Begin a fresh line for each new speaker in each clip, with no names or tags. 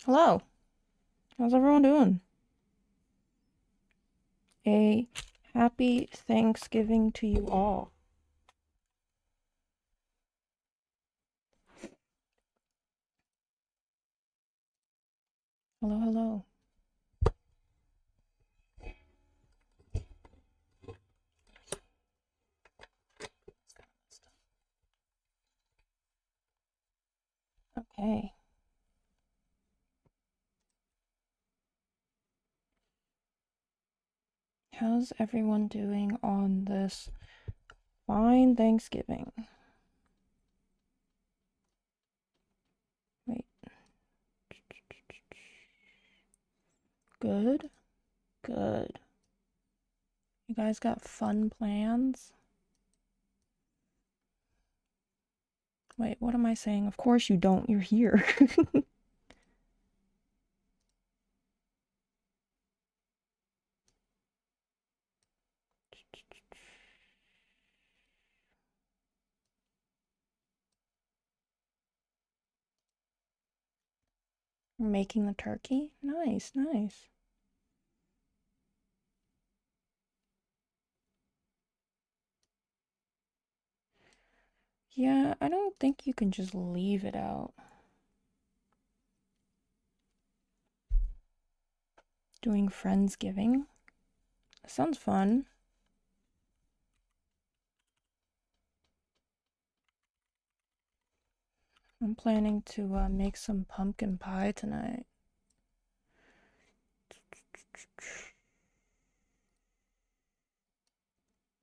Hello. How's everyone doing? A happy Thanksgiving to you all. Hello, hello. Okay. How's everyone doing on this fine Thanksgiving? Wait. Good? Good. You guys got fun plans? Wait, what am I saying? Of course you don't. You're here. Making the turkey? Nice, nice. Yeah, I don't think you can just leave it out. Doing Friendsgiving. Sounds fun. I'm planning to make some pumpkin pie tonight.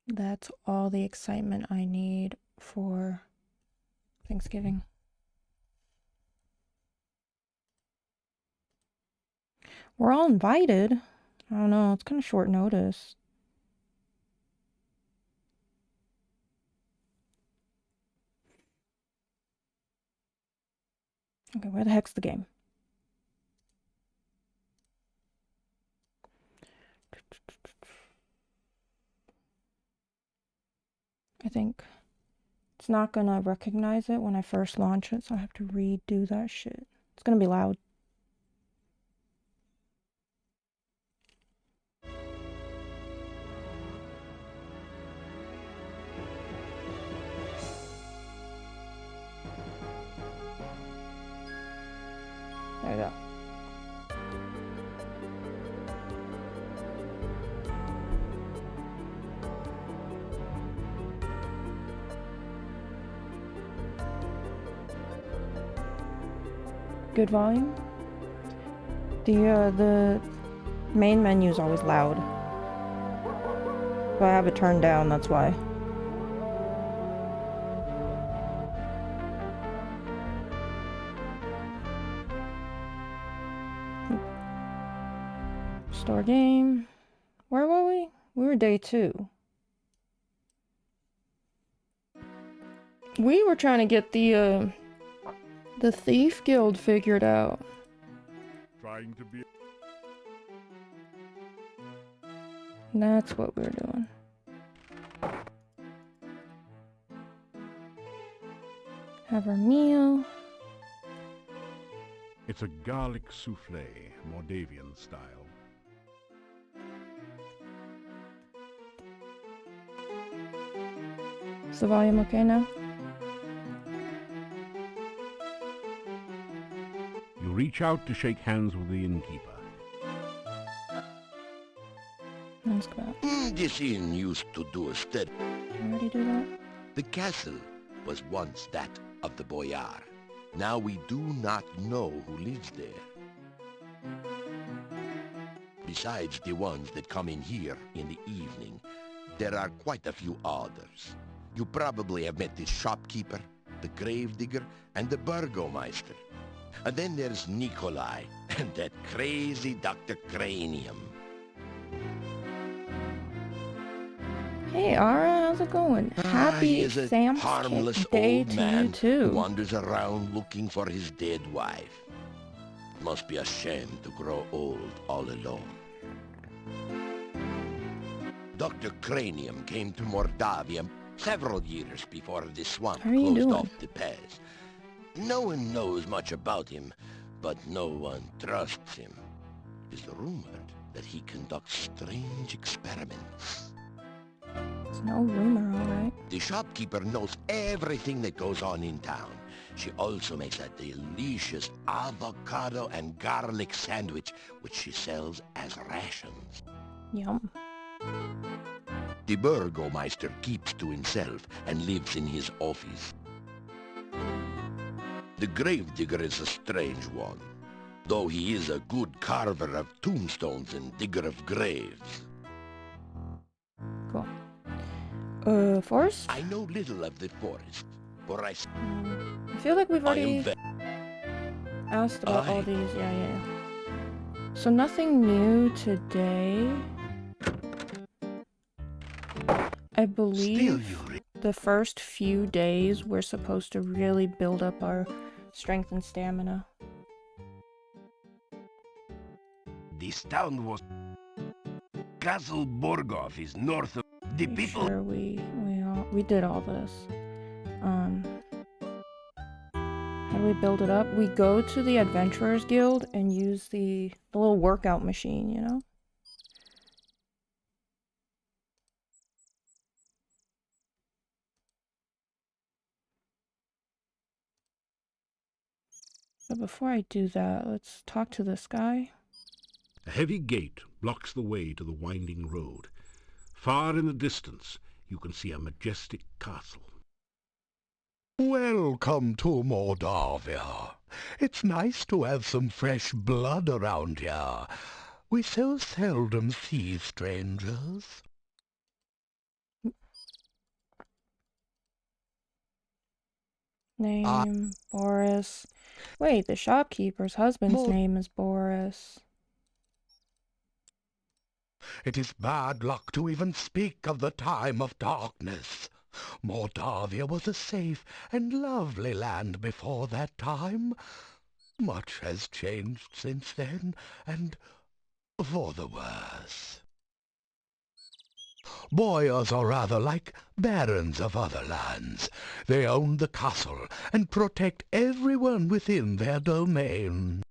That's all the excitement I need for Thanksgiving. We're all invited. I don't know, it's kind of short notice. Okay, where the heck's the game? I think it's not gonna recognize it when I first launch it, so I have to redo that shit. It's gonna be loud. There we go. Good volume? The main menu is always loud. But I have it turned down, that's why. Store game. Where were we? We were day 2. We were trying to get the Thief Guild figured out.
Trying to be.
That's what we were doing. Have our meal.
It's a garlic souffle, Moldavian style.
Is the volume okay now?
You reach out to shake hands with the innkeeper.
Let's go out.
This inn used to do a steady.
Did we already do that?
The castle was once that of the boyar. Now we do not know who lives there. Besides the ones that come in here in the evening, there are quite a few others. You probably have met the shopkeeper, the gravedigger, and the burgomeister. And then there's Nikolai and that crazy Dr. Cranium.
Hey Ara, how's it going? Happy
He is a
Thamk
harmless
Day
old
to
man
you too.
who wanders around looking for his dead wife. It must be a shame to grow old all alone. Dr. Cranium came to Mordavia several years before the swamp
How are you
closed
doing?
off the pass. No one knows much about him, but no one trusts him. It is rumored that he conducts strange experiments.
It's no rumor, alright.
The shopkeeper knows everything that goes on in town. She also makes a delicious avocado and garlic sandwich, which she sells as rations.
Yum.
The burgomeister keeps to himself and lives in his office. The gravedigger is a strange one, though he is a good carver of tombstones and digger of graves.
Cool. Forest?
I know little of the forest, for I
feel like we've
I
already
am
asked about all these. Yeah. So nothing new today. I believe the first few days we're supposed to really build up our strength and stamina.
This town was... Castle Borgov is north of... The
Make
people...
sure we did all this. How do we build it up? We go to the Adventurers Guild and use the little workout machine, you know? But before I do that, let's talk to this guy.
A heavy gate blocks the way to the winding road. Far in the distance, you can see a majestic castle.
Welcome to Moldavia. It's nice to have some fresh blood around here. We so seldom see strangers.
Name, Boris. Wait, the shopkeeper's husband's name is Boris.
It is bad luck to even speak of the time of darkness. Moldavia was a safe and lovely land before that time. Much has changed since then, and for the worse. Boyars are rather like barons of other lands. They own the castle and protect everyone within their domain.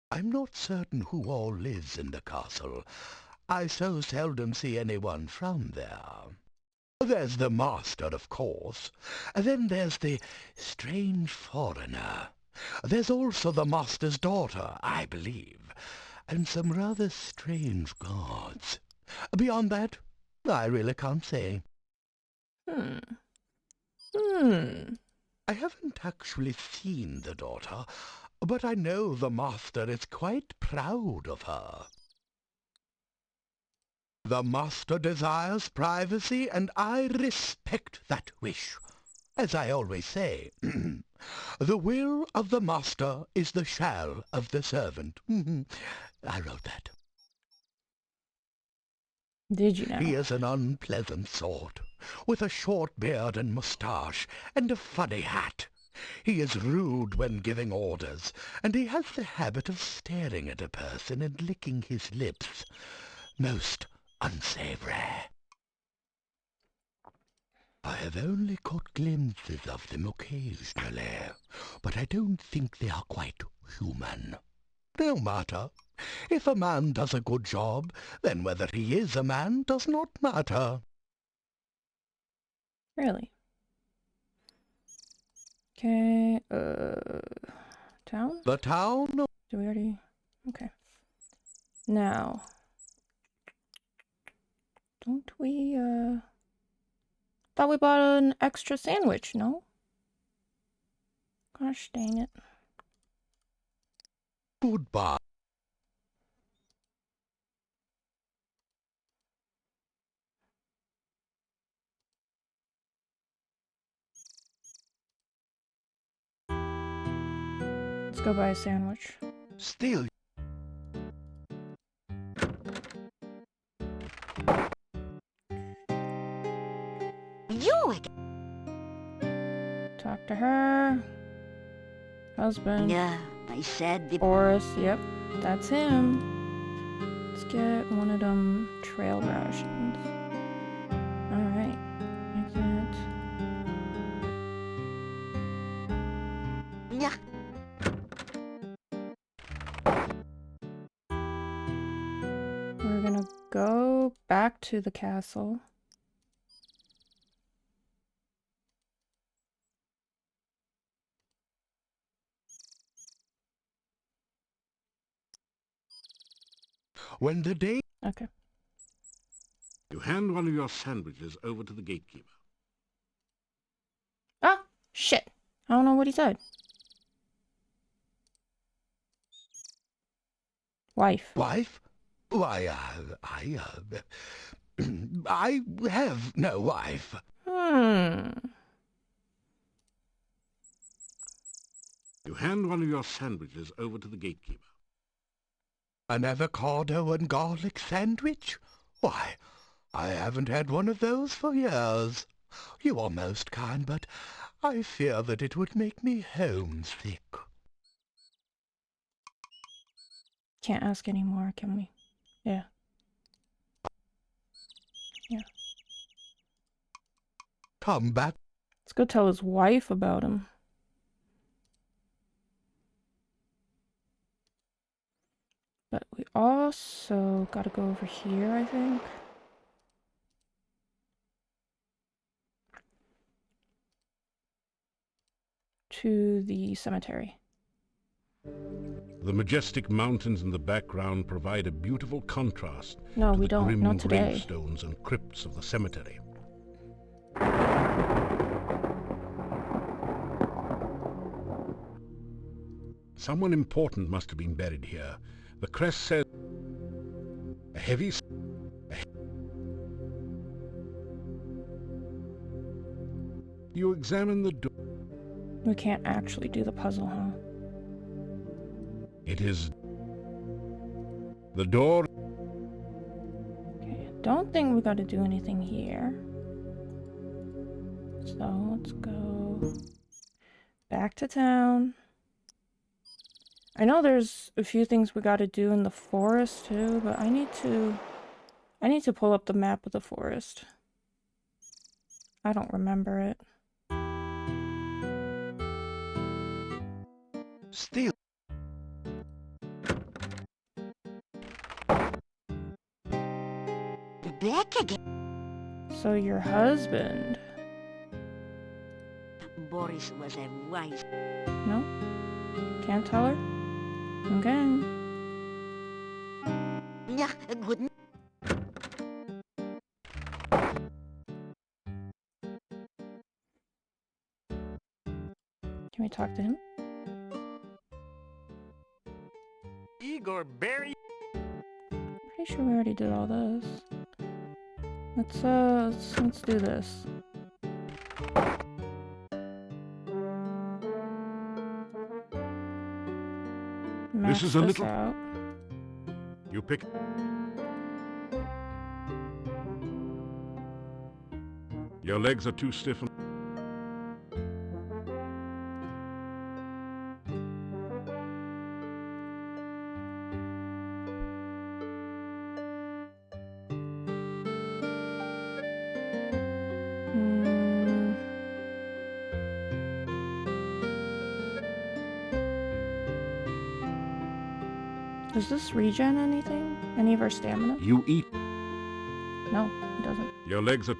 I'm not certain who all lives in the castle. I so seldom see anyone from there. There's the master, of course. Then there's the strange foreigner. There's also the master's daughter, I believe, and some rather strange guards. Beyond that, I really can't say. I haven't actually seen the daughter, but I know the master is quite proud of her. The master desires privacy, and I respect that wish. As I always say, the will of the master is the shall of the servant. I wrote that.
Did you know?
He is an unpleasant sort, with a short beard and moustache, and a funny hat. He is rude when giving orders, and he has the habit of staring at a person and licking his lips. Most unsavory. I have only caught glimpses of them occasionally, but I don't think they are quite human. No matter. If a man does a good job, then whether he is a man does not matter.
Really? Okay, town?
The town?
Do we already? Okay. Now, don't we, thought we bought an extra sandwich, no? Gosh dang it.
Goodbye.
Let's go buy a sandwich.
Still,
You
Talk to her. Husband.
Yeah, I said the
Boris, yep, that's him. Let's get one of them trail rations. Alright. Exit.
Yeah.
We're gonna go back to the castle.
When the day...
Okay.
You hand one of your sandwiches over to the gatekeeper.
Ah! Shit! I don't know what he said. Wife.
Wife? Why, I have no wife.
You hand one of your sandwiches over to the gatekeeper.
An avocado and garlic sandwich? Why, I haven't had one of those for years. You are most kind, but I fear that it would make me homesick.
Can't ask anymore, can we? Yeah. Yeah.
Come back.
Let's go tell his wife about him. But we also gotta go over here, I think. To the cemetery.
The majestic mountains in the background provide a beautiful contrast
No,
to
we
the
don't.
grim
Not today.
gravestones and crypts of the cemetery. Someone important must have been buried here. The crest says a heavy... You examine the door.
We can't actually do the puzzle, huh?
It is... The door...
Okay, don't think we gotta do anything here. So let's go back to town. I know there's a few things we gotta do in the forest too, but I need to pull up the map of the forest. I don't remember it.
Still.
Back again.
So your husband?
Boris was a wise.
No? Can't tell her? Okay.
Yeah, good.
Can we talk to him?
Igor Barry.
Pretty sure we already did all this. Let's do this. Max
is a
this
little-
out.
You pick... Your legs are too stiff and...
Hmm. Does this regen anything? Any of our stamina?
You eat.
No, it doesn't.
Your legs are...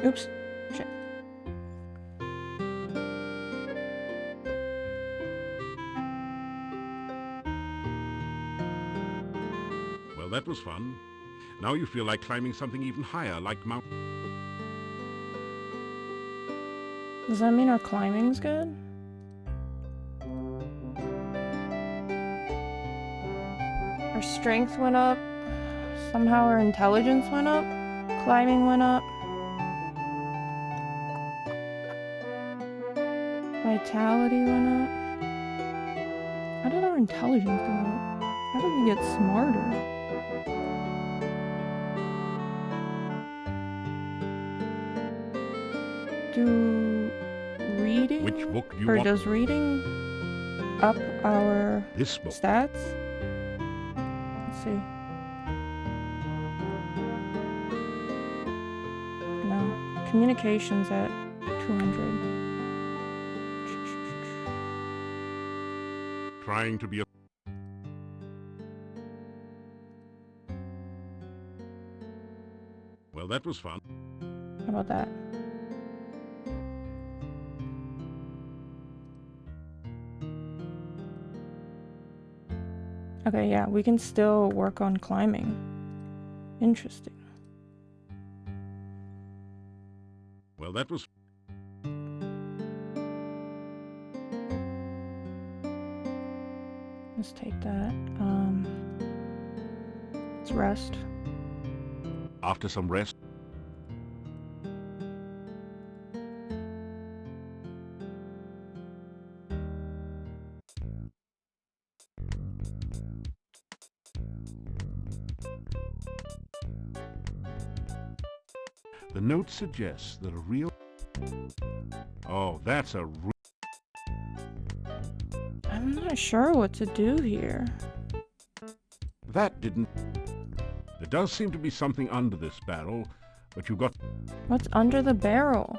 Oops. Shit.
Well, that was fun. Now you feel like climbing something even higher, like Mount...
Does that mean our climbing's good? Our strength went up. Somehow our intelligence went up. Climbing went up. Vitality went up. How did our intelligence go up? How did we get smarter? Do reading?
Which book do you
Or
want?
does reading up our
This book.
stats? Let's see. Communications at 200.
Trying to be a... Well, that was fun.
How about that? Okay, yeah, we can still work on climbing. Interesting.
Well, that was...
Let's take that. Let's rest.
After some rest, the note suggests that a real... Oh, that's a...
I'm not sure what to do here.
That didn't... There does seem to be something under this barrel, but you got...
What's under the barrel?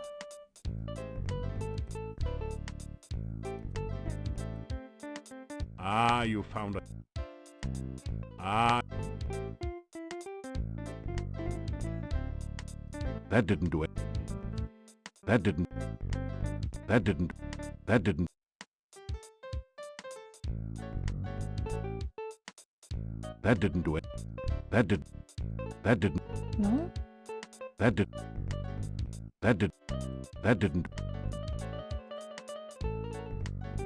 Ah, you found a... Ah... That didn't do it. That didn't... That didn't... That didn't... That didn't do it. That did... That didn't...
No?
That did... That did... That didn't...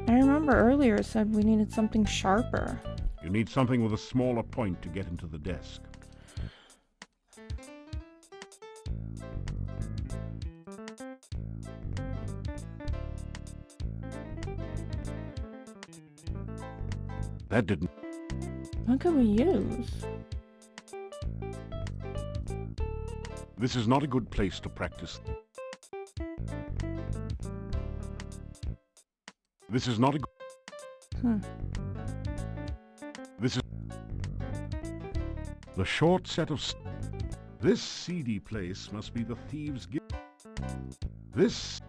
I remember earlier it said we needed something sharper.
You need something with a smaller point to get into the desk. That didn't...
What could we use?
This is not a good place to practice. This is not a... This is... The short set of... This seedy place must be the thieves' gift. This...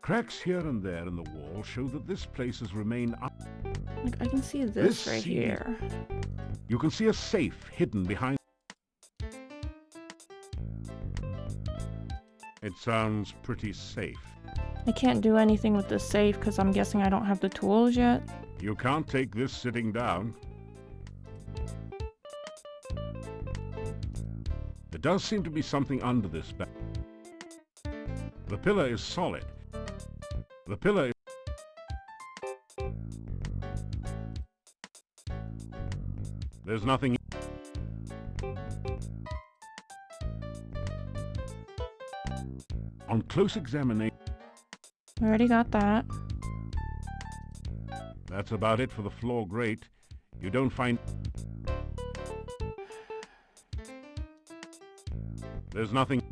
Cracks here and there in the wall show that this place has remained up.
Like, I can see
This
right
seedy-
here.
You can see a safe hidden behind... It sounds pretty safe.
I can't do anything with this safe because I'm guessing I don't have the tools yet.
You can't take this sitting down. There does seem to be something under this bed. The pillar is solid. The pillar is... There's nothing... On close examination...
We already got that.
That's about it for the floor grate. You don't find... There's nothing...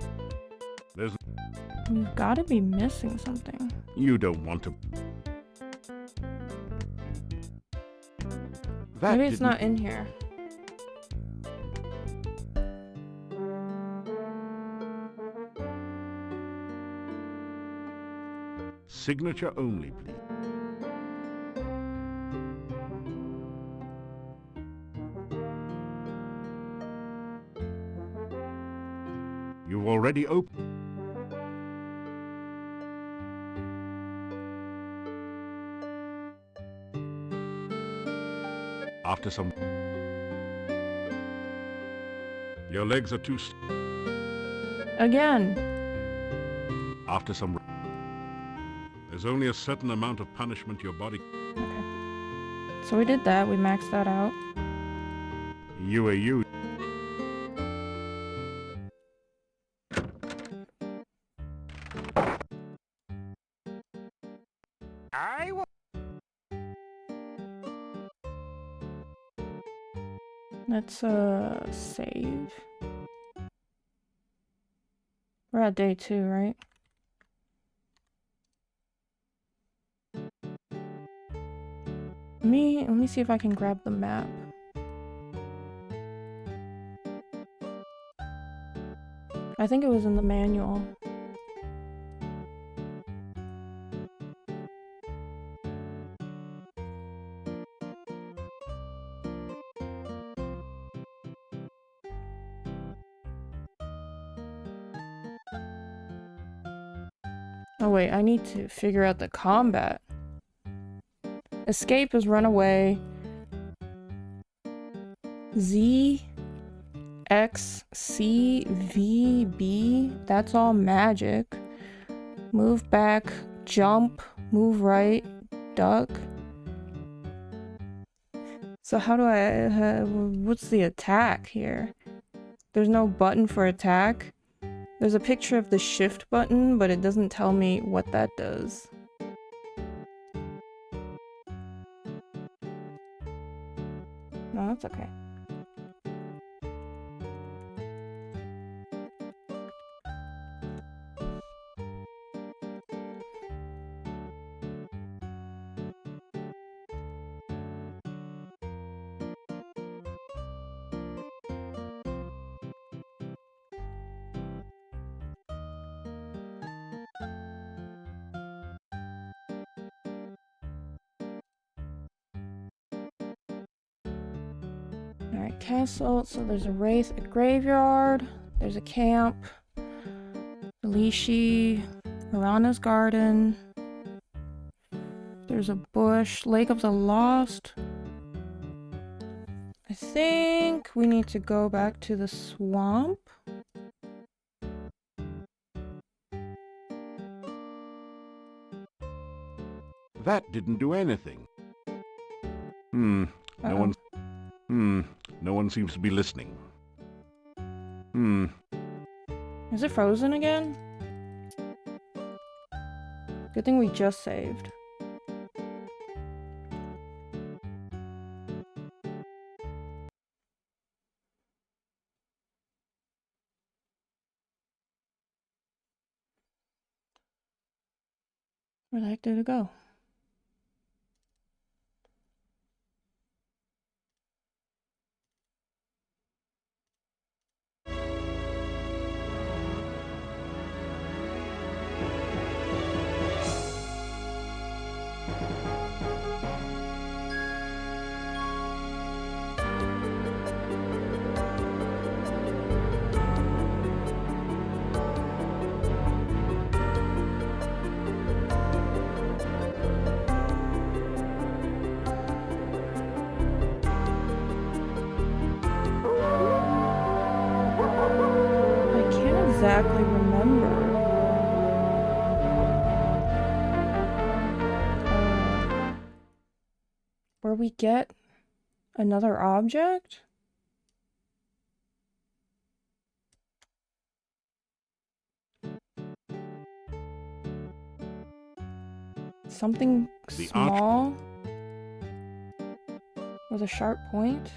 There's...
We've got to be missing something.
You don't want to... That
Maybe it's
didn't-
not in here.
Signature only, please. You've already opened... After some... Your legs are too...
Again.
After some... There's only a certain amount of punishment your body...
Okay. So we did that. We maxed that out.
You are you.
I will...
Let's save. We're at day 2, right? Let me see if I can grab the map. I think it was in the manual. Oh wait, I need to figure out the combat. Escape is run away. Z, X, C, V, B. That's all magic. Move back, jump, move right, duck. So how do I... what's the attack here? There's no button for attack. There's a picture of the shift button, but it doesn't tell me what that does. No, that's okay. Alright, castle. So there's a wraith, a graveyard, there's a camp, Elishi, Arana's garden, there's a bush, Lake of the Lost. I think we need to go back to the swamp.
That didn't do anything. No one seems to be listening.
Is it frozen again? Good thing we just saved. Where the heck did it go? Exactly remember. Where we get another object? Something small with a sharp point?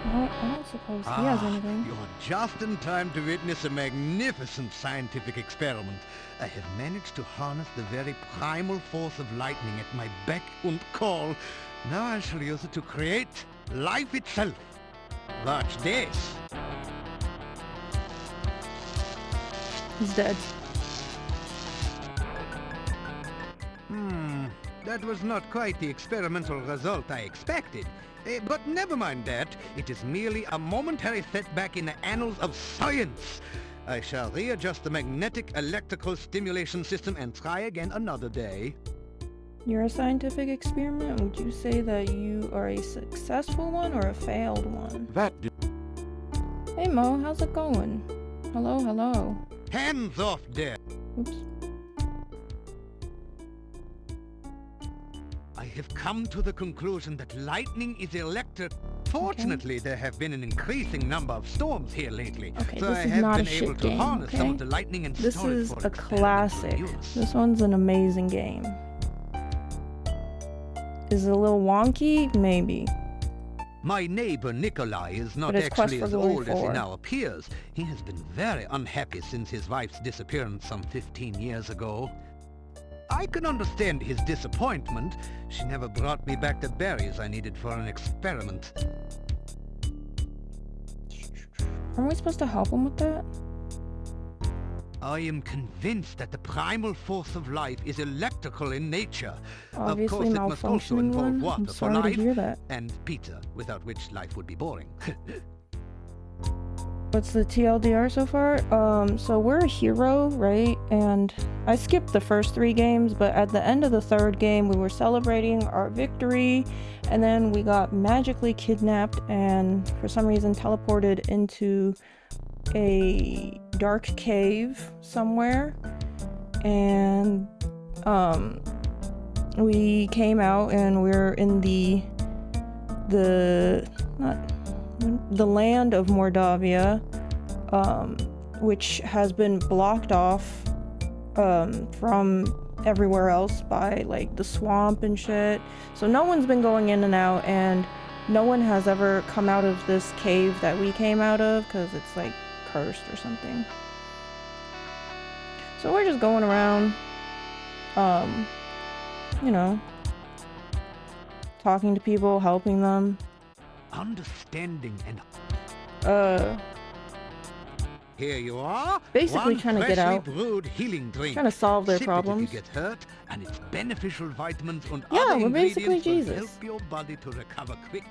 I don't suppose he has anything.
You're just in time to witness a magnificent scientific experiment. I have managed to harness the very primal force of lightning at my beck and call. Now I shall use it to create life itself. Watch this.
He's dead.
That was not quite the experimental result I expected. But never mind that. It is merely a momentary setback in the annals of science. I shall readjust the magnetic electrical stimulation system and try again another day.
You're a scientific experiment? Would you say that you are a successful one or a failed one? Hey Mo, how's it going? Hello, hello.
Hands off there!
Oops.
I have come to the conclusion that lightning is electric. Fortunately, there have been an increasing number of storms here lately,
Okay,
so
this
I
is
have
not
been
a
able
shit
to
game,
harness some
okay?
of the lightning and
This
store it
is
for
a
experimental
classic.
use.
This one's an amazing game. Is it a little wonky? Maybe.
My neighbor Nikolai is not
But it's Quest
actually
for
as
Glory
old as he
4.
now appears. He has been very unhappy since his wife's disappearance some 15 years ago. I can understand his disappointment. She never brought me back the berries I needed for an experiment.
Aren't we supposed to help him with that?
I am convinced that the primal force of life is electrical in nature.
Obviously,
of course, it must also
malfunctioning
involve
one.
water
I'm
for
sorry to
life
hear that.
and pizza, without which life would be boring.
What's the TLDR so far? So we're a hero, right? And I skipped the first 3 games, but at the end of the 3rd game, we were celebrating our victory, and then we got magically kidnapped and for some reason teleported into a dark cave somewhere. And we came out and we're in the land of Mordavia, which has been blocked off from everywhere else by like the swamp and shit. So no one's been going in and out, and no one has ever come out of this cave that we came out of because it's like cursed or something. So we're just going around, you know, talking to people, helping them.
Understanding and here you are.
Basically trying to get out.
Brewed healing drink.
Trying to solve their
Sip
problems.
It if you get hurt, and its beneficial vitamins and
Yeah,
other
we're basically
ingredients will
Jesus.
help your body to recover quickly.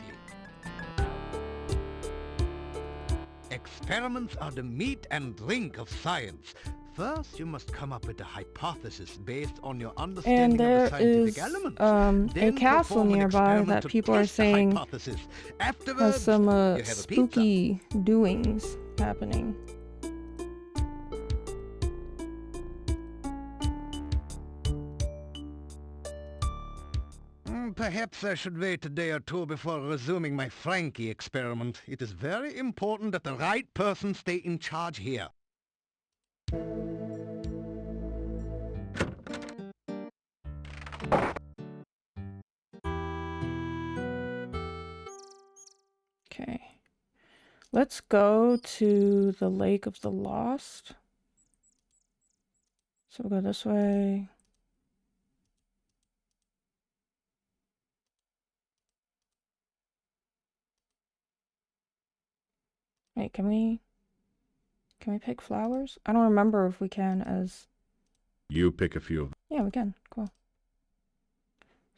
Experiments are the meat and drink of science. First, you must come up with a hypothesis based on your understanding
And
of the
there
scientific
is
elements.
a
Then
castle
perform an
nearby
experiment
that
to
people are
test the
saying
hypothesis. Afterwards,
has some
you have a pizza.
spooky doings happening.
Perhaps I should wait a day or two before resuming my Frankie experiment. It is very important that the right person stay in charge here.
Okay. Let's go to the Lake of the Lost. So we'll go this way. Wait, can we pick flowers? I don't remember if we can as...
You pick a few of them.
Yeah, we can. Cool.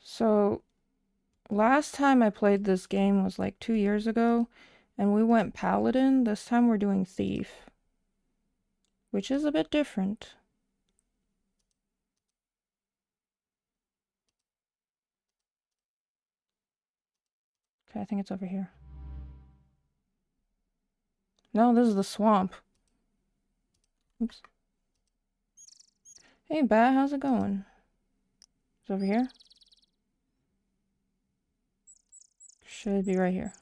So, last time I played this game was like 2 years ago, and we went Paladin. This time we're doing Thief, which is a bit different. Okay, I think it's over here. No, this is the swamp. Oops. Hey, Bat, how's it going? It's over here? Should be right here.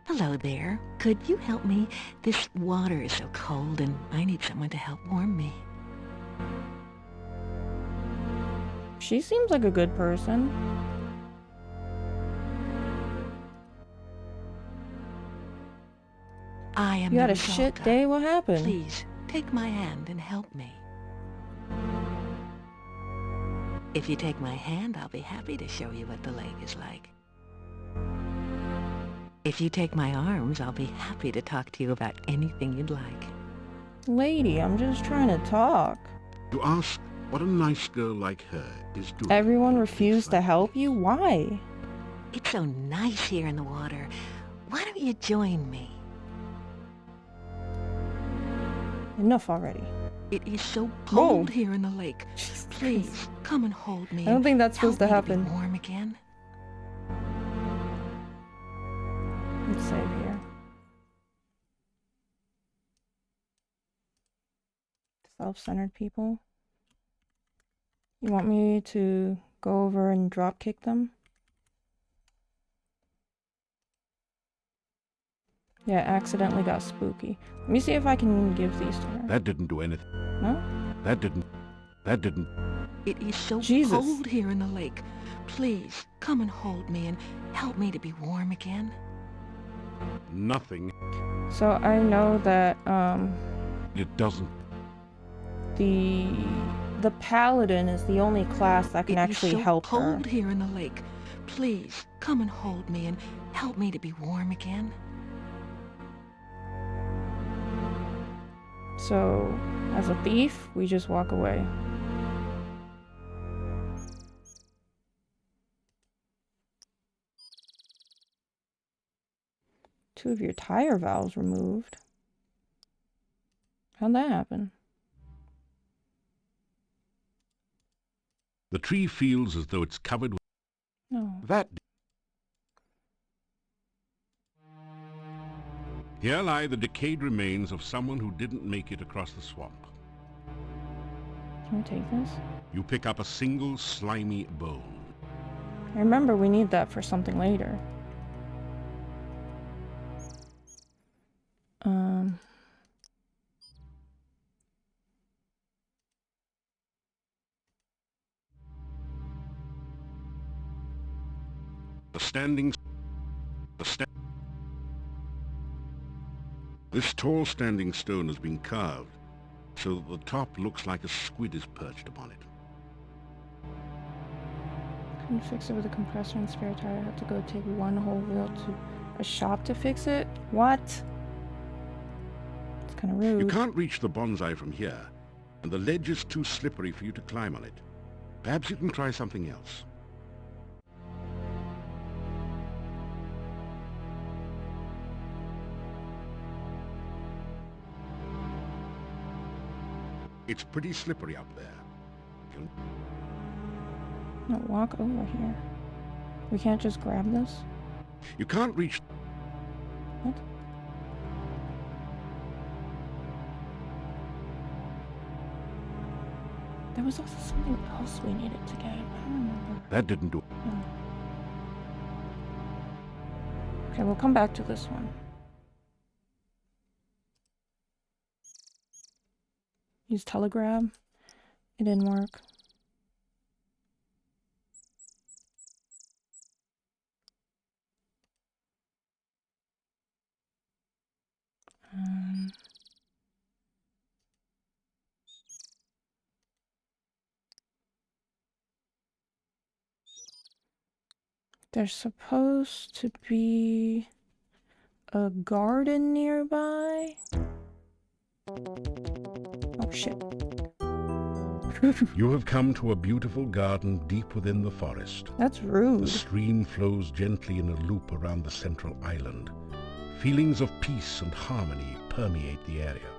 Hello there. Could you help me? This water is so cold and I need someone to help warm me.
She seems like a good person.
I am
You had a
Misalta.
shit day? What happened?
Please, take my hand and help me. If you take my hand, I'll be happy to show you what the lake is like. If you take my arms, I'll be happy to talk to you about anything you'd like.
Lady, I'm just trying to talk.
You ask what a nice girl like her is doing.
Everyone
in a place
refused to
like
help
this.
you? Why?
It's so nice here in the water. Why don't you join me?
Enough already.
It is so
Whoa.
cold here in the lake.
Jesus
Please,
Christ.
come and hold me.
I don't
and
think that's supposed to
help me
happen.
be warm again.
Let's save here. Self-centered people. You want me to go over and drop kick them? Yeah, accidentally got spooky. Let me see if I can give these to her.
That didn't do anything.
No?
That didn't.
It is so
Jesus.
cold here in the lake. Please, come and hold me and help me to be warm again.
Nothing.
So I know that
It doesn't.
the the paladin is the only class that can actually help her.
It's so cold here in the lake. Please, come and hold me and help me to be warm again.
So, as a thief, we just walk away. Two of your tire valves removed. How'd that happen?
The tree feels as though it's covered with...
No.
That... Here lie the decayed remains of someone who didn't make it across the swamp.
Can we take this?
You pick up a single slimy bone.
I remember we need that for something later.
This tall standing stone has been carved so that the top looks like a squid is perched upon it.
Couldn't fix it with a compressor and spare tire. I had to go take one whole wheel to a shop to fix it? What? It's kind of rude.
You can't reach the bonsai from here, and the ledge is too slippery for you to climb on it. Perhaps you can try something else. It's pretty slippery up there.
No, walk over here. We can't just grab this?
You can't reach...
What? There was also something else we needed to get. I don't remember.
That didn't do it.
No. Okay, we'll come back to this one. Use telegrab. It didn't work. There's supposed to be a garden nearby. Oh shit.
You have come to a beautiful garden deep within the forest.
That's rude.
The stream flows gently in a loop around the central island. Feelings of peace and harmony permeate the area.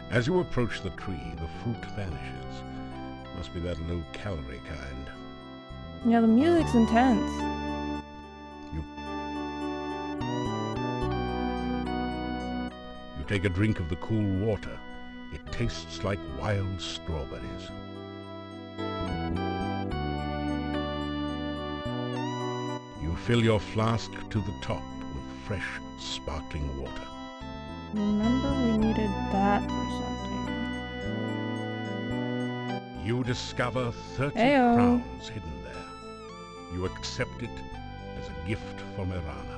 As you approach the tree, the fruit vanishes. Must be that low-calorie kind.
Yeah, the music's intense.
You take a drink of the cool water. It tastes like wild strawberries. You fill your flask to the top with fresh, sparkling water.
Remember we needed that for something.
You discover 30
Heyo.
crowns hidden there. You accept it as a gift from Irana.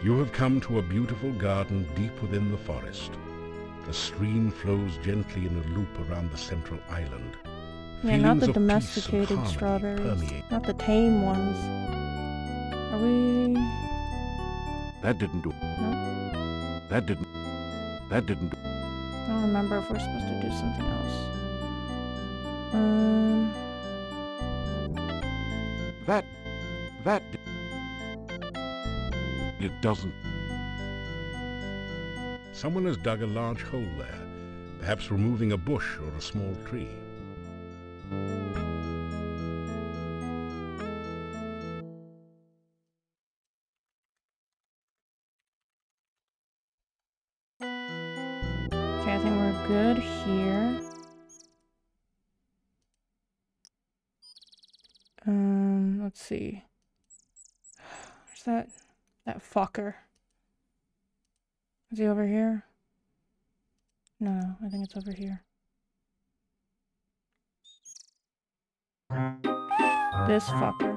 You have come to a beautiful garden deep within the forest. The stream flows gently in a loop around the central island.
Yeah, not the
Feelings of peace and
domesticated
harmony
strawberries.
permeate.
Not the tame ones. Are we...
That didn't do it.
No?
That didn't do it.
I don't remember if we're supposed to do something else.
It doesn't. Someone has dug a large hole there, perhaps removing a bush or a small tree.
Okay, I think we're good here. Let's see. Where's that fucker? Is he over here? No, I think it's over here. This fucker.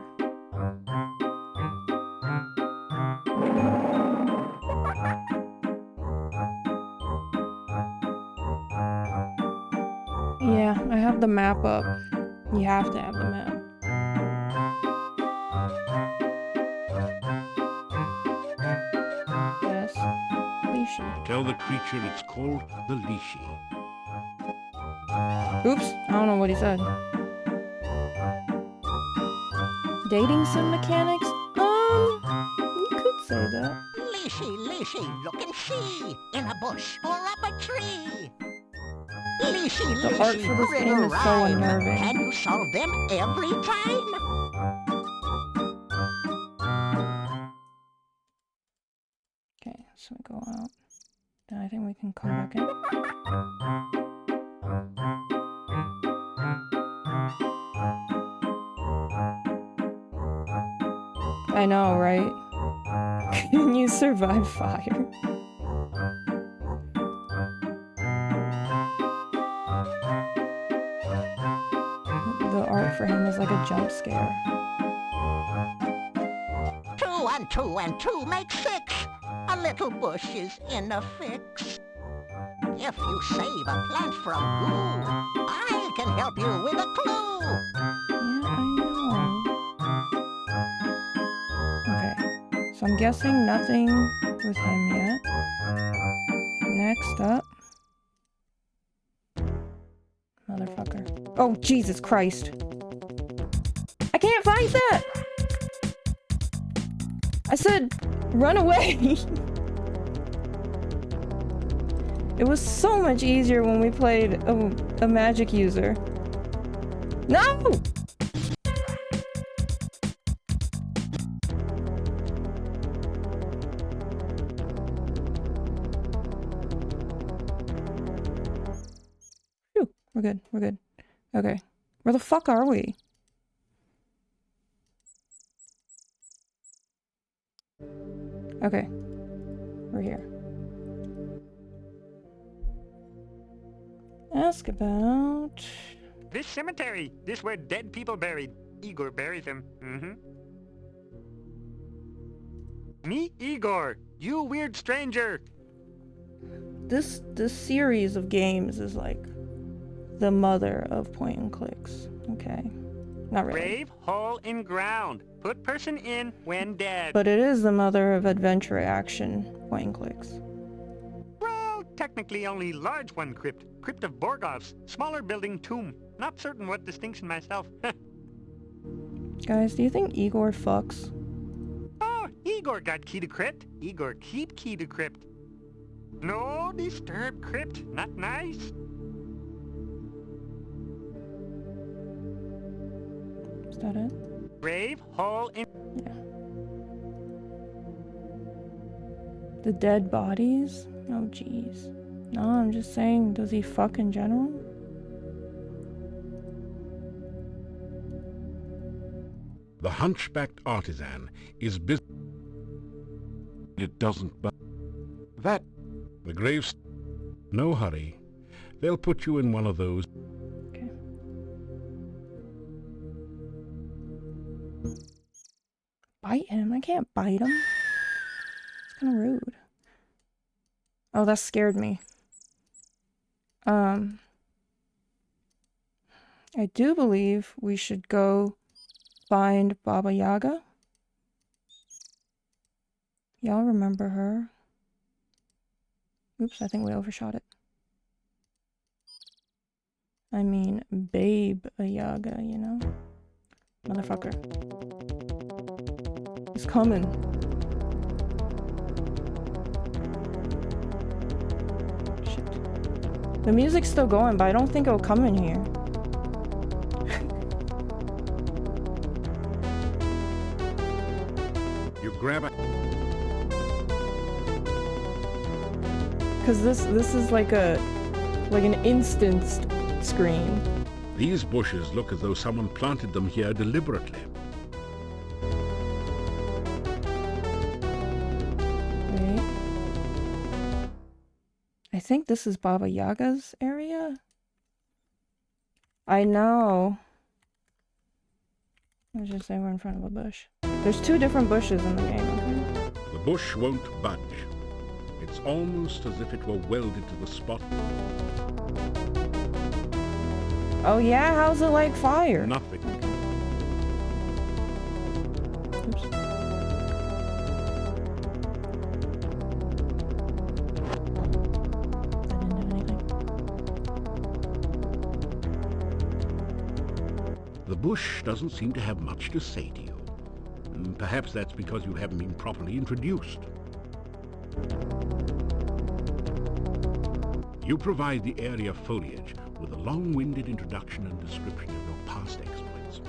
I have the map up. You have to have the map. Yes. Leashy.
Tell the creature it's called the Leashy.
Oops, I don't know what he said. Dating sim mechanics? You could say that.
Leashy, look and see. In a bush or up a tree. Leashy,
The art for this game is so unnerving.
Can you solve them every time?
Okay, so we go out. Then I think we can come back in. I know, right? Can you survive fire? The art for him is like a jump scare.
2 and 2 make 6. A little bush is in a fix. If you save a plant from goo, I can help you with a clue.
Yeah, I know. Okay, so I'm guessing nothing with him yet. Next up. Motherfucker. Oh, Jesus Christ. I can't fight that! I said, run away! It was so much easier when we played a magic user. No! Phew, we're good, we're good. Okay. Where the fuck are we? Okay. We're here. Ask about...
This cemetery. This where dead people buried. Igor buried them. Me, Igor. You weird stranger.
This series of games is like the mother of point and clicks. Okay. Not really.
Grave, hole in ground. Put person in when dead.
But it is the mother of adventure action point and clicks.
Well, technically only large one crypt. Crypt of Borgov's. Smaller building tomb. Not certain what distinction myself.
Guys, do you think Igor fucks?
Oh, Igor got key to crypt. Igor keep key to crypt. No disturb crypt. Not nice.
Is that it?
Grave, hole in...
Yeah. The dead bodies? Oh, jeez. No, I'm just saying, does he fuck in general?
The hunchbacked artisan is busy. It doesn't but that the graves. No hurry. They'll put you in one of those.
Okay. Bite him? I can't bite him. It's kind of rude. Oh, that scared me. I do believe we should go find Baba Yaga. Y'all remember her? Oops, I think we overshot it. I mean, Babe Yaga, you know? Motherfucker. He's coming. Shit. The music's still going, but I don't think it'll come in here.
You grab it.
Cause this is like an instanced screen.
These bushes look as though someone planted them here deliberately.
Wait. I think this is Baba Yaga's area. I know. Let's just say we're in front of a bush. There's 2 different bushes in the game, okay?
The bush won't budge. It's almost as if it were welded to the spot.
Oh yeah? How's it like fire?
Nothing.
Oops. That didn't do anything.
The bush doesn't seem to have much to say to you. Perhaps that's because you haven't been properly introduced. You provide the area foliage with a long-winded introduction and description of your past exploits.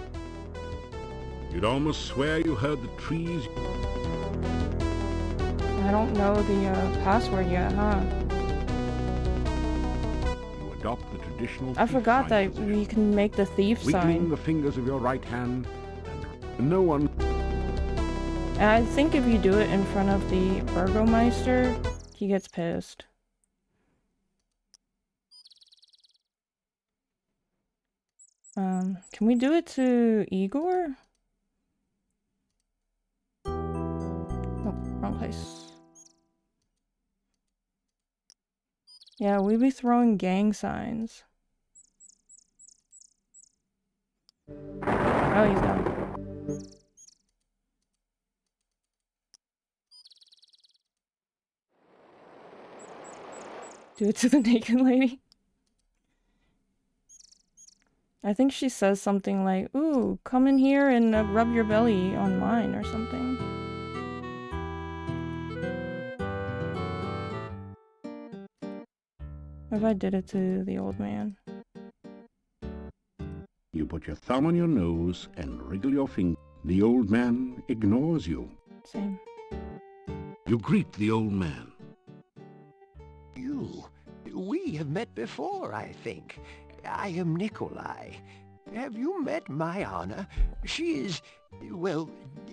You'd almost swear you heard the trees.
I don't know the password yet, huh?
You adopt the traditional.
I
thief
forgot
sign
that
position,
we can make the thief
wiggling
sign.
the fingers of your right hand, and no one.
And I think if you do it in front of the Burgomeister, he gets pissed. Can we do it to Igor? Oh, wrong place. Yeah, we be throwing gang signs. Oh, he's gone. Do it to the naked lady. I think she says something like, ooh, come in here and rub your belly on mine or something. What if I did it to the old man?
You put your thumb on your nose and wriggle your finger. The old man ignores you.
Same.
You greet the old man.
We have met before, I think. I am Nikolai. Have you met my Anna? She is... well,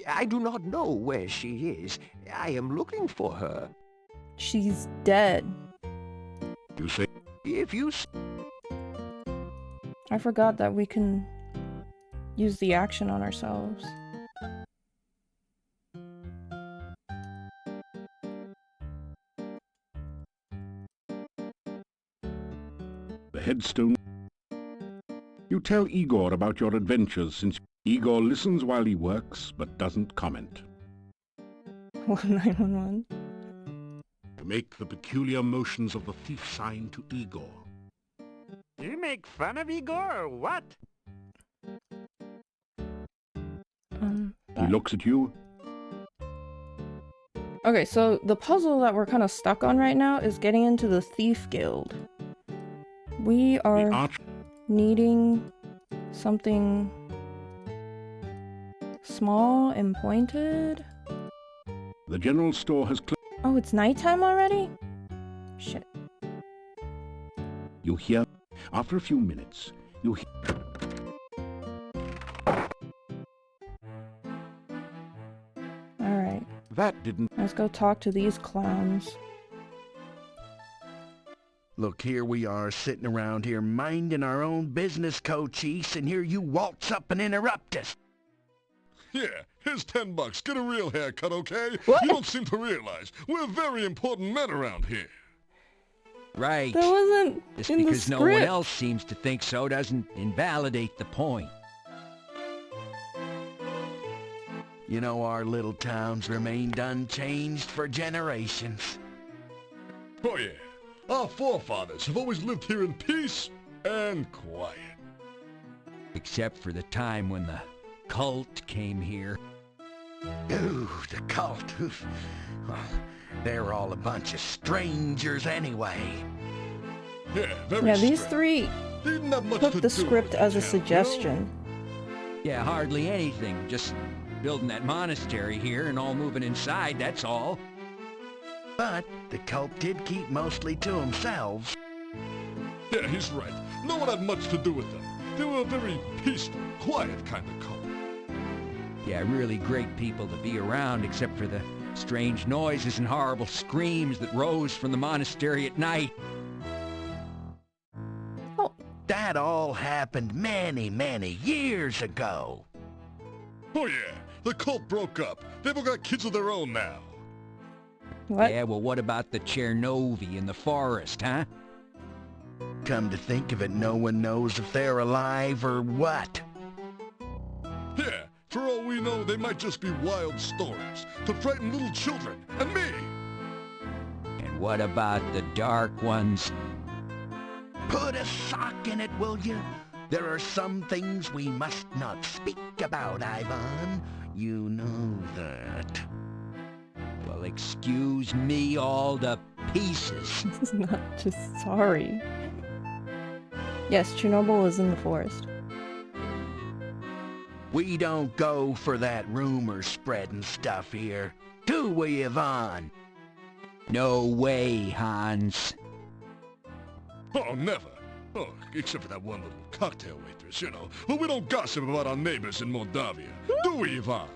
I do not know where she is. I am looking for her.
She's dead.
You say,
If you...
I forgot that we can use the action on ourselves.
the headstone. You tell Igor about your adventures since Igor listens while he works but doesn't comment.
911.
You make the peculiar motions of the thief sign to Igor.
You make fun of Igor or what?
He looks at you.
Okay, so the puzzle that we're kind of stuck on right now is getting into the Thief Guild. We
The
are
arch.
needing something small and pointed.
The general store has closed.
Oh, it's nighttime already? Shit.
You hear. After a few minutes, you hear.
Alright,
That didn't.
let's go talk to these clowns.
Look, here we are sitting around here minding our own business, Cochise, and here you waltz up and interrupt us.
Yeah, here's $10. Get a real haircut, okay?
What?
You don't seem to realize we're very important men around here.
Right.
That wasn't
Just
in the
because
script.
no one else seems to think so doesn't invalidate the point.
You know, our little town's remained unchanged for generations.
Oh yeah, our forefathers have always lived here in peace and quiet.
Except for the time when the cult came here.
Ooh, the cult. Oof. Well, they're all a bunch of strangers anyway.
Yeah, very
Yeah, these
strange.
three
They didn't have much
took
to
the
do
script
with
as a
town,
suggestion.
Yeah, hardly anything. Just building that monastery here and all moving inside, that's all.
But the cult did keep mostly to themselves.
You know? Yeah, he's right. No one had much to do with them. They were a very peaceful, quiet kind of cult.
Yeah, really great people to be around except for the strange noises and horrible screams that rose from the monastery at night.
Oh,
That all happened many, many years ago.
Oh yeah, the cult broke up. They've all got kids of their own now.
what?
Yeah, well, what about the Chernovi in the forest, huh?
Come to think of it, no one knows if they're alive or what.
Yeah, for all we know, they might just be wild stories to frighten little children and me.
And what about the dark ones?
Put a sock in it, will you? There are some things we must not speak about, Ivan. You know that.
Well, excuse me all to pieces.
This is not just sorry. Yes, Chernobyl is in the forest.
We don't go for that rumor spreading stuff here, do we, Ivan?
No way, Hans.
Oh, never. Oh, except for that one little cocktail waitress, you know. Well, we don't gossip about our neighbors in Moldavia, do we, Ivan?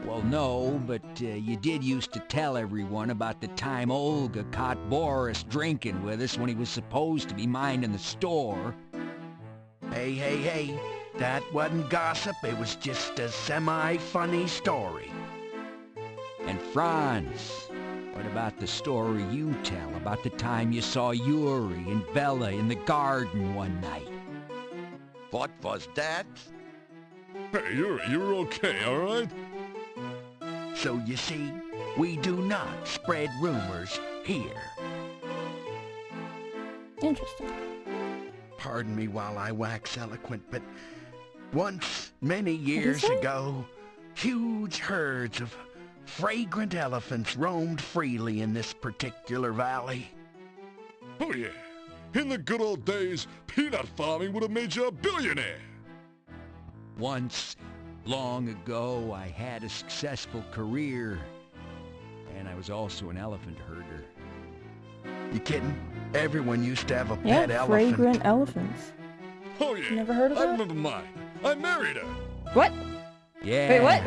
Well, no, but you did used to tell everyone about the time Olga caught Boris drinking with us when he was supposed to be minding the store.
Hey, that wasn't gossip, it was just a semi-funny story.
And Franz, what about the story you tell about the time you saw Yuri and Bella in the garden one night?
What was that?
Hey, you're okay, all right?
So you see, we do not spread rumors here.
Interesting.
Pardon me while I wax eloquent, but once, many years ago, huge herds of fragrant elephants roamed freely in this particular valley.
Oh, yeah. In the good old days, peanut farming would have made you a billionaire.
Once, long ago, I had a successful career, and I was also an elephant herder.
You kidding? Everyone used to have a pet
Yeah,
elephant.
fragrant elephants.
Oh, yeah.
Never heard of
I
that?
remember mine. I married her.
What?
Yeah.
Wait, what?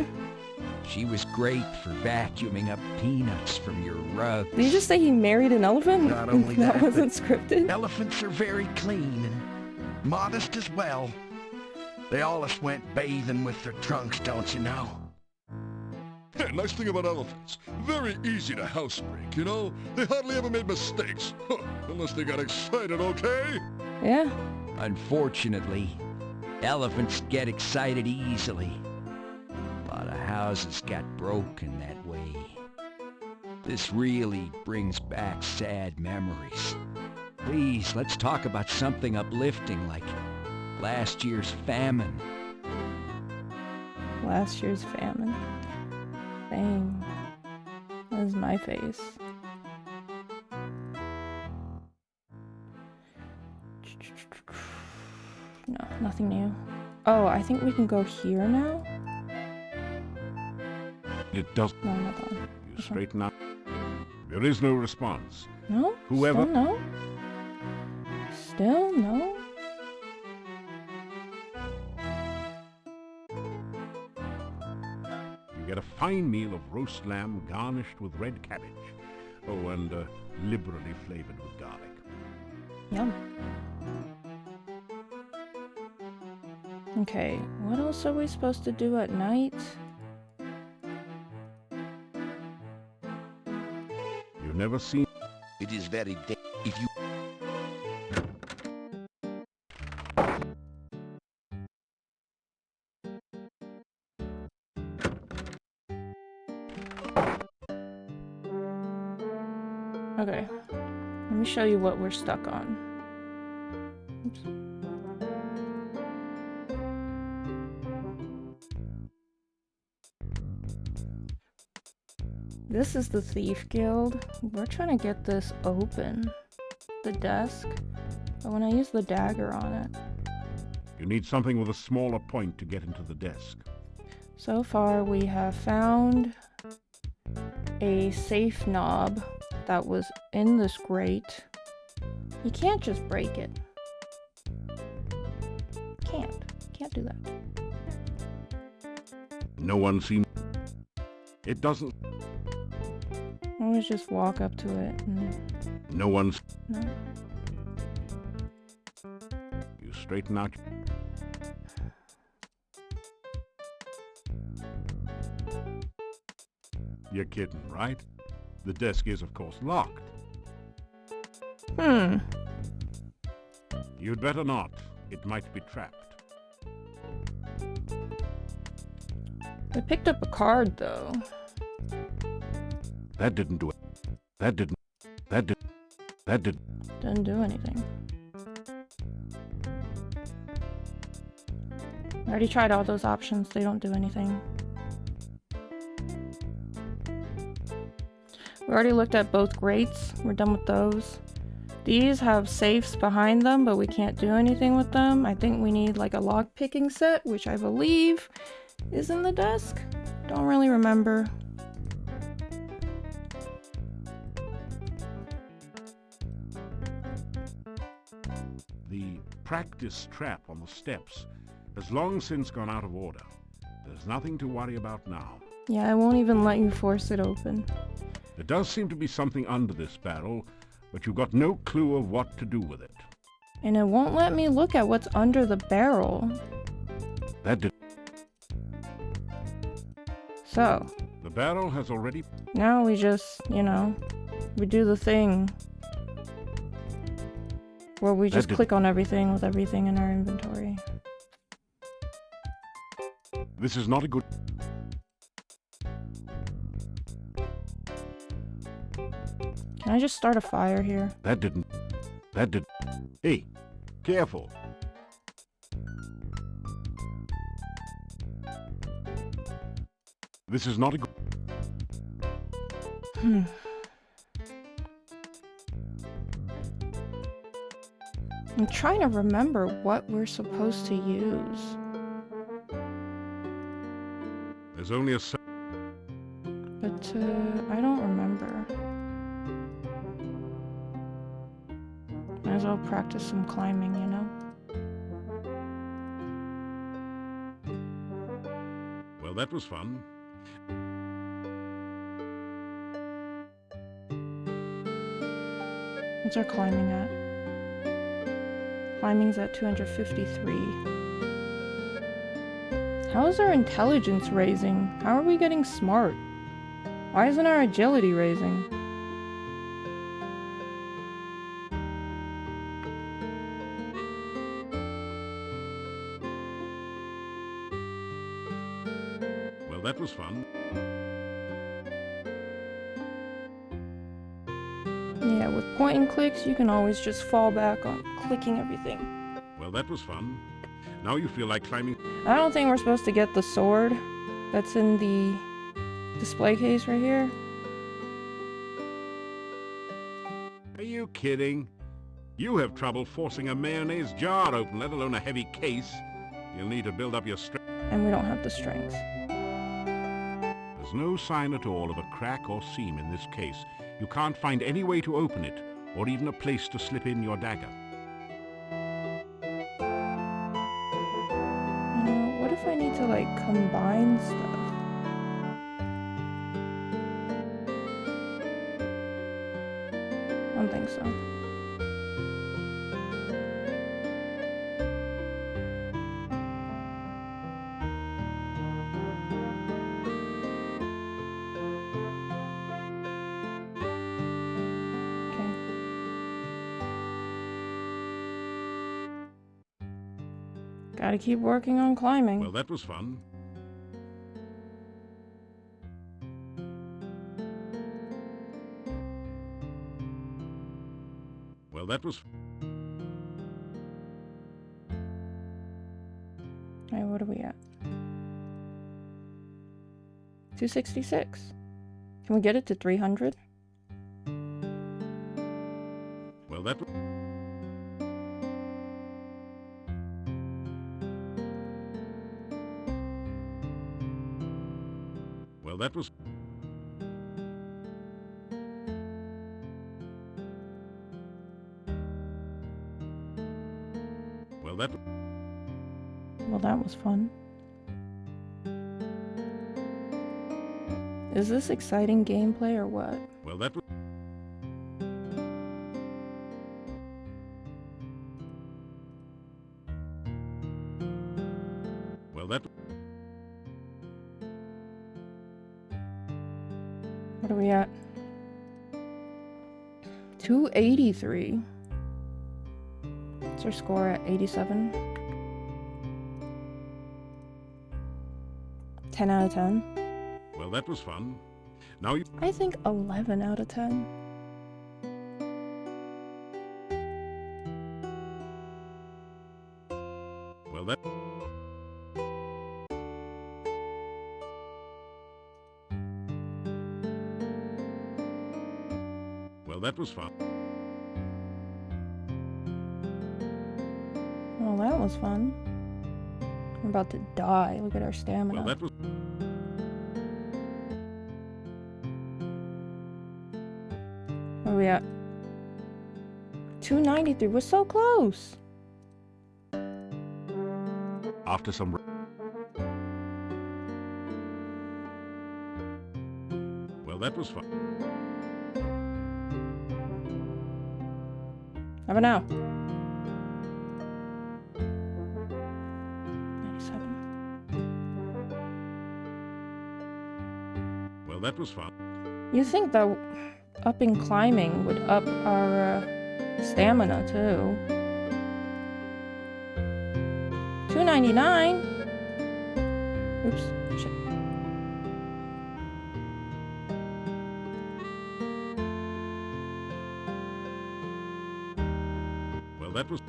She was great for vacuuming up peanuts from your rug.
Did you just say he married an elephant?
Not only
that
that,
wasn't
but
scripted?
Elephants are very clean and modest as well. They always went bathing with their trunks, don't you know?
Hey, nice thing about elephants. Very easy to housebreak, you know? They hardly ever made mistakes. Unless they got excited, okay?
Yeah.
Unfortunately, elephants get excited easily. A lot of houses got broken that way. This really brings back sad memories. Please, let's talk about something uplifting like last year's famine.
Last year's famine. Dang. That is my face. No, nothing new. Oh, I think we can go here now?
It does.
No, not that one.
You
This one.
straighten out. There is no response.
No?
Whoever-
Still no? Still no?
You get a fine meal of roast lamb garnished with red cabbage. Oh, and liberally flavored with garlic.
Yum. Okay, what else are we supposed to do at night?
You've never seen...
It is very if you...
Okay, let me show you what we're stuck on. Oops. This is the Thief Guild. We're trying to get this open. The desk. But when I use the dagger on it.
You need something with a smaller point to get into the desk.
So far we have found a safe knob that was in this grate. You can't just break it. Can't do that.
No one seems... It doesn't...
I always just walk up to it and...
No one's...
No.
You straighten out... You're kidding, right? The desk is, of course, locked. You'd better not. It might be trapped.
I picked up a card, though.
That didn't do it. Didn't
do anything. I already tried all those options. They don't do anything. We already looked at both grates. We're done with those. These have safes behind them, but we can't do anything with them. I think we need like a lock picking set, which I believe is in the desk. Don't really remember.
The practice trap on the steps has long since gone out of order. There's nothing to worry about now.
Yeah, I won't even let you force it open.
There does seem to be something under this barrel, but you've got no clue of what to do with it.
And it won't let me look at what's under the barrel.
That did.
So.
The barrel has already...
Now we just, you know, we do the thing where we just click on everything with everything in our inventory.
This is not a good...
Can I just start a fire here?
That did... Hey, careful. This is not a good...
I'm trying to remember what we're supposed to use.
There's only a...
But, I don't remember. Might as well practice some climbing, you know?
Well, that was fun.
What's our climbing at? Climbing's at 253. How is our intelligence raising? How are we getting smart? Why isn't our agility raising?
Well, that was fun.
Yeah, with point and clicks, you can always just fall back on clicking everything.
Well, that was fun. Now you feel like climbing...
I don't think we're supposed to get the sword that's in the display case right here.
Are you kidding? You have trouble forcing a mayonnaise jar open, let alone a heavy case. You'll need to build up your strength.
And we don't have the strength.
There's no sign at all of a crack or seam in this case. You can't find any way to open it, or even a place to slip in your dagger.
You know, what if I need to, like, combine stuff? I don't think so. Gotta keep working on climbing.
Well, that was fun. Well, that was...
Alright, what are we at? 266. Can we get it to 300?
Well, that... Well, that was... Well, that...
Well, that was fun. Is this exciting gameplay or what?
Well, that was... Well, that...
What are we at? 283. What's our score at 87? 10 out of 10?
Well, that was fun. Now you...
I think 11 out of 10.
Well, that... Well, that was fun.
Well, that was fun. We're about to die. Look at our stamina.
Well, that was...
Where are we at? 293. We're so close.
After some... Well, that was fun.
How about now? 97.
Well, that was fun.
You think that upping climbing would up our stamina too? 299. Oops. Shit.
Well, that was...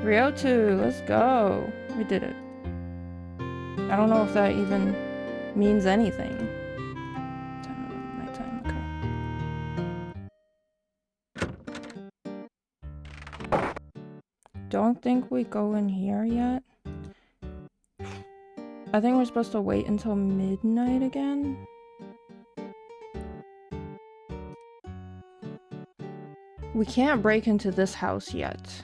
302. Let's go. We did it. I don't know if that even means anything. Nighttime. Okay. Don't think we go in here yet. I think we're supposed to wait until midnight again. We can't break into this house yet.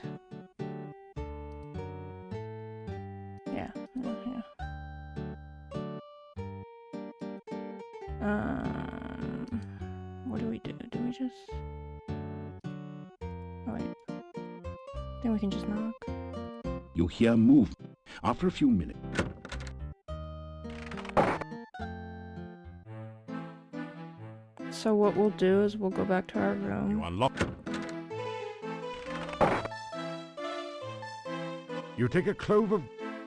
Yeah. What do we do? Do we just... Oh wait. I think we can just knock.
You hear movement. After a few minutes...
So what we'll do is we'll go back to our room.
You unlock... You take a clove of...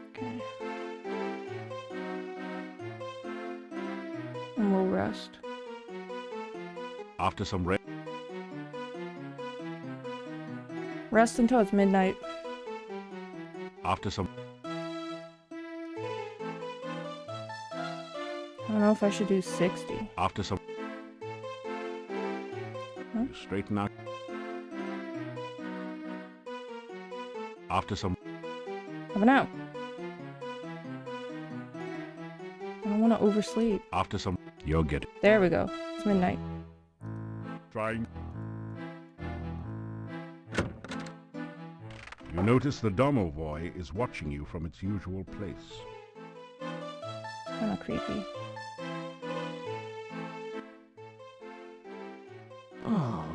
Okay. And we'll rest.
After some rest...
Rest until it's midnight.
After some...
I don't know if I should do 60.
After some...
Huh?
You straighten out... After some...
Have an out. I don't want to oversleep.
After some... You'll get it.
There we go. It's midnight.
Trying... You notice the domovoy is watching you from its usual place.
It's kind of creepy.
Oh,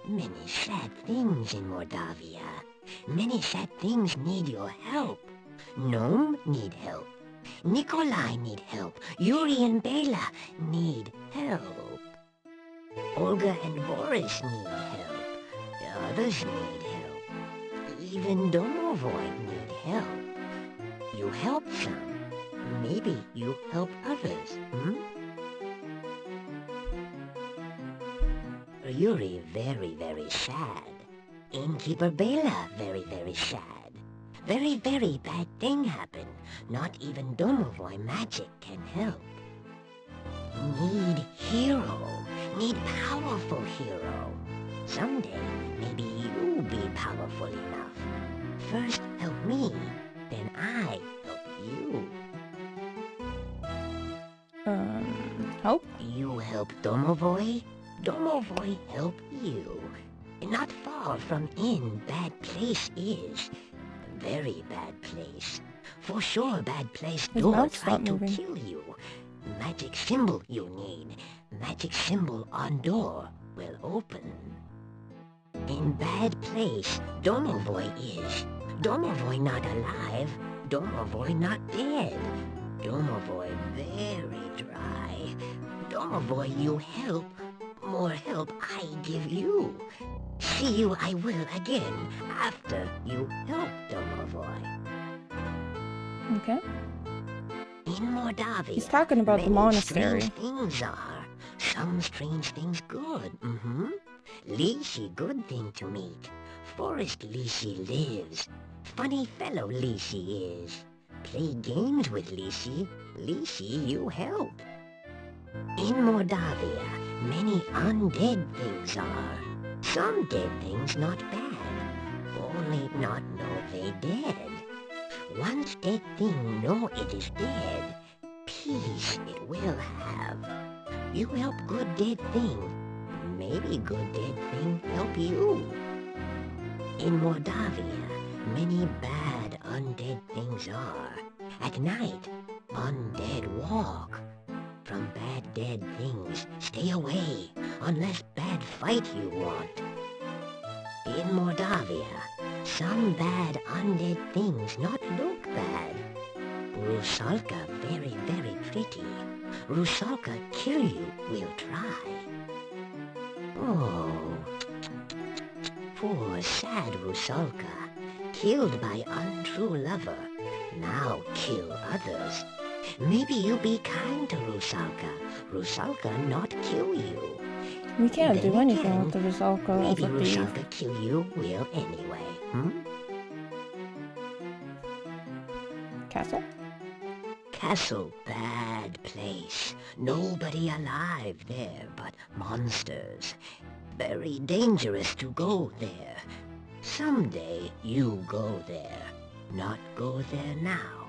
many sad things in Mordavia. Many sad things need your help. Gnome need help. Nikolai need help. Yuri and Bela need help. Olga and Boris need help. The others need help. Even Domovoy need help. You help some. Maybe you help others, hmm? Yuri very, very sad. Innkeeper Bela very, very sad. Very, very bad thing happened. Not even Domovoy magic can help. Need hero. Need powerful hero. Someday, maybe you'll be powerful enough. First help me, then I help you.
Help?
You help Domovoy, Domovoy help you. Not far from in bad place is. Very bad place. For sure bad place
His
door
mouth
try
stopped
to
moving.
kill you. Magic symbol you need. Magic symbol on door will open. In bad place, Domovoy is. Domovoy not alive. Domovoy not dead. Domovoy very dry. Domovoy you help, more help I give you. See you I will again after you help Domovoy.
Okay.
In Mordavia,
He's talking about the
many
monastery.
strange things are. Some strange things good, Lishi, good thing to meet. Forest Lishi lives. Funny fellow Lishi is. Play games with Lishi. Lishi you help. In Mordavia, many undead things are. Some dead things not bad. Only not know they dead. Once dead thing know it is dead, peace it will have. You help good dead thing, maybe good dead thing help you. In Mordavia, many bad undead things are. At night, undead walk. From bad dead things, stay away, unless bad fight you want. In Mordavia, some bad undead things not look bad. Rusalka very, very pretty. Rusalka kill you will try. Oh, poor sad Rusalka, killed by untrue lover, now kill others. Maybe you be kind to Rusalka. Rusalka not kill you.
We can't
Then
do anything
again,
with the Rusalka as
maybe
a thief.
Rusalka kill you will anyway,
Castle?
Castle, bad place. Nobody alive there but monsters. Very dangerous to go there. Someday you go there, not go there now.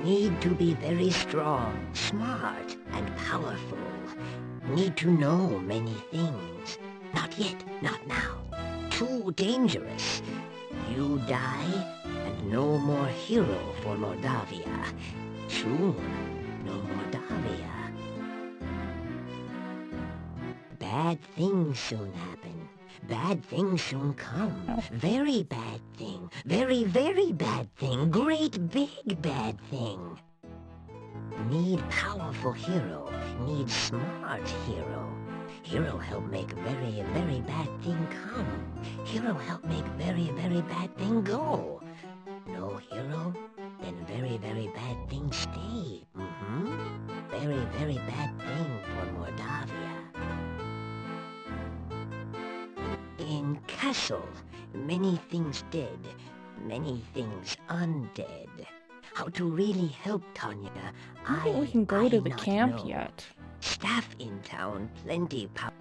Need to be very strong, smart, and powerful. Need to know many things. Not yet, not now. Too dangerous. You die, and no more hero for Mordavia. Soon, no Mordavia. Bad things soon happen. Bad things soon come. Very bad thing. Very, very bad thing. Great big bad thing. Need powerful hero. Need smart hero. Hero help make very, very bad thing come. Hero help make very, very bad thing go. No hero, then very, very bad thing stay. Very, very bad thing for Mordavia. In Castle, many things dead, many things undead. How to really help Tanya,
I don't think we can go to the
not
camp
know.
yet.
Staff in town, plenty power.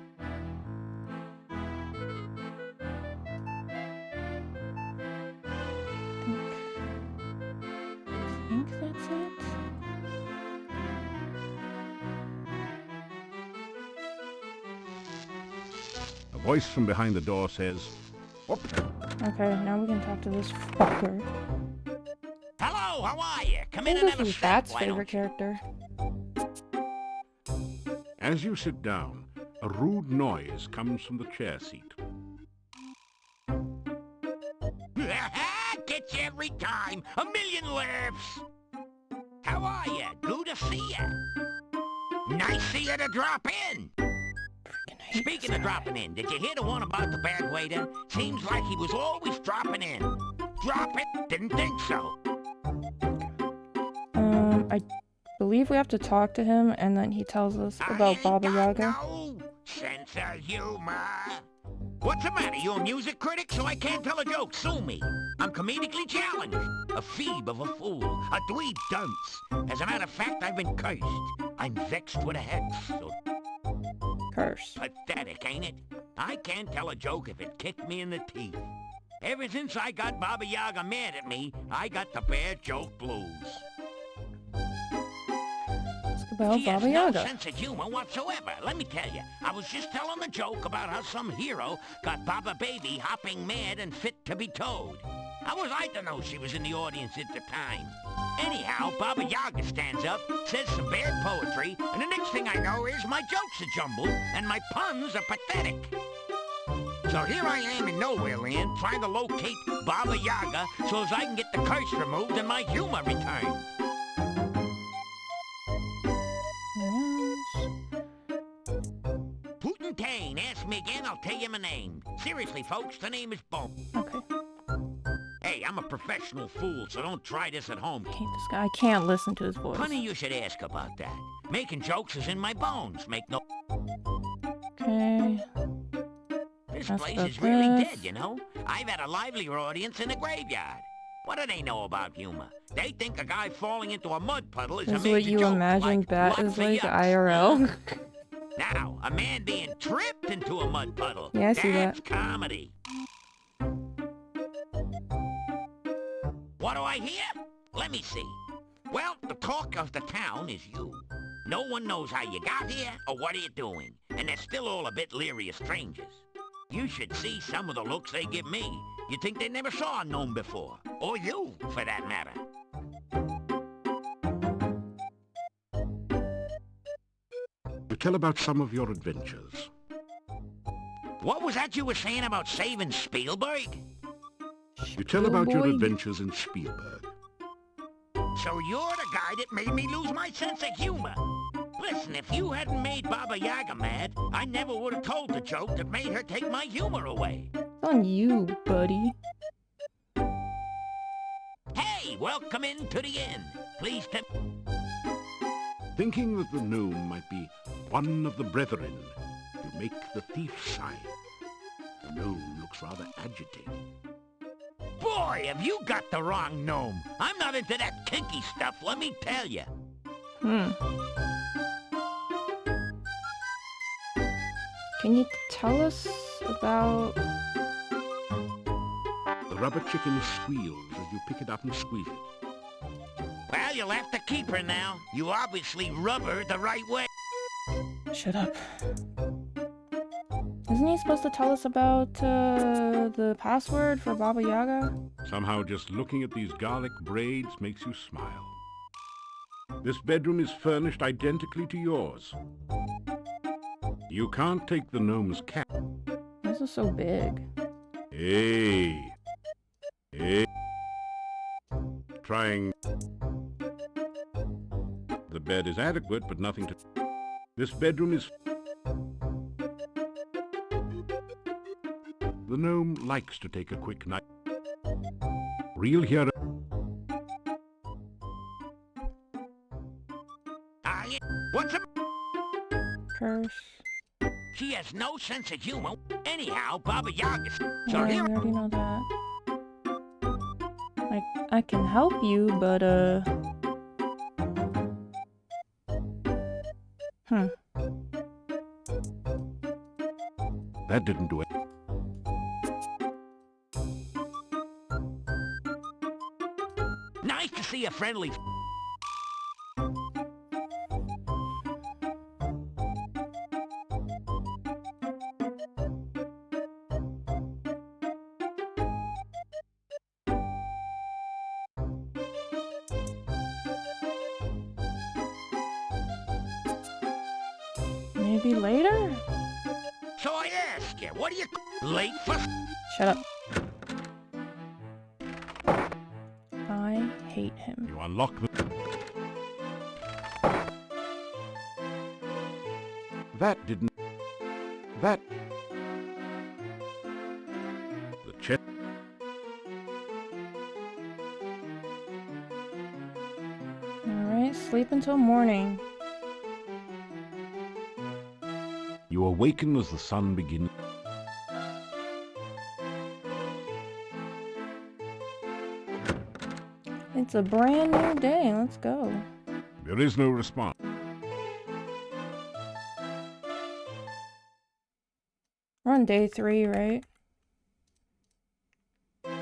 I think that's it.
A voice from behind the door says, "Whoop."
Okay, now we can talk to this fucker.
Hello, how are you? Come
I
in
think
and
this
have a
is
sip,
Bat's
why
favorite
don't
character.
As you sit down, a rude noise comes from the chair seat.
you? Gets you every time. A million laughs. How are you? Good to see you. Nice of you to drop in.
Freaking hate
Speaking
this
of
guy.
dropping in, did you hear the one about the bad waiter? Seems like he was always dropping in. Drop it? Didn't think so.
I believe we have to talk to him, and then he tells us about Baba Yaga.
No sense of humor. What's the matter? You a music critic, so I can't tell a joke? Sue me. I'm comedically challenged. A phoebe of a fool. A dweeb dunce. As a matter of fact, I've been cursed. I'm vexed with a hex. So
Curse.
pathetic, ain't it? I can't tell a joke if it kicked me in the teeth. Ever since I got Baba Yaga mad at me, I got the bad joke blues.
About
He has
Baba
no
Yaga.
sense of humor whatsoever. Let me tell you, I was just telling a joke about how some hero got Baba Baby hopping mad and fit to be towed. How was I to know she was in the audience at the time? Anyhow, Baba Yaga stands up, says some bad poetry, and the next thing I know is my jokes are jumbled and my puns are pathetic. So here I am in Nowhere Land trying to locate Baba Yaga so as I can get the curse removed and my humor returned.
Yes.
Kane. Ask me again, I'll tell you my name. Seriously, folks, the name is Bone.
Okay.
Hey, I'm a professional fool, so don't try this at home.
I hate this guy. I can't listen to his voice.
Funny you should ask about that. Making jokes is in my bones. Make no...
Okay.
This
That's
place
about
is really
this.
dead, you know? I've had a livelier audience in the graveyard. What do they know about humor? They think a guy falling into a mud puddle is
This
a
is
major
what you
joke,
imagine
like
Bat
lots
is
of
like
yucks.
IRL.
Now, a man being tripped into a mud puddle.
Yeah, I see
That's
that.
comedy. What do I hear? Let me see. Well, the talk of the town is you. No one knows how you got here or what are you doing, and they're still all a bit leery of strangers. You should see some of the looks they give me. You'd think they never saw a gnome before. Or you, for that matter.
You tell about some of your adventures.
What was that you were saying about saving Spielberg?
You tell about your
Spielberg?
adventures in Spielberg.
So you're the guy that made me lose my sense of humor. Listen, if you hadn't made Baba Yaga mad, I never would have told the joke that made her take my humor away.
It's on you, buddy.
Hey, welcome into the inn. Please tell...
Thinking that the gnome might be one of the brethren, you make the thief sign. The gnome looks rather agitated.
Boy, have you got the wrong gnome. I'm not into that kinky stuff, let me tell you.
Can you tell us about...
The rubber chicken squeals as you pick it up and squeeze it.
Well, you'll have to keep her now. You obviously rub her the right way.
Shut up. Isn't he supposed to tell us about the password for Baba Yaga?
Somehow just looking at these garlic braids makes you smile. This bedroom is furnished identically to yours. You can't take the gnome's cat.
This is so big.
Hey. Hey. Trying... The bed is adequate, but nothing to... This bedroom is... The gnome likes to take a quick night. Real hero...
What's a...
Curse.
She has no sense of humor. Anyhow, Baba Yaga... So
Yeah, we
here...
already know that. I can help you, but
That didn't do it.
Nice to see a friendly...
maybe later?
So I ask you, what are you... Late for...
Shut up. I hate him.
You unlock the... That didn't... That... The chest...
Alright, sleep until morning.
You awaken as the sun begins.
It's a brand new day. Let's go.
There is no response.
We're on day 3, right?
You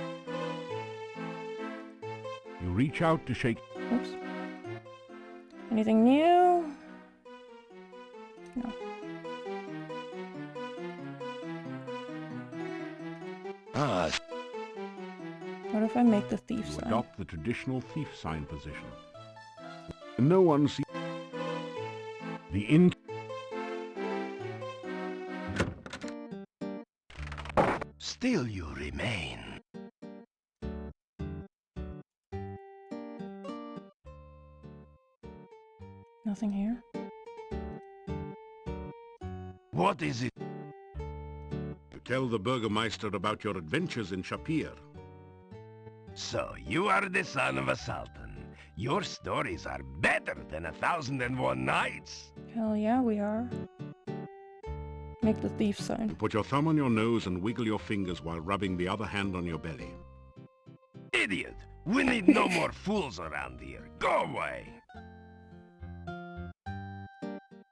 reach out to shake...
Oops. Anything new? No.
Ah,
What if I make the thief
You
sign?
adopt the traditional thief sign position. No one sees... The inn...
Still you remain.
Nothing here?
What is it?
Tell the Burgermeister about your adventures in Shapir.
So, you are the son of a sultan. Your stories are better than 1,001 Nights.
Hell yeah, we are. Make the thief sign.
Put your thumb on your nose and wiggle your fingers while rubbing the other hand on your belly.
Idiot! We need no more fools around here. Go away!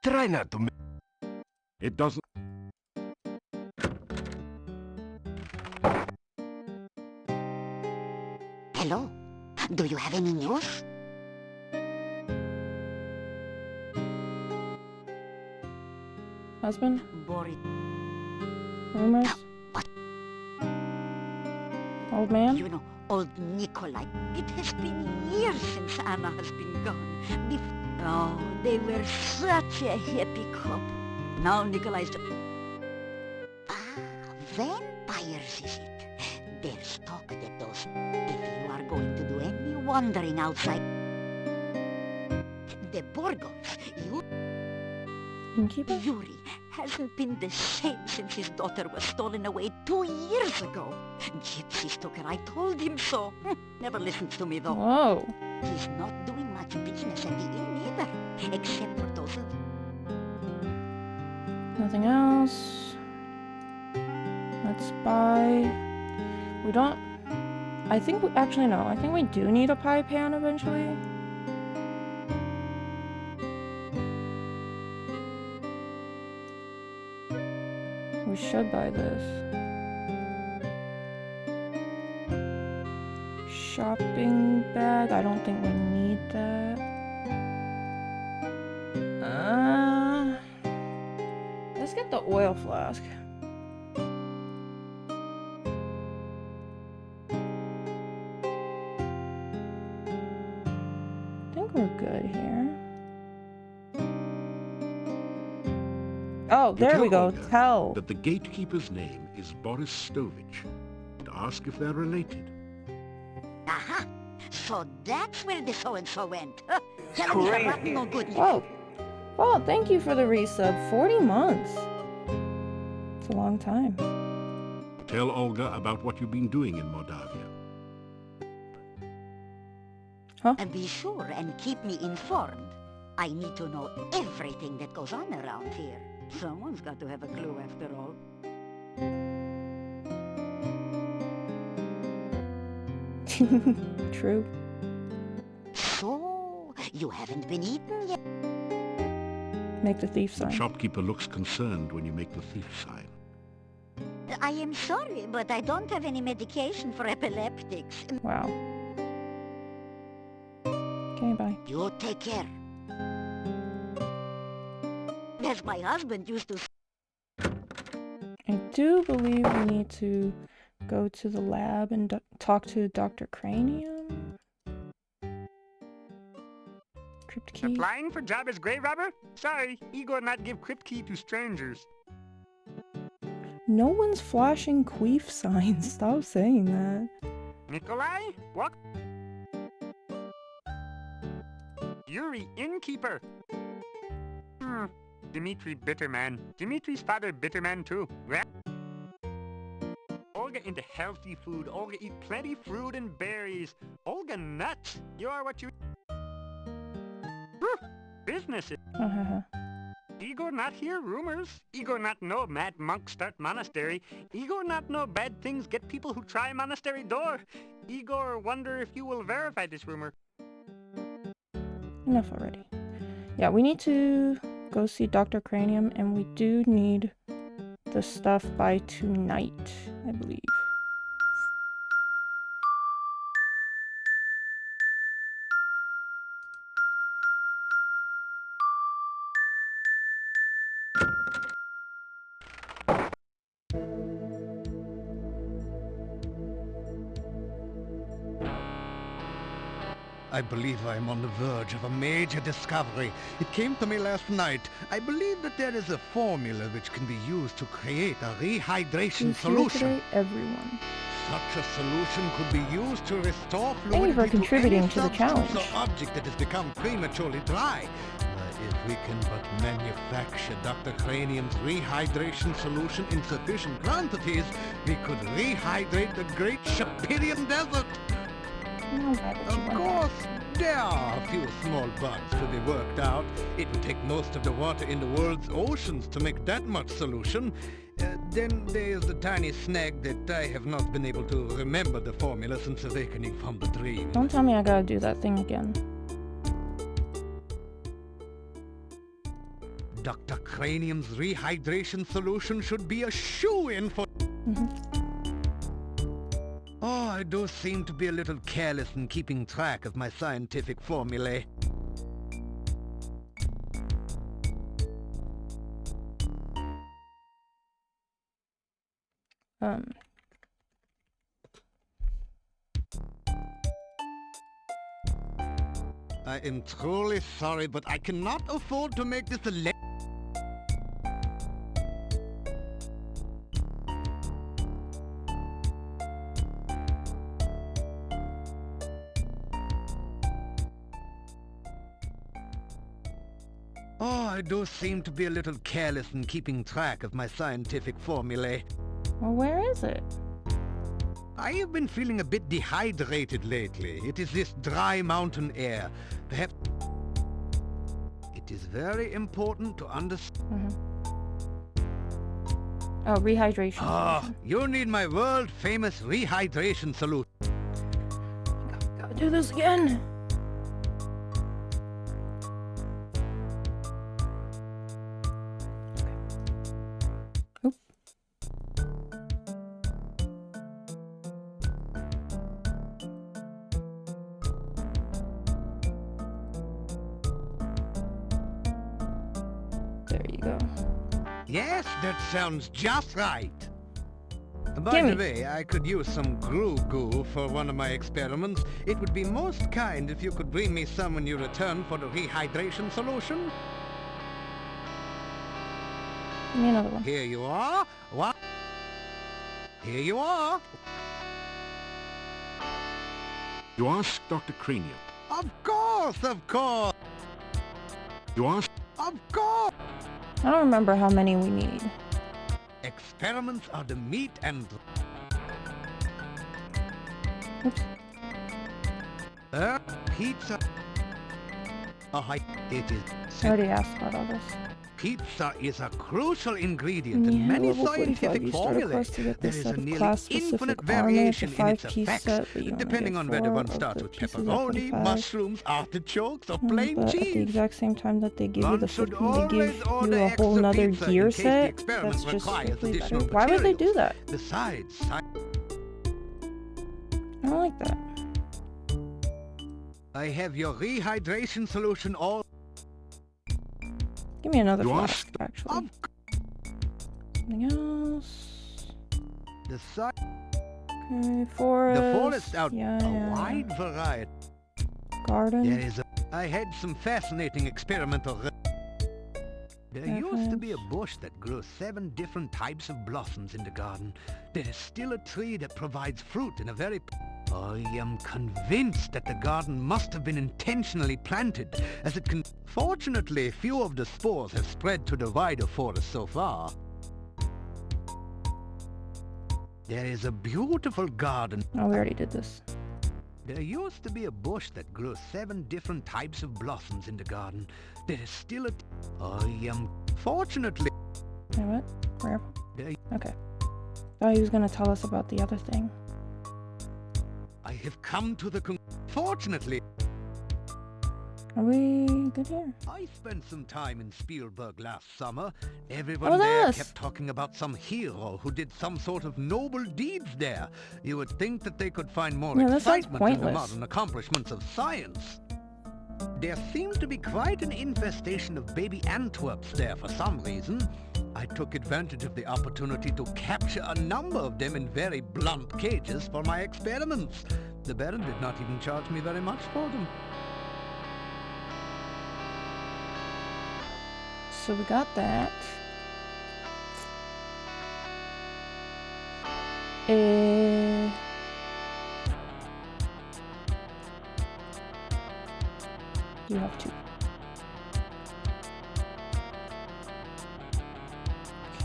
Try not to...
It doesn't...
Hello? Do you have any news?
Husband?
Boris.
Rumors?
What?
Old man?
You know, old Nikolai. It has been years since Anna has been gone. Oh, they were such a happy couple. Now Nikolai's just... vampires is it? There's talk that those... If you are going to do any wandering outside... The Borgos,
Innkeeper?
Yuri hasn't been the same since his daughter was stolen away 2 years ago. Gypsies took her. I told him so. Never listens to me though.
Whoa.
He's not doing much business at the inn either, except for those...
Nothing else. Let's buy... We don't... I think we... Actually, no. I think we do need a pie pan eventually. We should buy this. Shopping bag. I don't think we need that. Let's get the oil flask. I think we're good here. Oh, there we go. Tell.
That the gatekeeper's name is Boris Stovich. And ask if they're related.
Aha! So that's where the so-and-so went. Tell me about no good news.
Whoa. Well, thank you for the resub. 40 months. It's a long time.
Tell Olga about what you've been doing in Moldavia.
Huh?
And be sure and keep me informed. I need to know everything that goes on around here. Someone's got to have a clue after all.
True.
So, you haven't been eaten yet?
Make the thief
The
sign.
shopkeeper looks concerned when you make the thief sign.
I am sorry, but I don't have any medication for epileptics.
Wow. Okay, bye.
You take care. As my husband used to...
I do believe we need to go to the lab and talk to Dr. Cranium. Crypt key.
Applying for job as grave robber? Sorry, Igor not give crypt key to strangers.
No one's flashing queef signs. Stop saying that.
Nikolai? Walk. Yuri, innkeeper. Dmitri Bitterman. Dmitri's father Bitterman too. Olga into healthy food. Olga eat plenty fruit and berries. Olga nuts. You are what you... Business. Igor not hear rumors. Igor not know mad monk start monastery. Igor not know bad things get people who try monastery door. Igor wonder if you will verify this rumor.
Enough already. Yeah, we need to go see Dr. Cranium, and we do need the stuff by tonight, I believe.
I believe I am on the verge of a major discovery. It came to me last night. I believe that there is a formula which can be used to create a rehydration solution.
Today, everyone.
Such a solution could be used to restore
Thank you for
fluidity
contributing to the
any
challenge.
substance or object that has become prematurely dry. If we can but manufacture Dr. Cranium's rehydration solution in sufficient quantities, we could rehydrate the Great Shapirian Desert. Of course, there are a few small bugs to be worked out. It would take most of the water in the world's oceans to make that much solution. Then there's the tiny snag that I have not been able to remember the formula since awakening from the dream.
Don't tell me I gotta do that thing again.
Dr. Cranium's rehydration solution should be a shoo-in for... Oh, I do seem to be a little careless in keeping track of my scientific formulae. I am truly sorry, but I cannot afford to make this a Oh, I do seem to be a little careless in keeping track of my scientific formulae.
Well, where is it?
I have been feeling a bit dehydrated lately. It is this dry mountain air. Perhaps it is very important to understand.
Oh, rehydration.
Ah, you need my world-famous rehydration solution.
Gotta do this again. Oop. There you go.
Yes, that sounds just right. By the way, I could use some goo for one of my experiments. It would be most kind if you could bring me some when you return for the rehydration solution.
Give me another one.
Here you are. What? Here you are.
You ask Dr. Cranium.
Of course, of course.
You ask...
Of course.
I don't remember how many we need.
Experiments are the meat and...
Oops.
Pizza. It is...
I already asked about all this.
Pizza is a crucial ingredient in
Yeah,
many
level 45,
scientific
you start a
formulae.
class to get
There
this
is
set
a
of
nearly
class-specific
infinite
armor,
variation
the
in its
5-piece
effects,
set, but you only
depending
get
on whether
4
one
of
starts
the
with
pieces of
pepperoni,
45.
mushrooms, artichokes, or plain
But at the
cheese.
exact same time that they give you
One
the
should
15, they
always
give
order
you a whole
extra
nother
pizza
gear
in case the
set.
experiment
That's just
requires
strictly better.
additional
Why would they do
materials.
that?
Besides,
I don't like that.
I have your rehydration solution all...
Give me another
You
flask,
asked-
actually. Something else.
The side...
Okay, forest.
The forest out
Yeah,
a
yeah.
wide variety.
Garden.
There is a... I had some fascinating experimental... There used to be a bush that grew 7 different types of blossoms in the garden. There is still a tree that provides fruit in a very... I am convinced that the garden must have been intentionally planted, as it can... Fortunately, few of the spores have spread to the wider forest so far. There is a beautiful garden.
Oh, we already did this.
There used to be a bush that grew 7 different types of blossoms in the garden. There is still a... I am... Fortunately...
Wait, what? Where?
There...
Okay. Thought he was gonna tell us about the other thing.
I have come to the Fortunately...
Are we good here?
I spent some time in Spielberg last summer. Everyone
Oh,
there
that's-
kept talking about some hero who did some sort of noble deeds there. You would think that they could find more
Yeah, that sounds
excitement in the
pointless.
modern accomplishments of science. There seemed to be quite an infestation of baby Antwerps there for some reason. I took advantage of the opportunity to capture a number of them in very blunt cages for my experiments. The Baron did not even charge me very much for them.
So we got that. You have 2.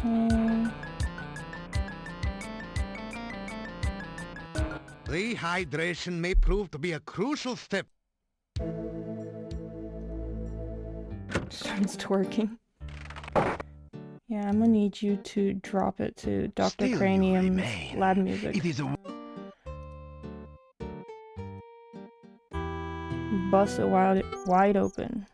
Okay.
Rehydration may prove to be a crucial step.
Starts twerking. Yeah, I'm gonna need you to drop it to Dr.
Still you
Cranium's
remain.
lab music.
It is a
Bust it wide open.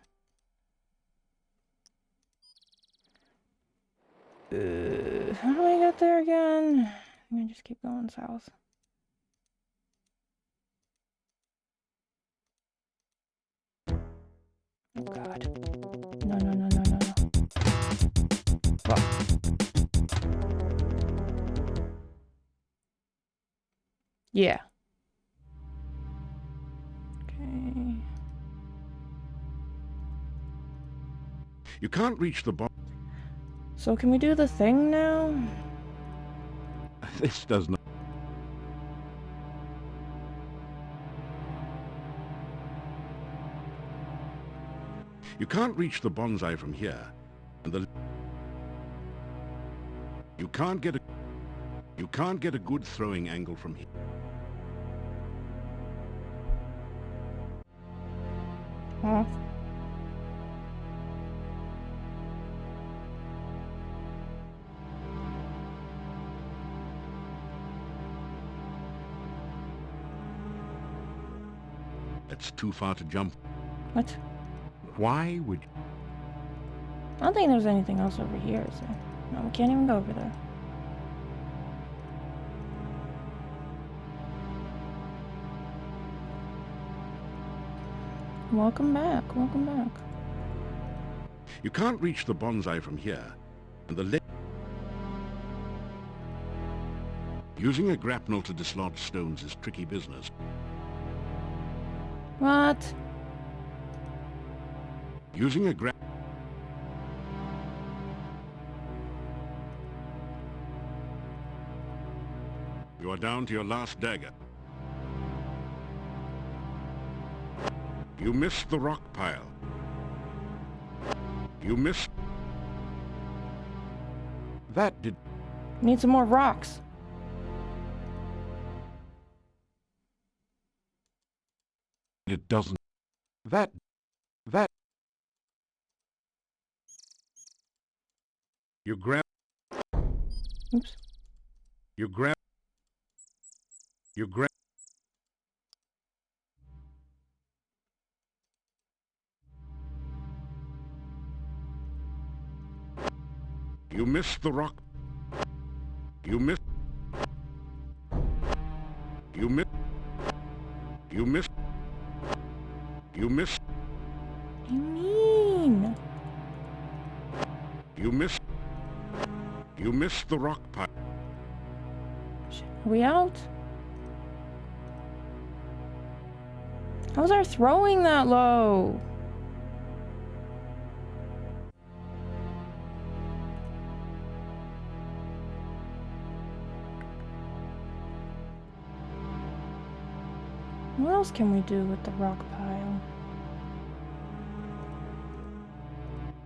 How do I get there again? I'm gonna just keep going south. Oh god. No, no, no, no, no, no. Well. Yeah. Okay.
You can't reach the bottom.
So can we do the thing now?
This does not. You can't reach the bonsai from here, and you can't get a good throwing angle from here.
Huh?
It's too far to jump.
What?
Why would you?
I don't think there's anything else over here, is there? No, we can't even go over there. Welcome back, welcome back.
You can't reach the bonsai from here, and the using a grapnel to dislodge stones is tricky business.
What?
Using a You are down to your last dagger. You missed the rock pile. You missed... That did...
Need some more rocks.
It doesn't... That... You grab...
Oops.
You grab... You grab... You missed the rock. You missed... You missed... You missed... You missed...
What do you mean?
You missed... You missed the rock pile.
Shit, are we out? How's our throwing that low? What else can we do with the rock pile?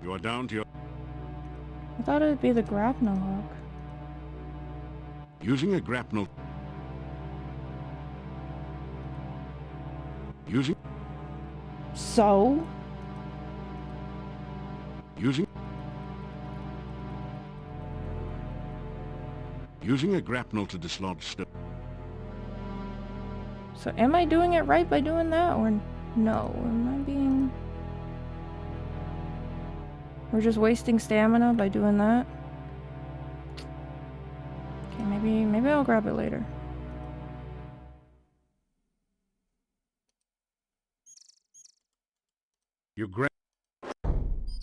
You are down to your...
I thought it'd be the grapnel hook.
Using a grapnel... Using...
So?
Using... Using a grapnel to dislodge stone.
So am I doing it right by doing that, or no? Am I being... We're just wasting stamina by doing that? Okay, maybe I'll grab it later.
You grab...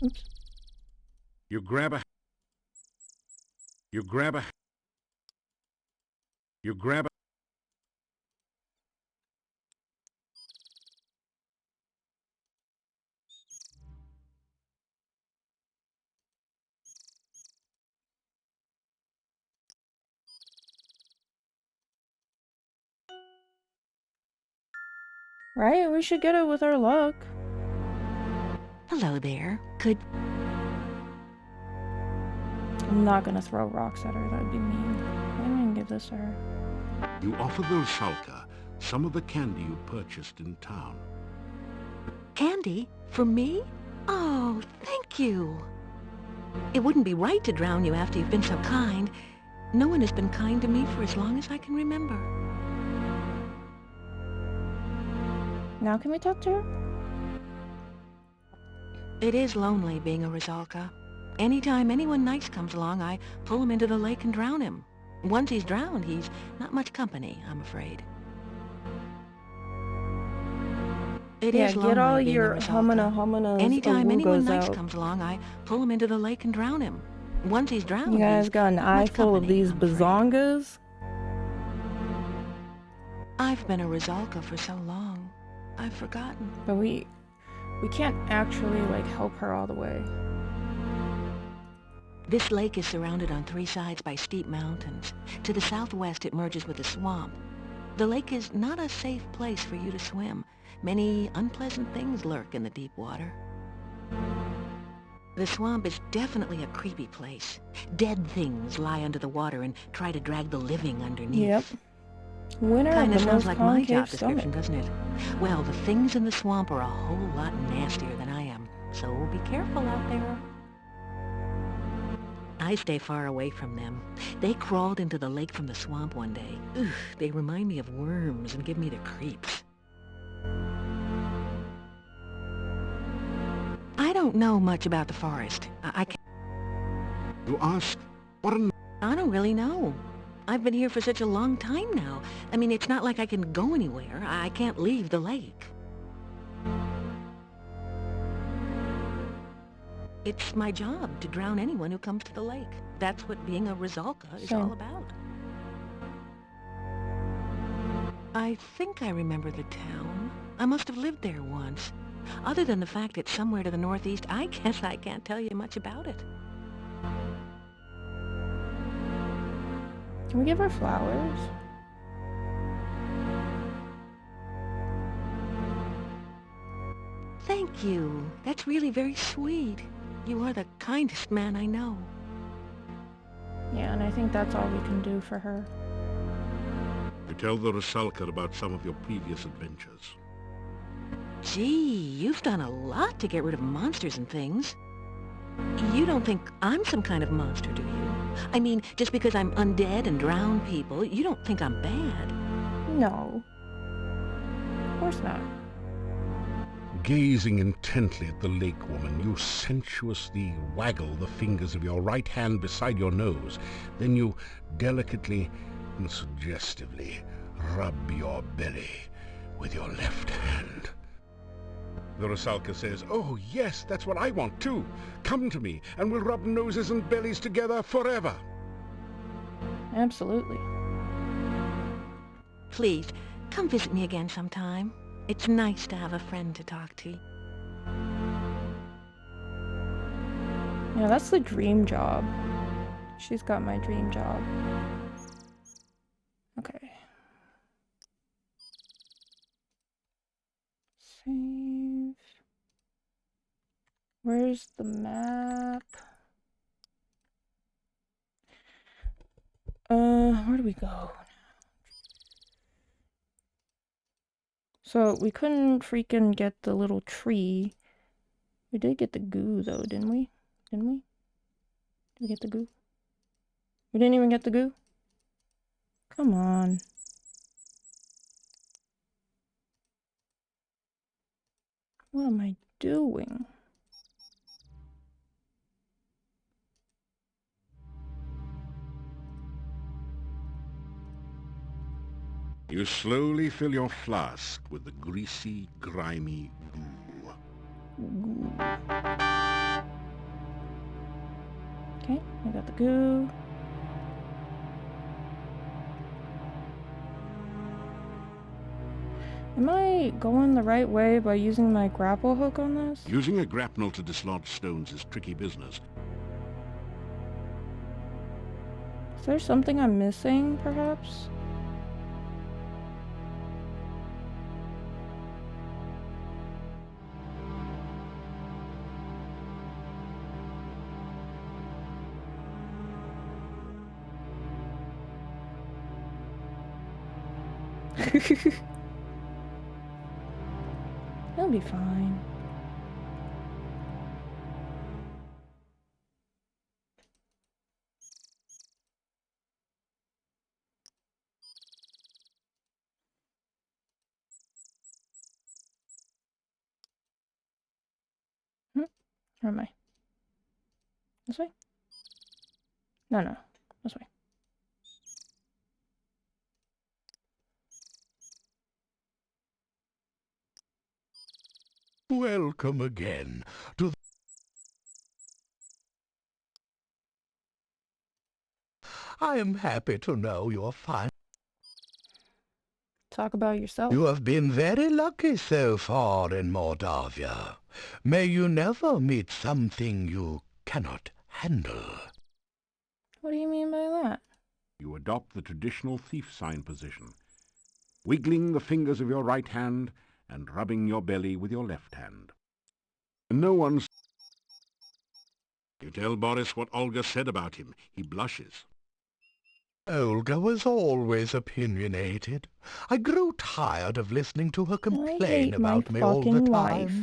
Oops.
You grab a... You grab a... You grab a...
Right? We should get it with our luck.
Hello there. Could...
I'm not gonna throw rocks at her, that'd be mean. I'm gonna give this to her.
You offer the Rusalka some of the candy you purchased in town.
Candy? For me? Oh, thank you. It wouldn't be right to drown you after you've been so kind. No one has been kind to me for as long as I can remember.
Now can we talk to her?
It is lonely being a Rusalka. Anytime anyone nice comes along, I pull him into the lake and drown him. Once he's drowned, he's not much company, I'm afraid. It is lonely
get all
being a
your
Rusalka.
humana
Anytime anyone nice
out.
comes along, I pull him into the lake and drown him. Once he's drowned,
You guys
he's
got an
not
eye
much
full of
company,
these
I'm afraid.
bazongas?
I've been a Rusalka for so long. I've forgotten.
But we can't actually, like, help her all the way.
This lake is surrounded on 3 sides by steep mountains. To the southwest it merges with a swamp. The lake is not a safe place for you to swim. Many unpleasant things lurk in the deep water. The swamp is definitely a creepy place. Dead things lie under the water and try to drag the living underneath.
Yep. Winner of
Kinda
the
sounds
most
like my job
concave
description,
stomach.
doesn't it? Well, the things in the swamp are a whole lot nastier than I am, so be careful out there. I stay far away from them. They crawled into the lake from the swamp one day. Ugh, they remind me of worms and give me the creeps. I don't know much about the forest. I
You ask, what an...
I don't really know. I've been here for such a long time now. I mean, it's not like I can go anywhere. I can't leave the lake. It's my job to drown anyone who comes to the lake. That's what being a Rusalka is all about. I think I remember the town. I must have lived there once. Other than the fact it's somewhere to the northeast, I guess I can't tell you much about it.
Can we give her flowers?
Thank you. That's really very sweet. You are the kindest man I know.
Yeah, and I think that's all we can do for her.
You tell the Rusalka about some of your previous adventures.
Gee, you've done a lot to get rid of monsters and things. You don't think I'm some kind of monster, do you? I mean, just because I'm undead and drown people, you don't think I'm bad?
No. Of course not.
Gazing intently at the lake woman, you sensuously waggle the fingers of your right hand beside your nose. Then you delicately and suggestively rub your belly with your left hand. The Rusalka says, "Oh yes, that's what I want too. Come to me and we'll rub noses and bellies together forever."
Absolutely.
Please, come visit me again sometime. It's nice to have a friend to talk to.
Yeah, that's the dream job. She's got my dream job. Okay. Save. Where's the map? Where do we go? So we couldn't freaking get the little tree. We did get the goo though, didn't we? Didn't we? Did we get the goo? We didn't even get the goo? Come on. What am I doing?
You slowly fill your flask with the greasy, grimy goo.
Okay, I got the goo. Am I going the right way by using my grapple hook on this?
Using a grapnel to dislodge stones is tricky business.
Is there something I'm missing, perhaps? He'll be fine. Where am I? This way? No, this way.
Welcome again to the... I am happy to know you're fine.
Talk about yourself.
You have been very lucky so far in Mordavia. May you never meet something you cannot handle.
What do you mean by that?
You adopt the traditional thief sign position, wiggling the fingers of your right hand and rubbing your belly with your left hand. No one's... You tell Boris what Olga said about him. He blushes.
Olga was always opinionated. I grew tired of listening to her complain about me all the time.
Life.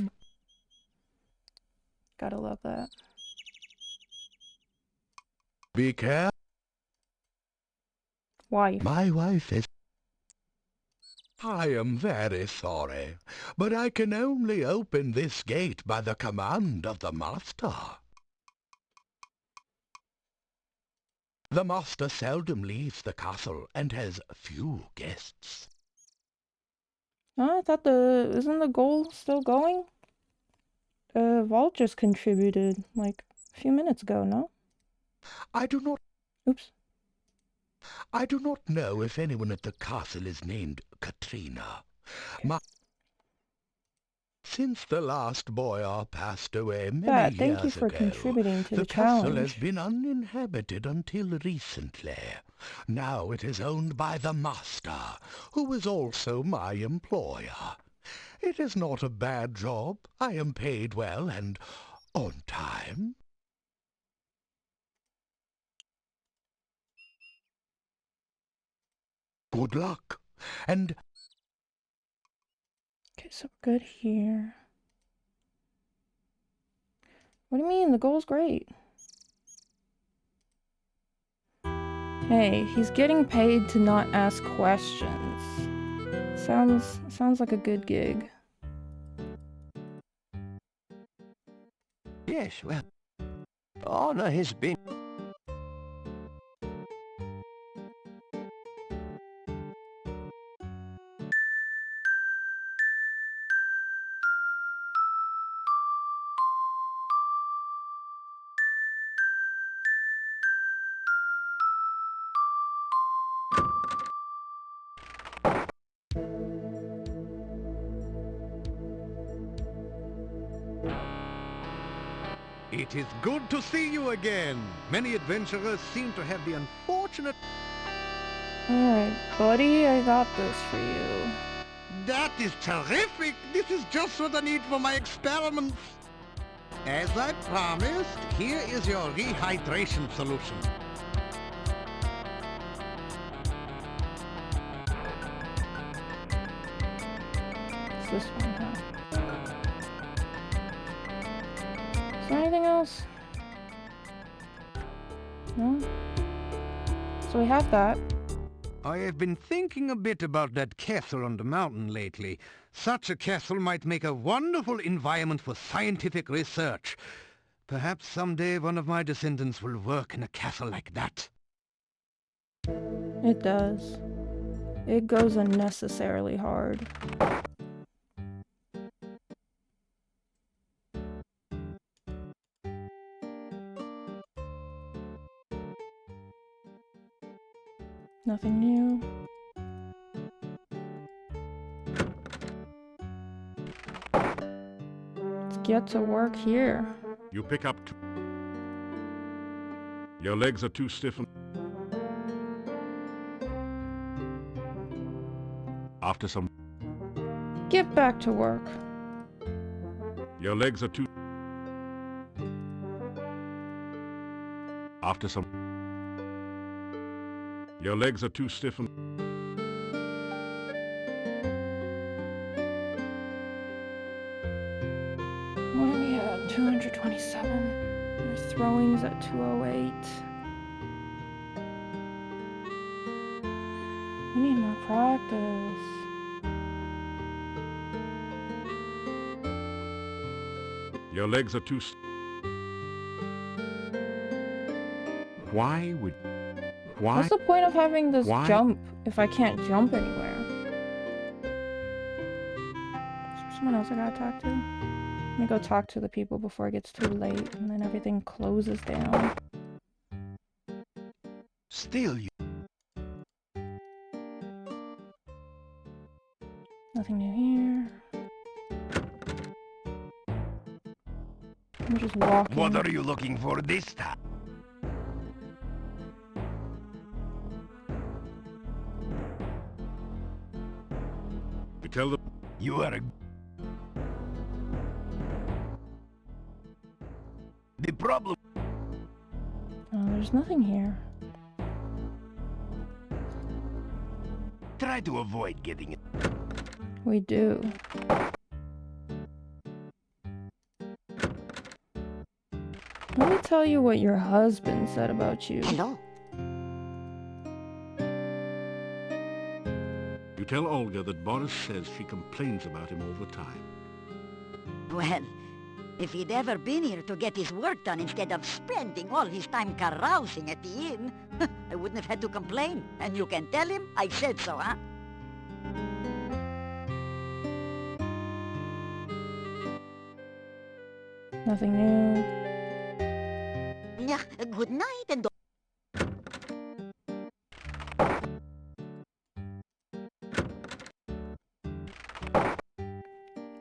Gotta love that.
Be careful.
Wife.
My wife is... I am very sorry, but I can only open this gate by the command of the master. The master seldom leaves the castle and has few guests.
Oh, I thought isn't the goal still going? Vault just contributed like a few minutes ago, no?
I do not...
Oops.
I do not know if anyone at the castle is named Katrina. Since the last boyar passed away many
Thank you
years
for
ago,
contributing to the
castle
challenge.
has been uninhabited until recently. Now it is owned by the master, who is also my employer. It is not a bad job. I am paid well and on time. Good luck, and...
Okay, so we're good here. What do you mean? The goal's great. Hey, he's getting paid to not ask questions. Sounds like a good gig.
Yes, well, honor has been...
It is good to see you again. Many adventurers seem to have the unfortunate...
Alright, buddy, I got this for you.
That is terrific! This is just what I need for my experiments. As I promised, here is your rehydration solution.
It's this one, huh? Is there anything else? No? So we have that.
I have been thinking a bit about that castle on the mountain lately. Such a castle might make a wonderful environment for scientific research. Perhaps someday one of my descendants will work in a castle like that.
It does. It goes unnecessarily hard. Nothing new. Let's get to work here.
You pick up Your legs are too stiff and... After some...
Get back to work.
Your legs are too... After some... Your legs are too stiff and...
throwings at 208. We need more practice.
Your legs are too... Why?
What's the point of having this
Why?
jump if I can't jump anywhere? Is there someone else I gotta talk to? Let me go talk to the people before it gets too late and then everything closes down.
Still, you...
Nothing new here. I'm just walking.
What are you looking for this time?
You tell them...
You are a... The problem...
Oh, there's nothing here.
Try to avoid getting it.
We do. Let me tell you what your husband said about you.
Hello?
You tell Olga that Boris says she complains about him all the time.
Well, if he'd ever been here to get his work done instead of spending all his time carousing at the inn, I wouldn't have had to complain. And you can tell him I said so, huh?
Nothing new.
Yeah, good night and...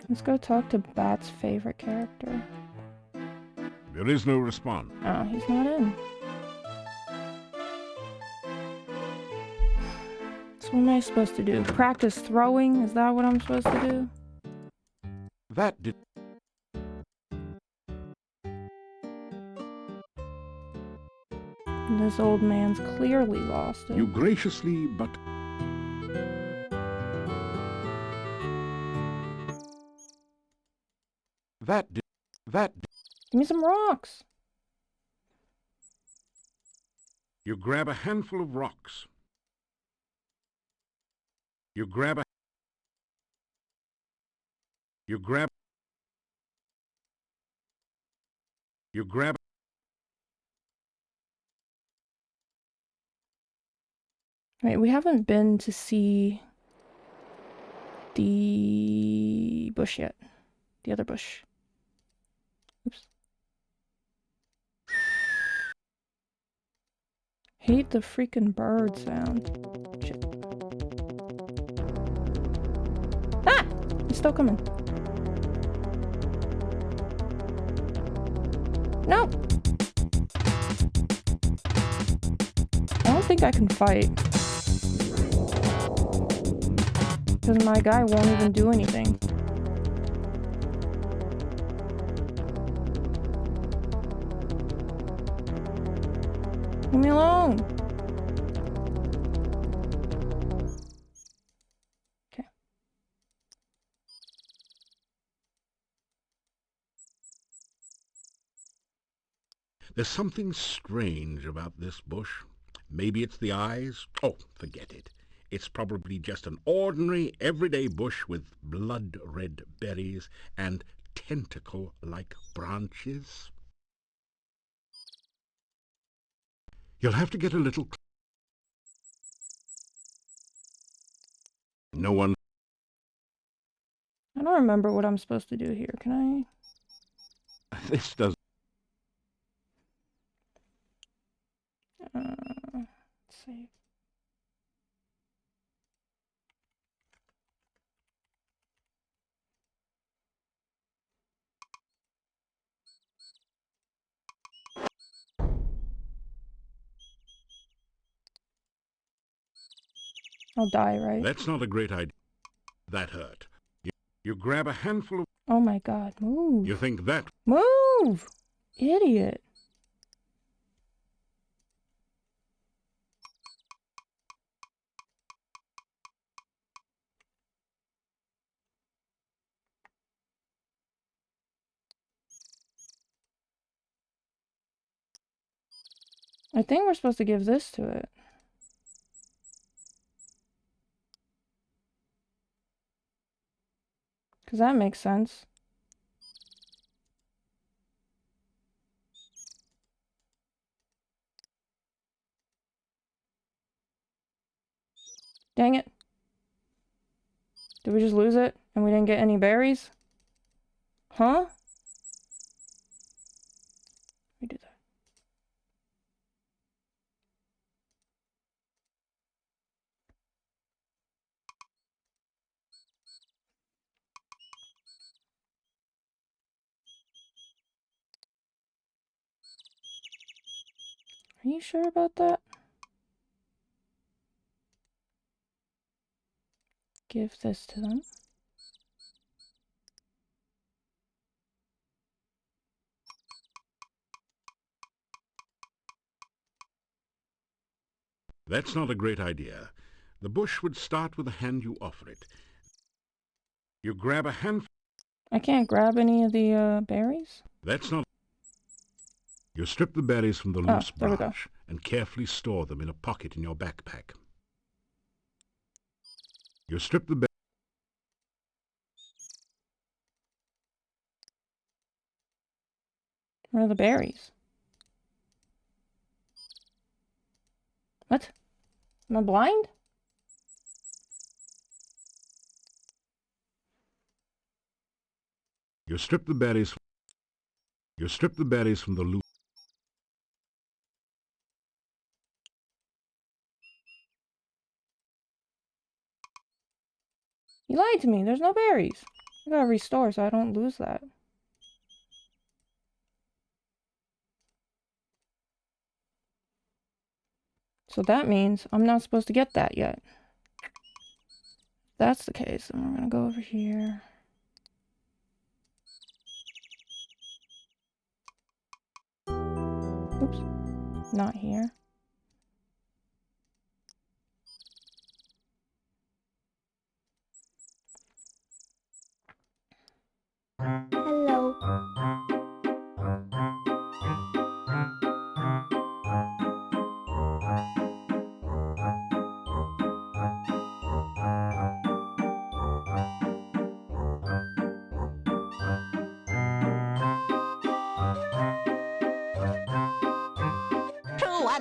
Let's go talk to Bat's favorite character.
There is no response.
Oh, he's not in. So what am I supposed to do? Practice throwing? Is that what I'm supposed to do?
That did...
This old man's clearly lost it.
You graciously, but... That did...
Give me some rocks.
You grab a handful of rocks. You grab a... You grab... You grab...
Right, we haven't been to see the bush yet. The other bush. Oops. Hate the freaking bird sound. Shit. Ah! He's still coming. No! I don't think I can fight. Because my guy won't even do anything. Leave me alone. Okay.
There's something strange about this bush. Maybe it's the eyes. Oh, forget it. It's probably just an ordinary, everyday bush with blood-red berries and tentacle-like branches. You'll have to get a little... No one...
I don't remember what I'm supposed to do here. Can
This does...
let's see. I'll die, right?
That's not a great idea. That hurt. You grab a handful of...
Oh my god, move.
You think that...
Move! Idiot. I think we're supposed to give this to it. Because that makes sense. Dang it. Did we just lose it and we didn't get any berries? Huh? We did that. Are you sure about that? Give this to them.
That's not a great idea. The bush would start with the hand you offer it. You grab a handful.
I can't grab any of the berries?
That's not... You strip the berries from the loose branch and carefully store them in a pocket in your backpack. You strip the berries.
Where are the berries? What? Am I blind?
You strip the berries. You strip the berries from the loose.
You lied to me. There's no berries. I gotta restore so I don't lose that. So that means I'm not supposed to get that yet. If that's the case, then we're gonna go over here. Oops. Not here.
Hello.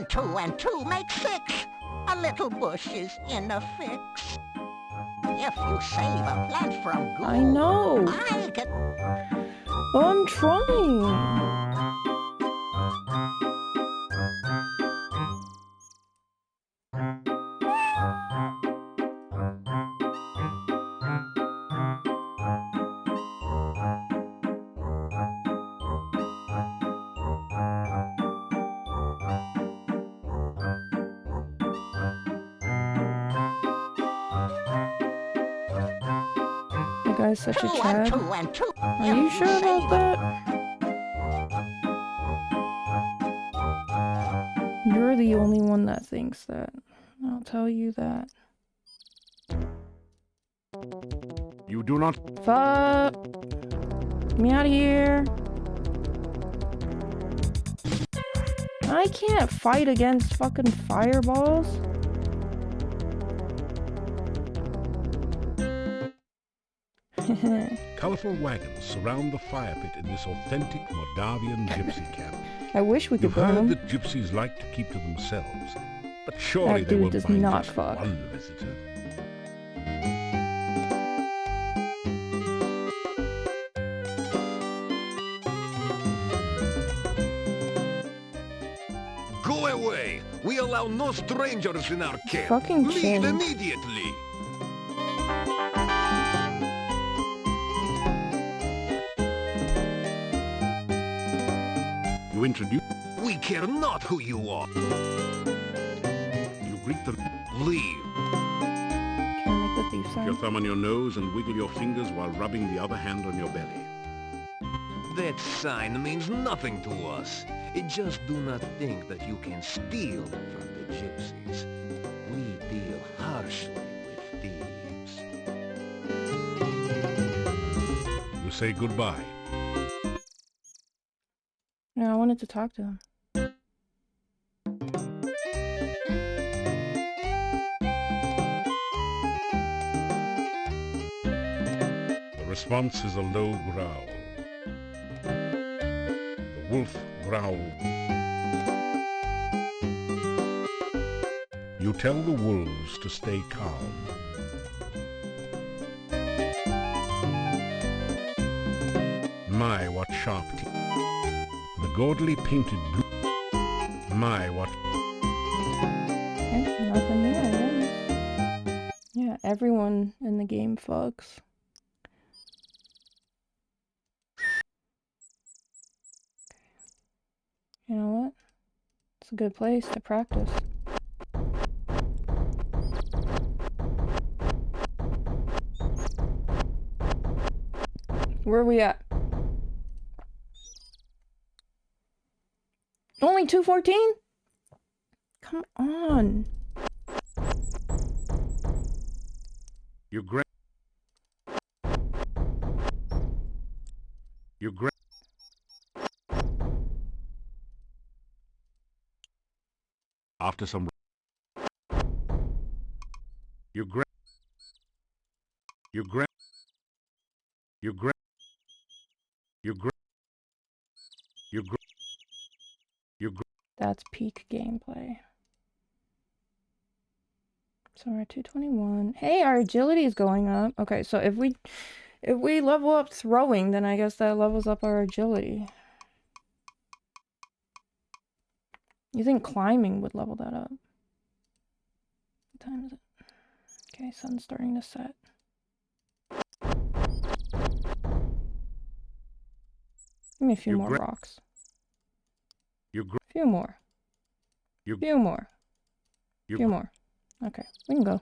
Two and two make six. A little bush is in a fix. If you save a plant from goo,
I know.
I can...
Oh, I'm trying. That guy's such a Chad. Are you sure about that? You're the only one that thinks that. I'll tell you that.
You do not...
Fuck! Get me out of here! I can't fight against fucking fireballs.
Colorful wagons surround the fire pit in this authentic Moldavian gypsy camp.
I wish we could
You've
burn
heard
them.
that gypsies like to keep to themselves, but surely
That
they
dude
won't
does
mind
not
just
fuck.
one visitor.
Go away! We allow no strangers in our camp.
Fucking
Leave
change.
immediately!
You introduce...
We care not who you are.
You greet the...
Leave.
Can I make the thief
Put
sign?
your thumb on your nose and wiggle your fingers while rubbing the other hand on your belly.
That sign means nothing to us. Just do not think that you can steal from the gypsies. We deal harshly with thieves.
You say goodbye.
No, I wanted to talk to him.
response is a low growl. The wolf growls. You tell the wolves to stay calm. My, what sharp teeth. The gaudily painted blue. My, what...
Okay, nothing there, I guess. Yeah, everyone in the game fucks. You know what? It's a good place to practice. Where are we at? Only 214? Come on.
You grab... You grab... After some... You grab... You grab... You grab... You grab... You grab... You grab...
That's peak gameplay. So we're at 221. Hey, our agility is going up. Okay, so if we level up throwing, then I guess that levels up our agility. You think climbing would level that up? What time is it? Okay, sun's starting to set. Give me a few more rocks. Few more. Few more. Few more. Okay, we can go.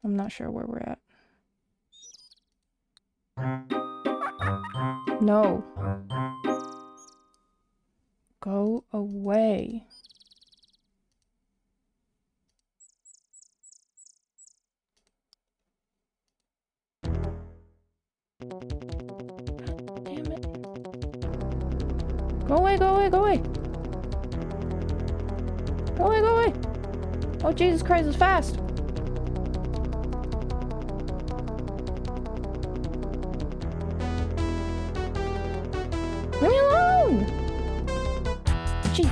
I'm not sure where we're at. No. Go away. Damn it. Go away, go away, go away. Go away, go away. Oh, Jesus Christ, it's fast. Leave me alone. Jeez.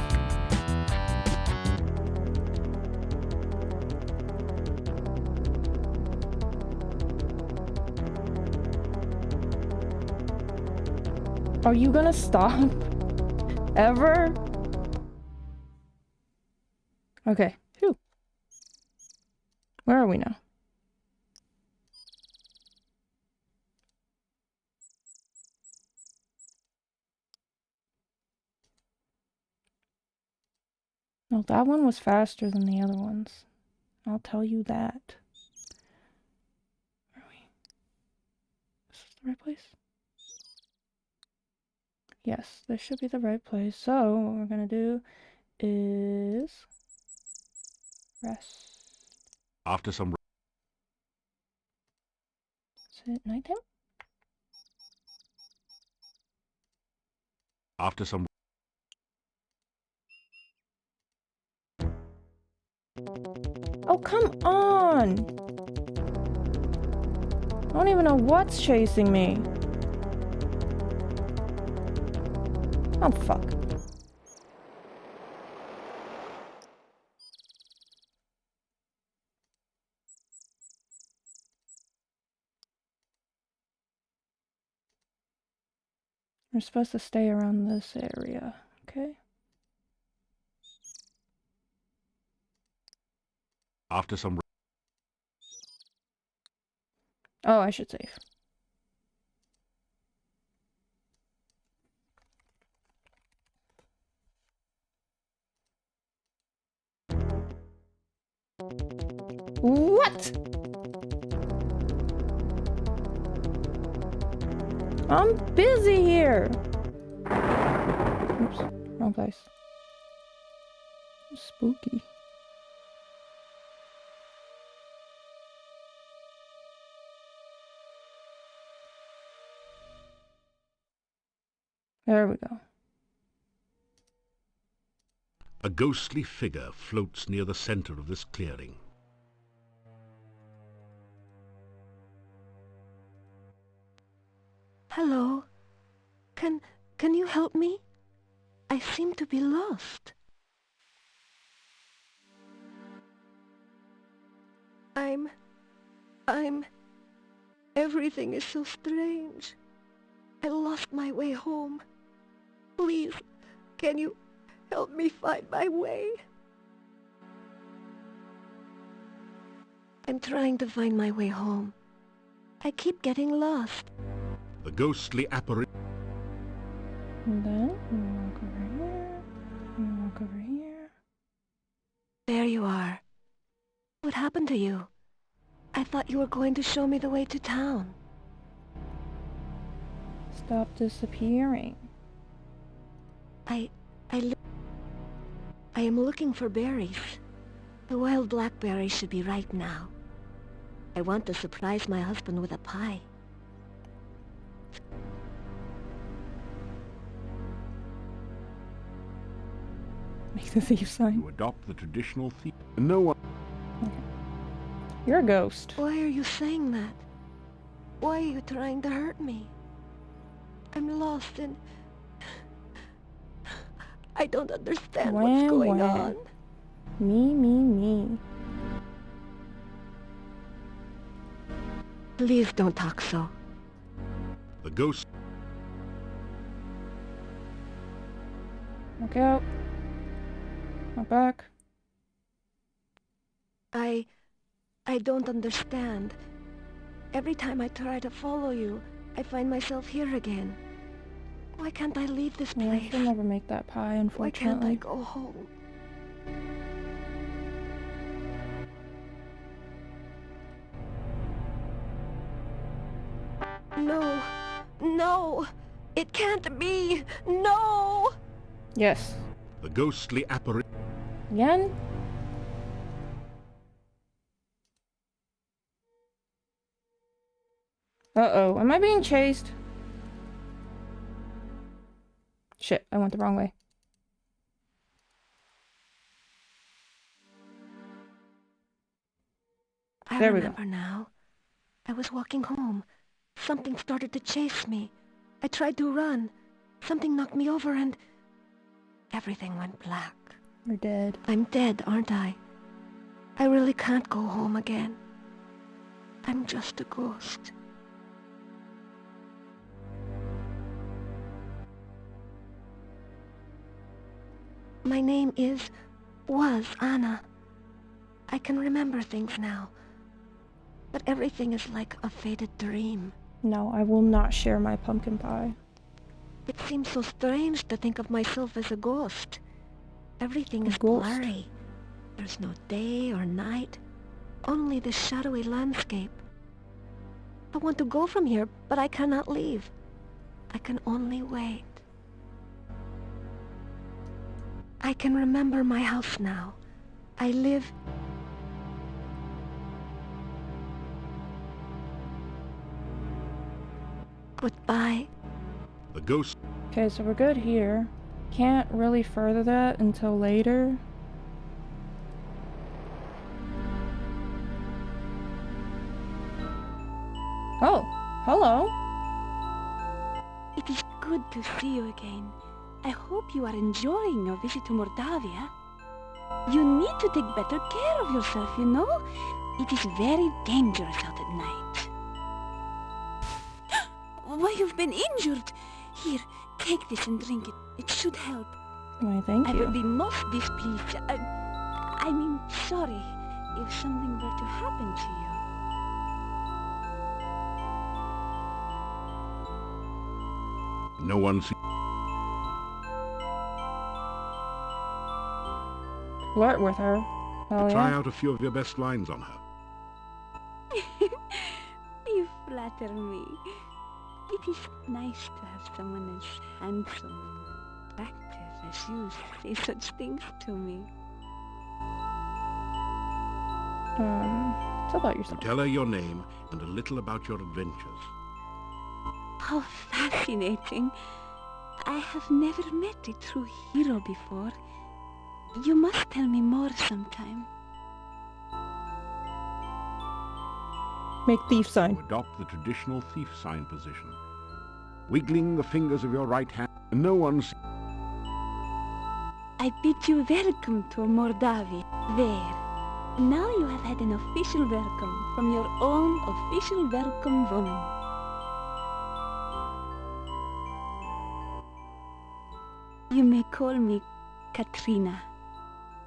Are you gonna stop? Ever? Okay. Phew. Where are we now? No, that one was faster than the other ones. I'll tell you that. Where are we? Is this the right place? Yes, this should be the right place. So, what we're gonna do is rest.
After some...
Is it nighttime?
After some...
Oh, come on! I don't even know what's chasing me. Oh, fuck. We're supposed to stay around this area, okay?
After some...
Oh, I should save. What? I'm busy here. Oops, wrong place. Spooky. There we go.
A ghostly figure floats near the center of this clearing.
me? I seem to be lost. Everything is so strange. I lost my way home. Please, can you help me find my way? I'm trying to find my way home. I keep getting lost.
The ghostly apparition.
And then we walk over here. We walk over here.
There you are. What happened to you? I thought you were going to show me the way to town.
Stop disappearing.
I am looking for berries. The wild blackberries should be ripe now. I want to surprise my husband with a pie.
Make the thief sign.
To adopt the traditional thief. No one.
Okay. You're a ghost.
Why are you saying that? Why are you trying to hurt me? I'm lost and I don't understand what's going on.
Me.
Please don't talk so.
The ghost.
Look out. Not back.
I don't understand. Every time I try to follow you, I find myself here again. Why can't I leave this place?
I can never make that pie, unfortunately.
Why can't I go home? No! It can't be! No!
Yes.
The ghostly apparition.
Again? Uh-oh, am I being chased? Shit, I went the wrong way.
I remember now. I was walking home. Something started to chase me. I tried to run. Something knocked me over and everything went black.
You're dead.
I'm dead, aren't I? I really can't go home again. I'm just a ghost. My name was Anna. I can remember things now. But everything is like a faded dream.
No, I will not share my pumpkin pie.
It seems so strange to think of myself as a ghost. Everything is blurry. There's no day or night, only this shadowy landscape. I want to go from here, but I cannot leave. I can only wait. I can remember my house now. I live... Goodbye.
The ghost.
Okay, so we're good here. Can't really further that until later. Oh, hello.
It is good to see you again. I hope you are enjoying your visit to Mordavia. You need to take better care of yourself, you know? It is very dangerous out at night. Why, you've been injured. Here, take this and drink it. It should help.
Why, thank you.
I would be most displeased. I mean, sorry, if something were to happen to you.
No one sees.
Flirt with her. Hell
Try
yeah.
out a few of your best lines on her.
You flatter me. It is nice to have someone as handsome and attractive as you say such things to me.
Tell about yourself.
Tell her your name and a little about your adventures.
How fascinating. I have never met a true hero before. You must tell me more sometime.
Make thief sign.
To adopt the traditional thief sign position. Wiggling the fingers of your right hand. No one's...
I bid you welcome to Mordavia. There. Now you have had an official welcome from your own official welcome woman. You may call me Katrina.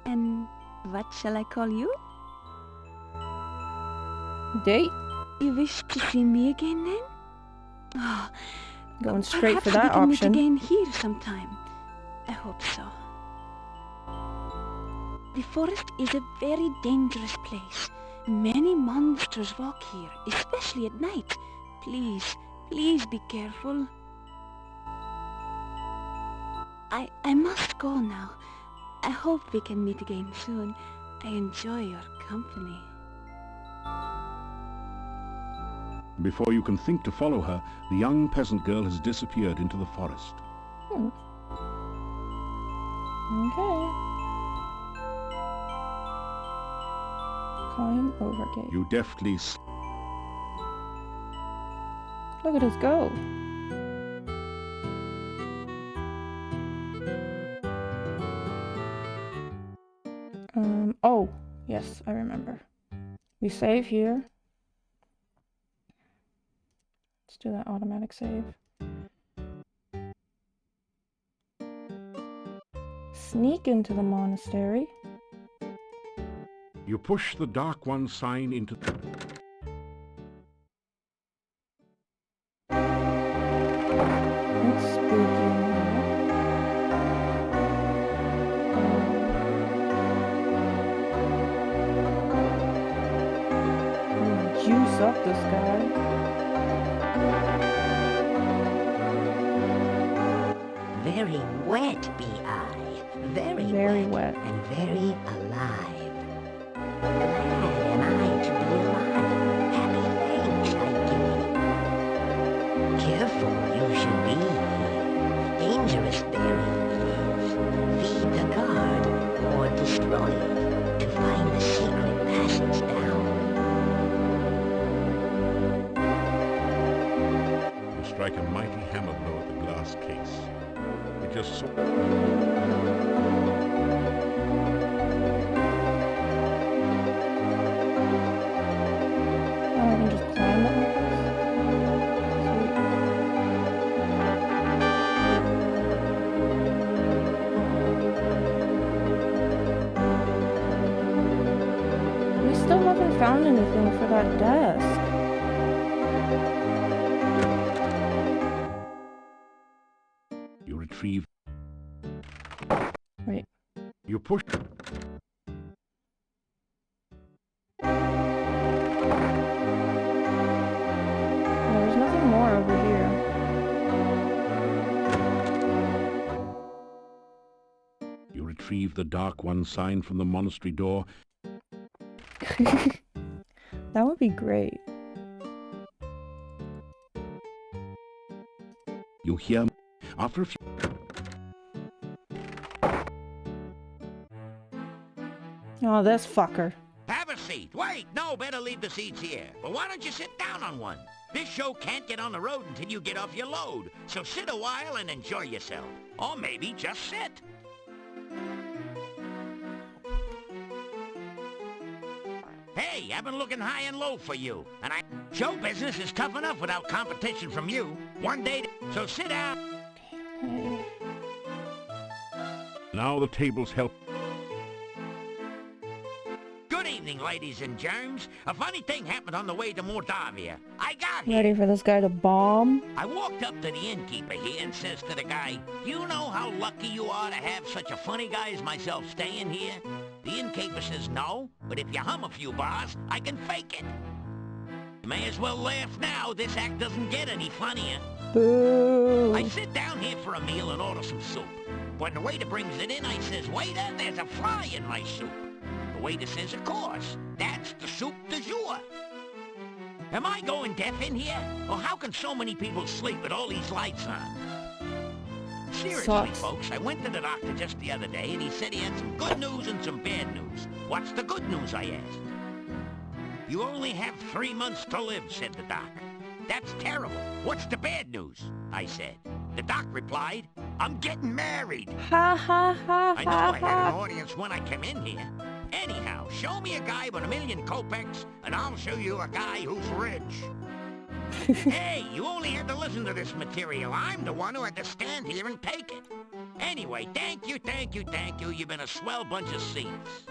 And what shall I call you?
Date?
You wish to see me again then? Oh,
Going straight for
perhaps
that
we can
option.
meet again here sometime. I hope so. The forest is a very dangerous place. Many monsters walk here, especially at night. Please, please be careful. I must go now. I hope we can meet again soon. I enjoy your company.
Before you can think to follow her, the young peasant girl has disappeared into the forest.
Okay. Climb over gate.
You deftly...
Look at us go. Oh, yes, I remember. We save here. Let's do that automatic save. Sneak into the monastery.
You push the Dark One sign into...
That's spooky. Juice up this guy.
Very wet, B.I. Very
wet.
And very alive. Glad am I to be alive. Happy thanks I give. Careful you should be. Dangerous berry is. Feed the guard or destroy it to find the secret passage down.
You strike a mighty hammer blow at the glass case. It just so...
I can just climb it like this. We still haven't found anything for that desk.
You retrieve...
Wait.
You push...
There's nothing more over here.
You retrieve the Dark One sign from the monastery door.
That would be great.
You hear... After a few...
Oh, this fucker.
Have a seat. Wait, no, better leave the seats here. But why don't you sit down on one? This show can't get on the road until you get off your load. So sit a while and enjoy yourself. Or maybe just sit. Hey, I've been looking high and low for you. And show business is tough enough without competition from you. One day, so sit down.
Now the tables help...
Good evening, ladies and germs. A funny thing happened on the way to Mordavia. I got here.
Ready for this guy to bomb?
I walked up to the innkeeper here and says to the guy, "You know how lucky you are to have such a funny guy as myself staying here?" The innkeeper says, "No, but if you hum a few bars, I can fake it." You may as well laugh now. This act doesn't get any funnier.
Boo!
I sit down here for a meal and order some soup. When the waiter brings it in, I says, "Waiter, there's a fly in my soup." The waiter says, "Of course, that's the soup du jour." Am I going deaf in here? Or how can so many people sleep with all these lights on? Seriously,
Sucks.
folks, I went to the doctor just the other day and he said he had some good news and some bad news. What's the good news, I asked. "You only have 3 months to live," said the doc. "That's terrible. What's the bad news?" I said. The doc replied, I'm getting married.
Ha ha ha
I know
ha
I had an
ha.
audience when I came in here. Anyhow, show me a guy with 1,000,000 kopecks, and I'll show you a guy who's rich. Hey, you only had to listen to this material. I'm the one who had to stand here and take it. Anyway, thank you, thank you, thank you. You've been a swell bunch of seats.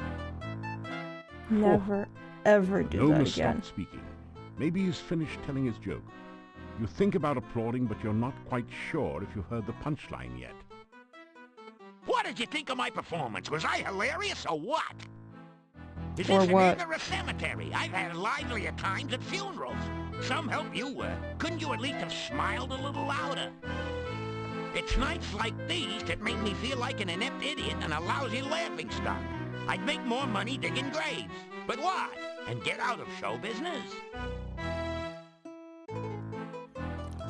Never, ever do
No
that
must
again.
stop speaking. Maybe he's finished telling his joke. You think about applauding, but you're not quite sure if you heard the punchline yet.
What did you think of my performance? Was I hilarious or what? Is
Or
this
what?
an inn or a cemetery? I've had livelier times at funerals. Some help you were. Couldn't you at least have smiled a little louder? It's nights like these that make me feel like an inept idiot and a lousy laughingstock. I'd make more money digging graves. But what? And get out of show business?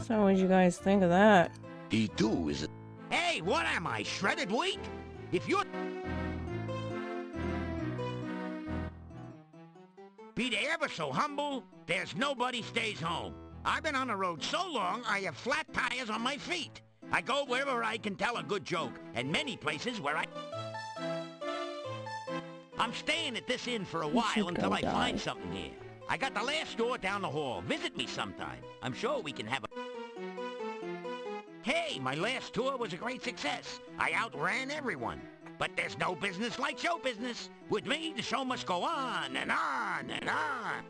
So what did you guys think of that?
He too is a...
Hey, what am I, shredded wheat? If you're... Be they ever so humble, there's nobody stays home. I've been on the road so long, I have flat tires on my feet. I go wherever I can tell a good joke, and many places where I'm staying at this inn for a while until I find something here. I got the last store down the hall. Visit me sometime. I'm sure we can have a... Hey, my last tour was a great success. I outran everyone. But there's no business like show business. With me, the show must go on and on and on.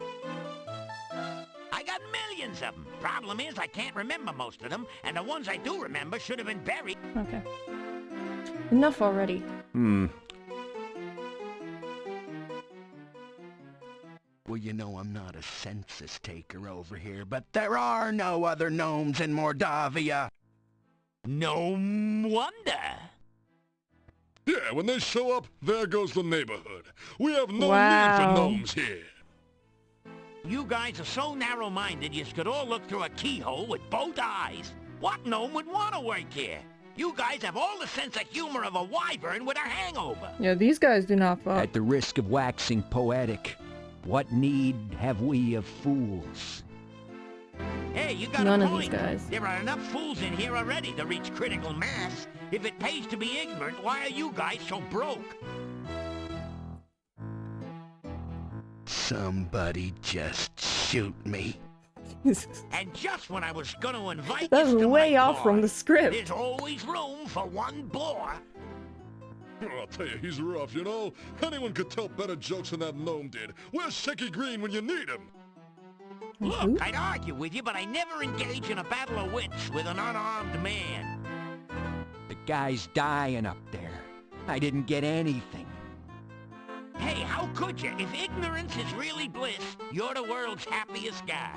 I got millions of them. Problem is, I can't remember most of them, and the ones I do remember should have been buried.
Okay. Enough already.
Well, you know I'm not a census taker over here, but there are no other gnomes in Mordavia.
No wonder.
Yeah, when they show up, there goes the neighborhood. We have no need
Wow.
for gnomes here.
You guys are so narrow-minded you could all look through a keyhole with both eyes. What gnome would want to work here? You guys have all the sense of humor of a wyvern with a hangover.
Yeah, these guys do not fuck.
At the risk of waxing poetic, what need have we of fools?
Hey, you got
None
a
of
point.
these guys.
There are enough fools in here already to reach critical mass. If it pays to be ignorant, why are you guys so broke?
Somebody just shoot me.
And just when I was going to invite
That's
you to
way
my
off
bar,
from the script.
there's always room for one bore.
I'll tell you, he's rough, you know? Anyone could tell better jokes than that gnome did. Where's Shaky Green when you need him?
Look, I'd argue with you, but I never engage in a battle of wits with an unarmed man.
The guy's dying up there. I didn't get anything.
Hey, how could you? If ignorance is really bliss, you're the world's happiest guy.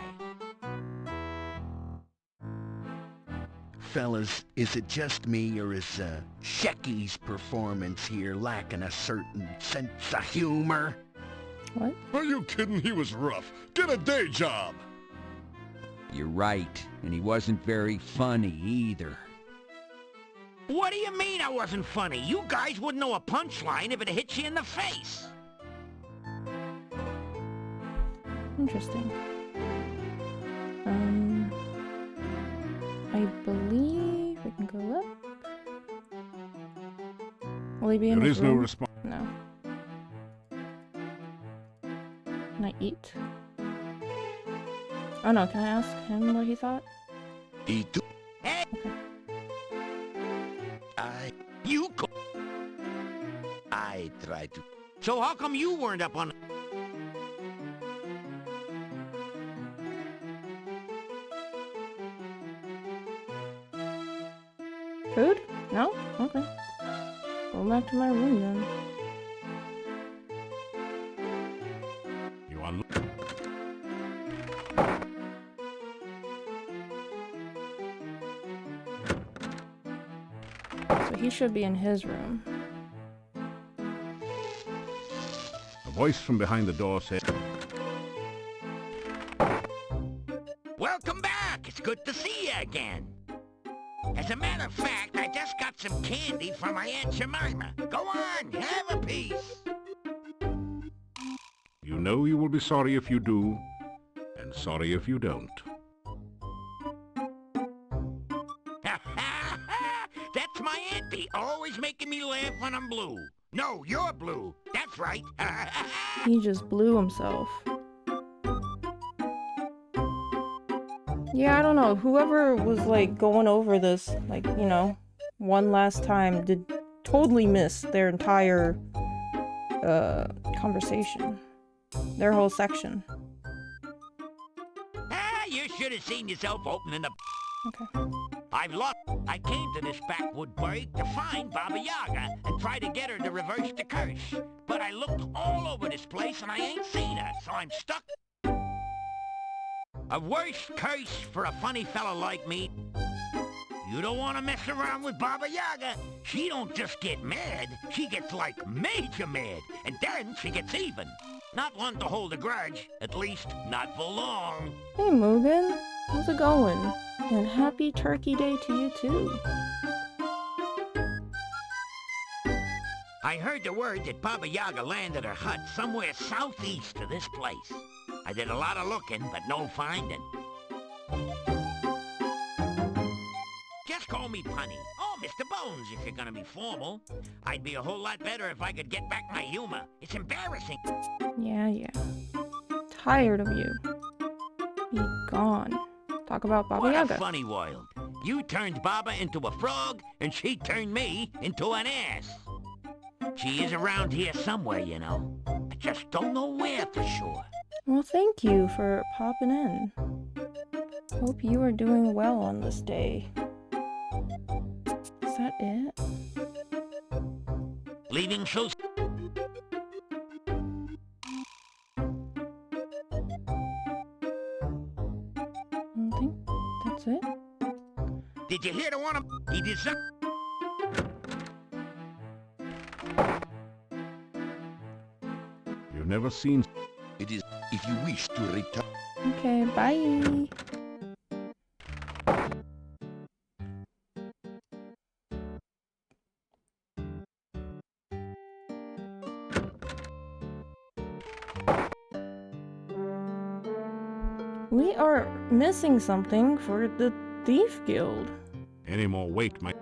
Fellas, is it just me, or is Shecky's performance here lacking a certain sense of humor?
What?
Are you kidding? He was rough. Get a day job.
You're right, and he wasn't very funny either.
What do you mean I wasn't funny? You guys wouldn't know a punchline if it hit you in the face.
Interesting. I believe we can go up. Will he be in
There
his
is no
room?
response.
No. Can I eat? Oh no, can I ask him what he thought?
He too...
Hey!
You I tried to...
So how come you weren't up on...
Food? No? Okay. Go back to my room then.
You unlock.
So he should be in his room.
A voice from behind the door said,
Welcome back! It's good to see you again. As a matter of fact, I just got some candy from my Aunt Jemima. Go on, have a piece.
You know you will be sorry if you do, and sorry if you don't.
That's my blue. No, you're blue. That's right.
He just blew himself. Yeah, I don't know. Whoever was like going over this, like, you know, one last time did totally miss their entire conversation. Their whole section.
You should have seen yourself opening the...
Okay.
I came to this backwood burg to find Baba Yaga and try to get her to reverse the curse. But I looked all over this place and I ain't seen her, so I'm stuck. A worse curse for a funny fella like me. You don't want to mess around with Baba Yaga. She don't just get mad, she gets like major mad, and then she gets even. Not one to hold a grudge, at least not for long.
Hey Mugen, how's it going? And happy Turkey Day to you too.
I heard the word that Baba Yaga landed her hut somewhere southeast of this place. I did a lot of looking, but no finding. Just call me Punny, or Mr. Bones if you're gonna be formal. I'd be a whole lot better if I could get back my humor. It's embarrassing.
Yeah. Tired of you. Be gone. Talk about Baba
What
Yaga.
a funny world. You turned Baba into a frog, and she turned me into an ass. She is around here somewhere, you know. I just don't know where for sure.
Well, thank you for popping in. Hope you are doing well on this day. Is that it?
Leaving so...
I think that's it.
Did you hear the one? He did some...
You've never seen...
It is if you wish to return.
Okay, bye. We are missing something for the Thief Guild.
Any more weight might...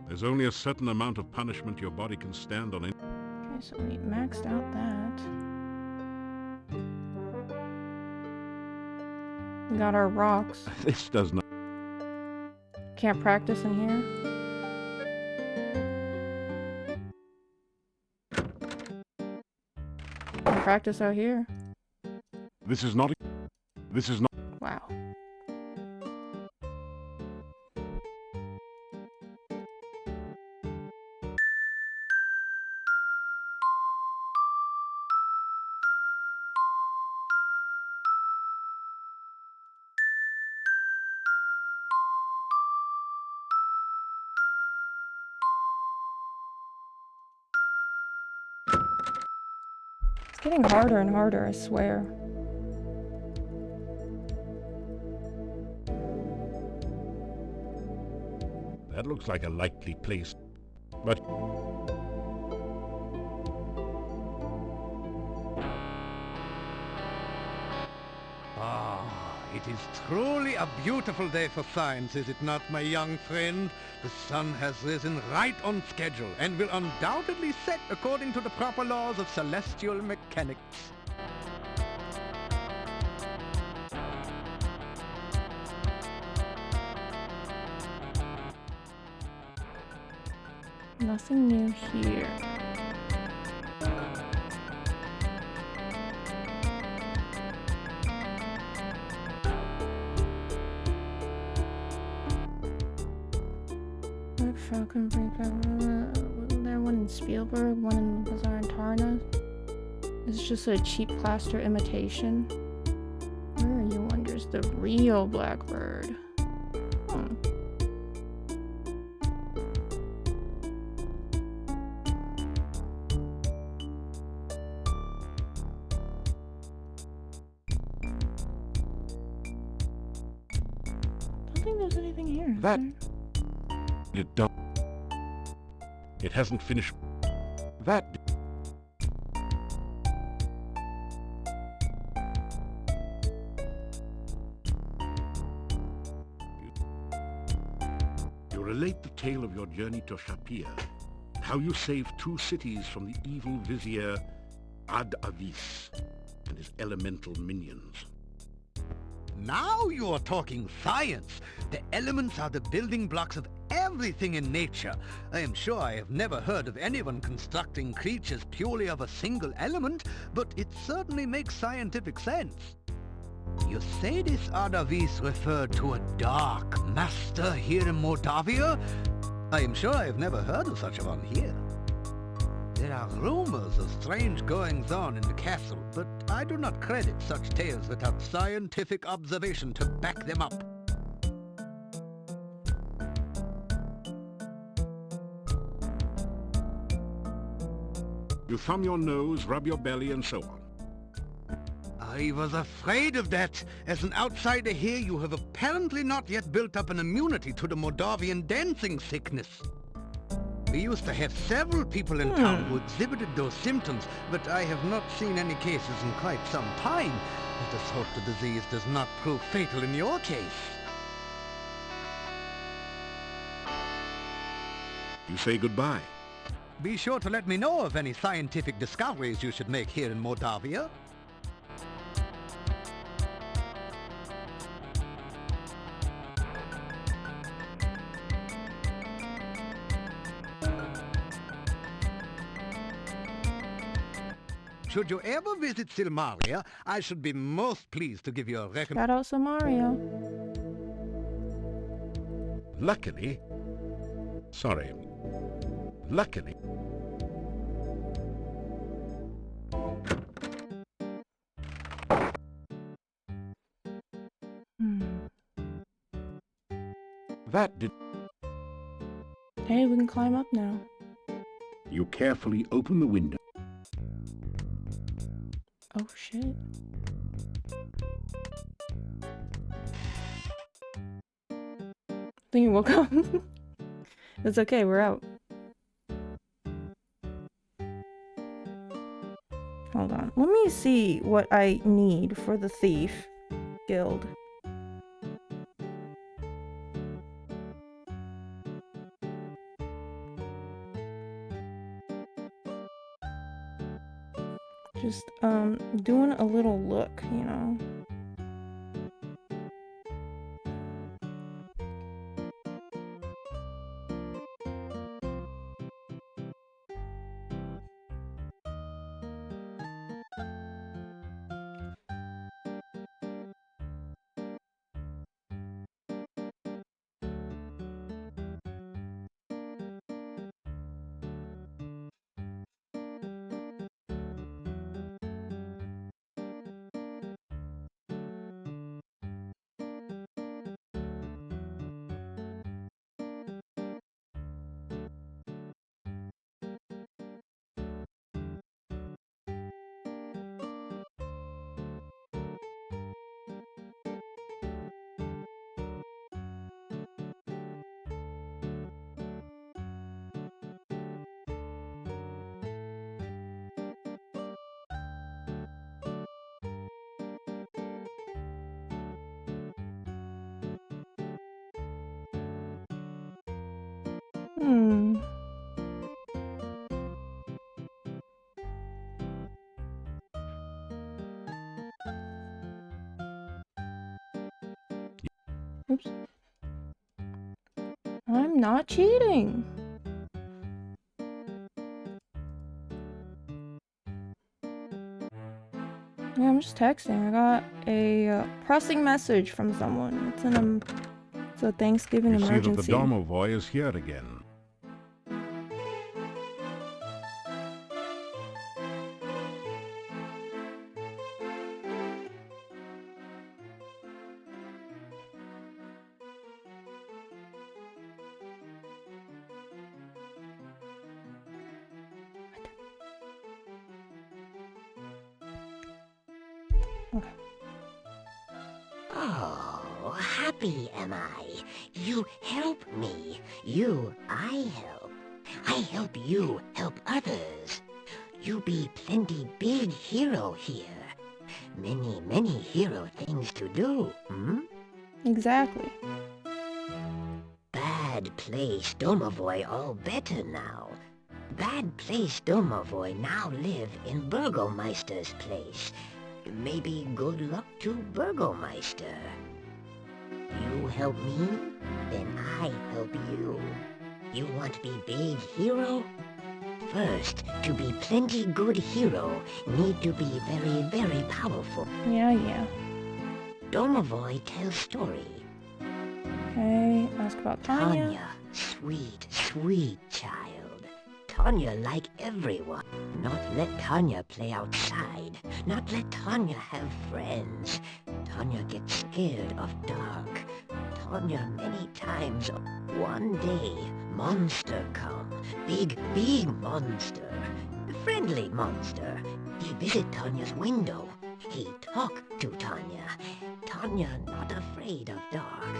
There's only a certain amount of punishment your body can stand on.
Okay, so we maxed out that. We got our rocks.
This does not...
Can't practice in here. Can practice out here.
This is not... This is not...
Wow. It's getting harder and harder, I swear.
That looks like a likely place. But...
It is truly a beautiful day for science, is it not, my young friend? The sun has risen right on schedule and will undoubtedly set according to the proper laws of celestial mechanics.
Nothing new here. Black Falcon, wasn't there one in Spielberg, one in Bazaar and Tarna? It's just a cheap plaster imitation. Where are you wonders? The real Blackbird. I don't think there's anything here.
That... It don't... It hasn't finished... That... You relate the tale of your journey to Shapir, how you saved 2 cities from the evil vizier Ad-Avis and his elemental minions.
Now you are talking science. The elements are the building blocks of everything in nature. I am sure I have never heard of anyone constructing creatures purely of a single element, but it certainly makes scientific sense. You say this Adavis referred to a dark master here in Moldavia? I am sure I have never heard of such a one here. There are rumors of strange goings-on in the castle, but I do not credit such tales without scientific observation to back them up.
You thumb your nose, rub your belly, and so on.
I was afraid of that. As an outsider here, you have apparently not yet built up an immunity to the Moldavian dancing sickness. We used to have several people in town who exhibited those symptoms, but I have not seen any cases in quite some time. Let us hope the disease does not prove fatal in your case.
You say goodbye.
Be sure to let me know of any scientific discoveries you should make here in Moldavia. Should you ever visit Silmaria, I should be most pleased to give you a recommendation.
Shout out to Mario.
Luckily... Sorry. Luckily... That did...
Hey, we can climb up now.
You carefully open the window.
Oh shit. I think you woke up. It's okay, we're out. Hold on. Let me see what I need for the thief guild. Just, doing a little look, you know. Oops. I'm not cheating. Yeah, I'm just texting. I got a pressing message from someone. It's a Thanksgiving emergency.
You see that the domovoi is here again.
Okay.
Oh, happy am I. You help me. I help. I help you help others. You be plenty big hero here. Many hero things to do, hmm?
Exactly.
Bad
Bad Place Domovoy all better now. Bad Place Domovoy now live in Burgomeister's place. Maybe good luck to Burgomeister. You help me, then I help you. You want to be big hero? First, to be plenty good hero, need to be very, very powerful.
Yeah.
Domovoy tells story.
Okay, ask about Tanya.
Tanya, sweet, sweet child. Tanya like everyone. Not let Tanya play outside. Not let Tanya have friends. Tanya gets scared of dark. Tanya many times. One day, monster come. Big, big monster. Friendly monster. He visit Tanya's window. He talk to Tanya. Tanya not afraid of dark.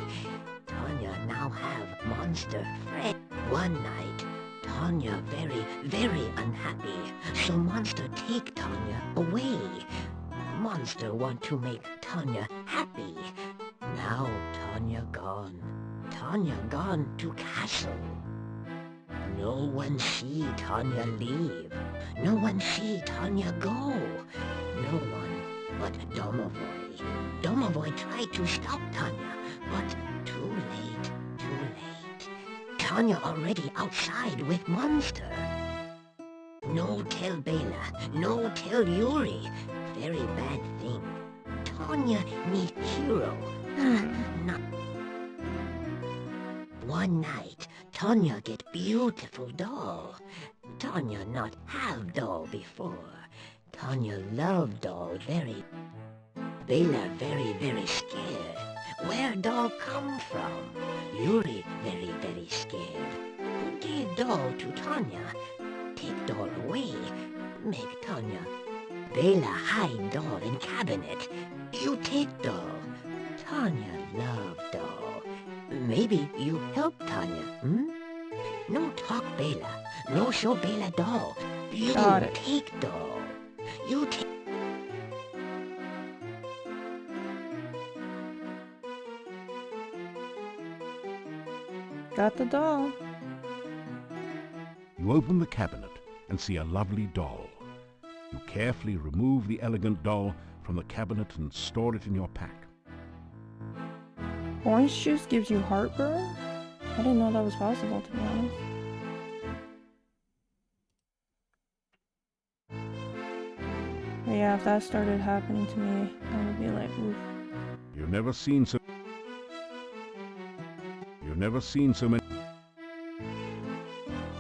Tanya now have monster friend. One night, Tanya very, very unhappy. So monster take Tanya away. Monster want to make Tanya happy. Now Tanya gone. Tanya gone to castle. No one see Tanya leave. No one see Tanya go. No one but Domovoy. Domovoy tried to stop Tanya, but too late, too late. Tanya already outside with monster. No tell Bela, no tell Yuri. Very bad thing. Tanya need hero. Not. One night, Tanya get beautiful doll. Tanya not have doll before. Tanya love doll very. Bela very, very scared. Where doll come from? Yuri very, very scared. Give doll to Tanya. Take doll away. Make Tanya. Bela hide doll in cabinet. You take doll. Tanya love doll. Maybe you help Tanya, No talk Bela. No show Bela doll. You take doll. You take...
Got the doll.
You open the cabinet and see a lovely doll. You carefully remove the elegant doll from the cabinet and store it in your pack.
Orange juice gives you heartburn? I didn't know that was possible, to be honest. But yeah, if that started happening to me, I would be like, oof.
You've never seen so many.
Do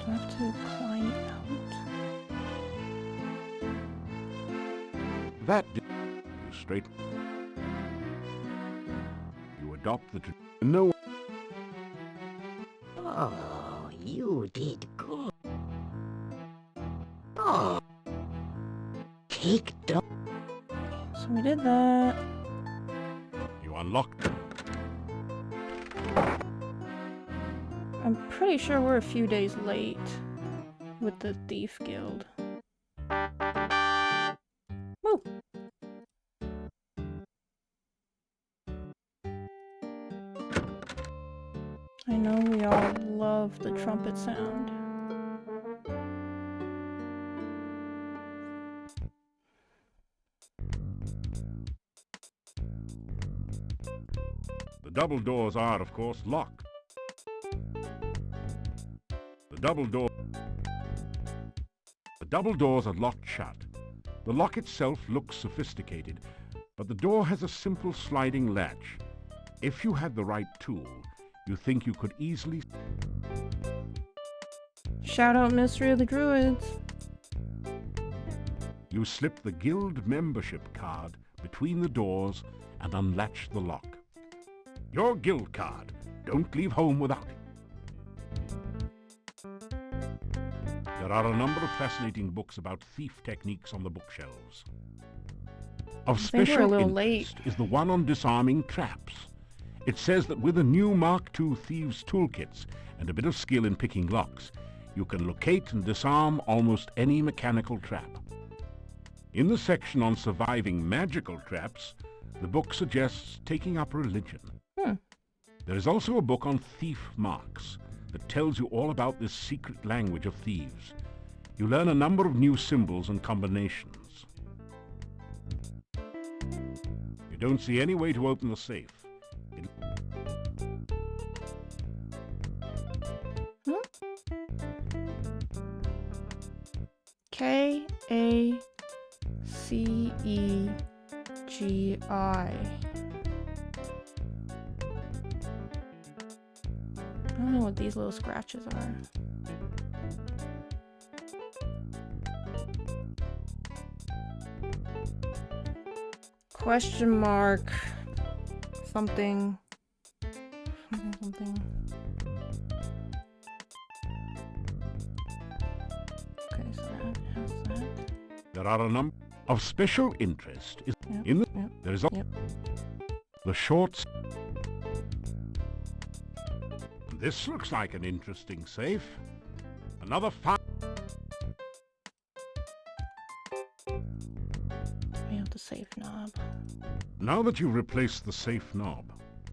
I have to climb out?
That you straight. You adopt the no.
Oh, you did good. Oh, take doll.
So we did that.
You unlocked.
I'm pretty sure we're a few days late with the Thief Guild. Woo! I know we all love the trumpet sound.
The double doors are, of course, locked. The double doors are locked shut. The lock itself looks sophisticated, but the door has a simple sliding latch. If you had the right tool, you think you could easily...
Shout out Mystery of the Druids.
You slip the guild membership card between the doors and unlatch the lock. Your guild card. Don't leave home without it. There are a number of fascinating books about thief techniques on the bookshelves. Of special interest is the one on disarming traps. It says that with the new Mark II Thieves toolkits and a bit of skill in picking locks, you can locate and disarm almost any mechanical trap. In the section on surviving magical traps, the book suggests taking up religion. There is also a book on thief marks. that tells you all about this secret language of thieves. You learn a number of new symbols and combinations. You don't see any way to open the safe.
K-A-C-E-G-I. I don't know what these little scratches are. Question mark. Something. Something. Okay, so that has that.
There are a number of special interest in the... There is the shorts. This looks like an interesting safe. Another fine...
We have the safe knob.
Now that you've replaced the safe knob,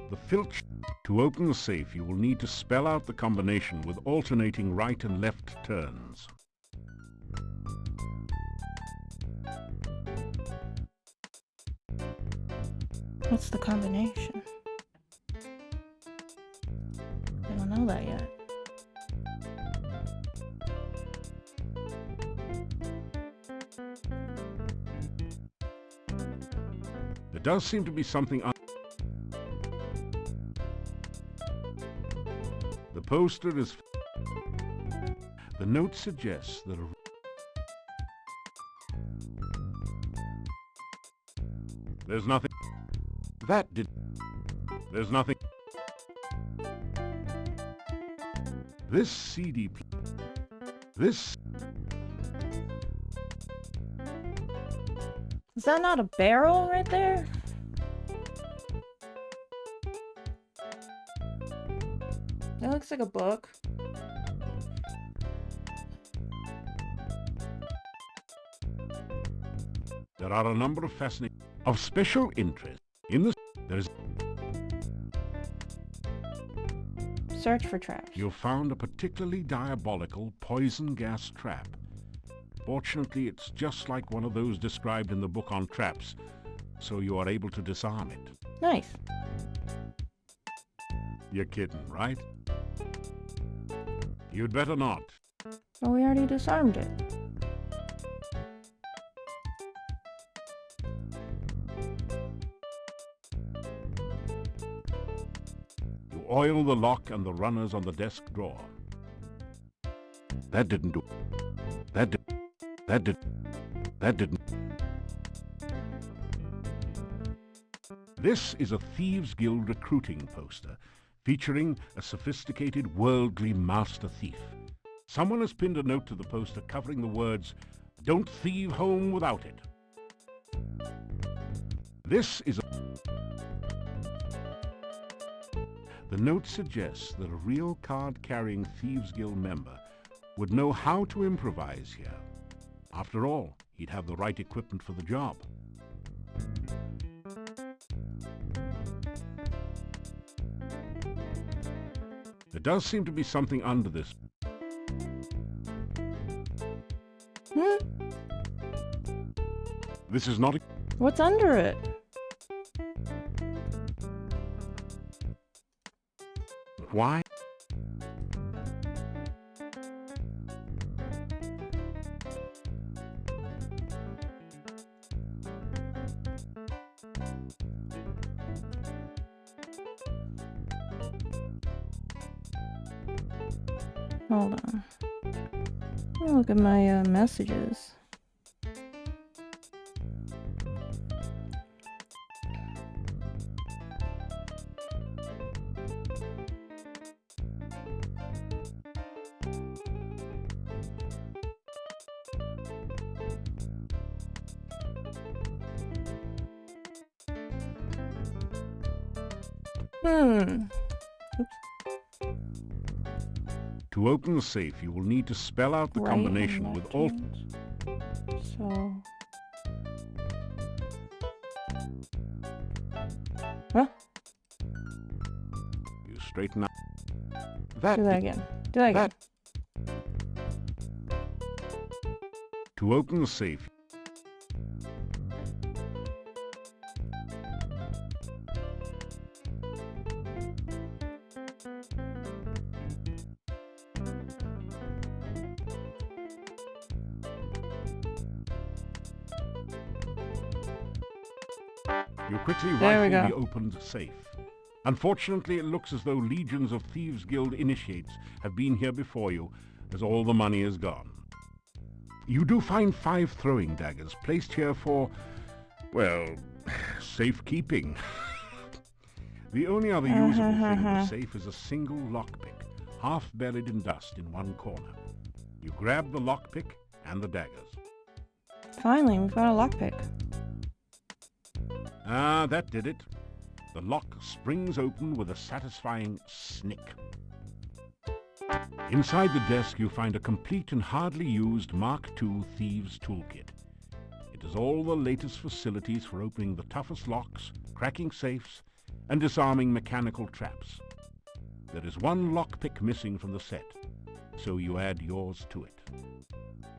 the filch... To open the safe, you will need to spell out the combination with alternating right and left turns.
What's the combination? I don't know that yet.
There does seem to be something... The poster is... The note suggests that There's nothing... That did... There's nothing... This CD... This...
Is that not a barrel right there? That looks like a book.
There are a number of fascinating... Of special interest in this... There is...
Search for traps.
You found a particularly diabolical poison gas trap. Fortunately, it's just like one of those described in the book on traps, so you are able to disarm it.
Nice.
You're kidding, right? You'd better not.
Well, we already disarmed it.
You oil the lock and the runners on the desk drawer. That didn't do... That didn't... This is a Thieves Guild recruiting poster featuring a sophisticated worldly master thief. Someone has pinned a note to the poster covering the words, "Don't thieve home without it." This is a... The note suggests that a real card-carrying Thieves Guild member would know how to improvise here. After all, he'd have the right equipment for the job. There does seem to be something under this. This is not a...
What's under it?
Why?
Hold on. I'll look at my messages. Oops.
To open the safe, you will need to spell out the combination with all...
So... Huh?
You straighten out...
Do that again. Do that again.
To open the safe, you quickly
There we
rifle
go.
the opened safe. Unfortunately, it looks as though legions of Thieves' Guild initiates have been here before you, as all the money is gone. You do find 5 throwing daggers placed here for, well, safekeeping. The only other usable thing in the safe is a single lockpick, half buried in dust in one corner. You grab the lockpick and the daggers.
Finally, we've got a lockpick.
Ah, that did it. The lock springs open with a satisfying snick. Inside the desk you find a complete and hardly used Mark II Thieves Toolkit. It has all the latest facilities for opening the toughest locks, cracking safes, and disarming mechanical traps. There is one lockpick missing from the set, so you add yours to it.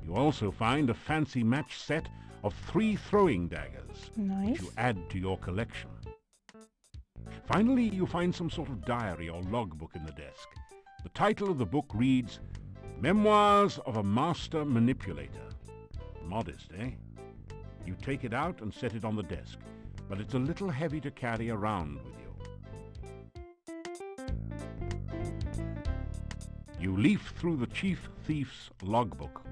You also find a fancy match set of 3 throwing daggers,
Nice.
which you add to your collection. Finally, you find some sort of diary or logbook in the desk. The title of the book reads, Memoirs of a Master Manipulator. Modest, eh? You take it out and set it on the desk, but it's a little heavy to carry around with you. You leaf through the Chief Thief's logbook.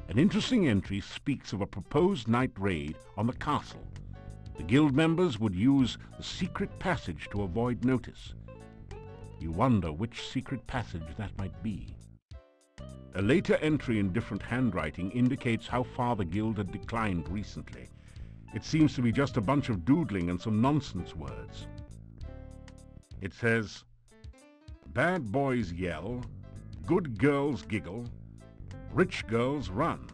An interesting entry speaks of a proposed night raid on the castle. The guild members would use the secret passage to avoid notice. You wonder which secret passage that might be. A later entry in different handwriting indicates how far the guild had declined recently. It seems to be just a bunch of doodling and some nonsense words. It says, Bad boys yell, good girls giggle, rich girls run.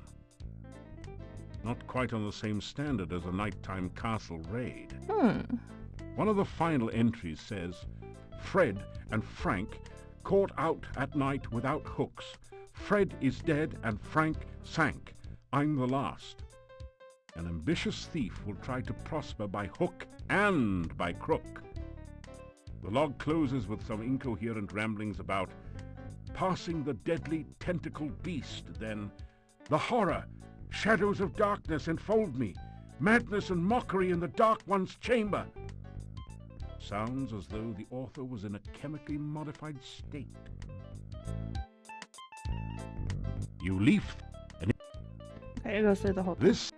Not quite on the same standard as a nighttime castle raid. One of the final entries says, Fred and Frank caught out at night without hooks. Fred is dead and Frank sank. I'm the last. An ambitious thief will try to prosper by hook and by crook. The log closes with some incoherent ramblings about passing the deadly tentacled beast, then the horror, shadows of darkness enfold me, madness and mockery in the dark one's chamber. Sounds as though the author was in a chemically modified state. You leaf and
Okay, it goes through the whole thing.
this.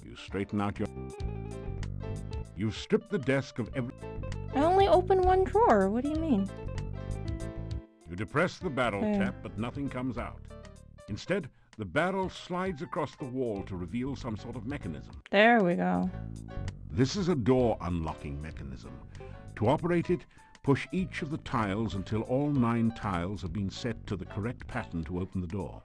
You straighten out your. You strip the desk of every.
I only opened one drawer. What do you mean?
You depress the barrel
There.
tap, but nothing comes out. Instead, the barrel slides across the wall to reveal some sort of mechanism.
There we go.
This is a door unlocking mechanism. To operate it, push each of the tiles until all 9 tiles have been set to the correct pattern to open the door.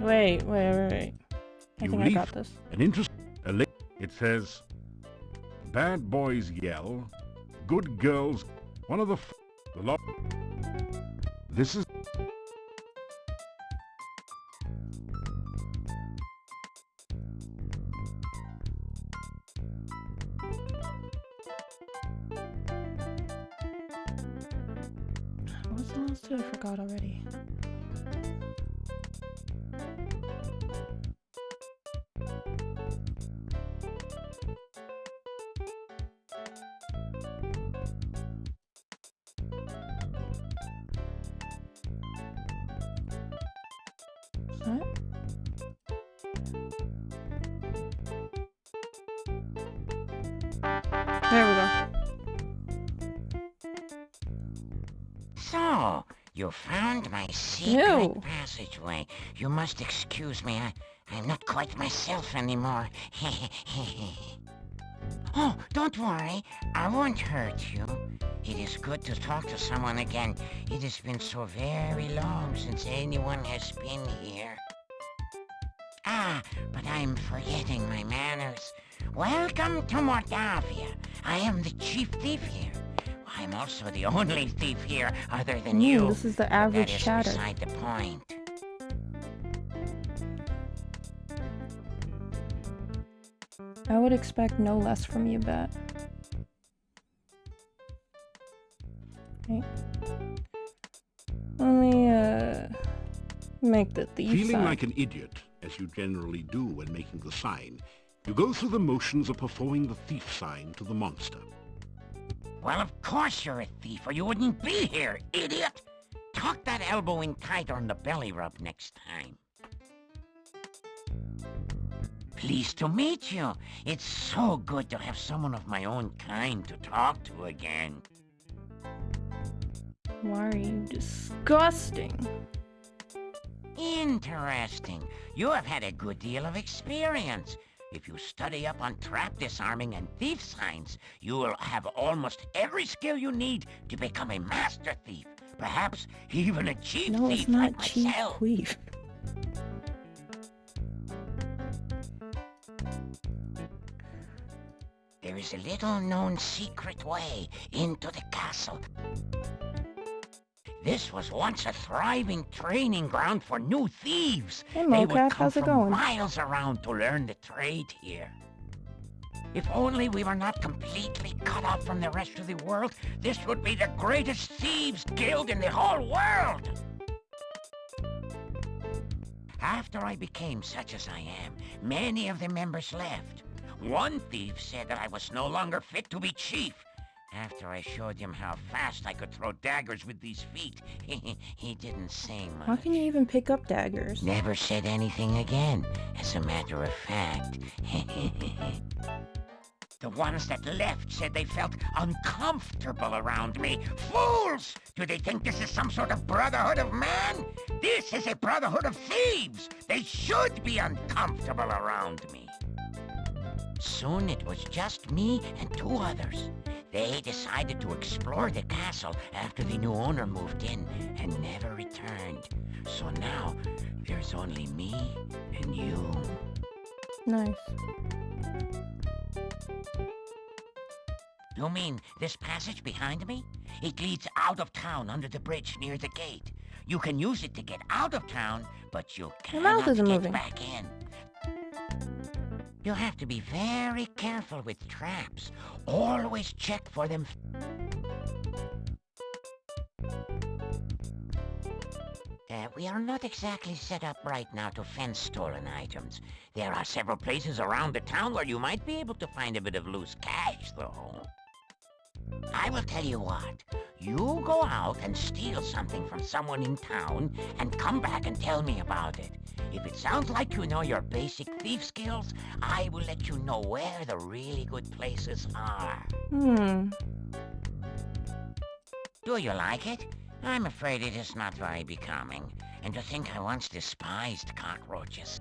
Wait. I
You
think I
leaf
got this.
an it says, Bad boys yell, good girls. One of the lot. This is.
What's the last two? I forgot already. What? There we go.
So, you found my secret
Ew.
passageway. You must excuse me. I'm not quite myself anymore. Oh, don't worry. I won't hurt you. It is good to talk to someone again. It has been so very long since anyone has been here. Ah, but I'm forgetting my manners. Welcome to Mordavia. I am the chief thief here. I'm also the only thief here other than you.
This is the average
That is
chatter.
beside the point.
I would expect no less from you, Bet. Okay. Let me, make the thief
Feeling
sign.
like an idiot, as you generally do when making the sign, you go through the motions of performing the thief sign to the monster.
Well, of course you're a thief, or you wouldn't be here, idiot! Tuck that elbow in tighter on the belly rub next time. Pleased to meet you. It's so good to have someone of my own kind to talk to again.
Why are you disgusting?
Interesting. You have had a good deal of experience. If you study up on trap disarming and thief signs, you will have almost every skill you need to become a master thief. Perhaps even a chief
No,
thief
it's not
like
chief
myself.
queef.
There is a little-known secret way into the castle. This was once a thriving training ground for new thieves.
Hey,
They would
Mocap,
come
how's it
from
going?
miles around to learn the trade here. If only we were not completely cut off from the rest of the world, this would be the greatest thieves guild in the whole world! After I became such as I am, many of the members left. One thief said that I was no longer fit to be chief. After I showed him how fast I could throw daggers with these feet, he didn't say much.
How can you even pick up daggers?
Never said anything again, as a matter of fact. The ones that left said they felt uncomfortable around me. Fools! Do they think this is some sort of brotherhood of man? This is a brotherhood of thieves! They should be uncomfortable around me. Soon it was just me and two others. They decided to explore the castle after the new owner moved in and never returned. So now, there's only me and you.
Nice.
You mean this passage behind me? It leads out of town under the bridge near the gate. You can use it to get out of town, but you
Your mouth
cannot
isn't
get
moving.
back in. You have to be very careful with traps. Always check for them. We are not exactly set up right now to fence stolen items. There are several places around the town where you might be able to find a bit of loose cash, though. I will tell you what. You go out and steal something from someone in town and come back and tell me about it. If it sounds like you know your basic thief skills, I will let you know where the really good places are. Do you like it? I'm afraid it is not very becoming. And to think I once despised cockroaches.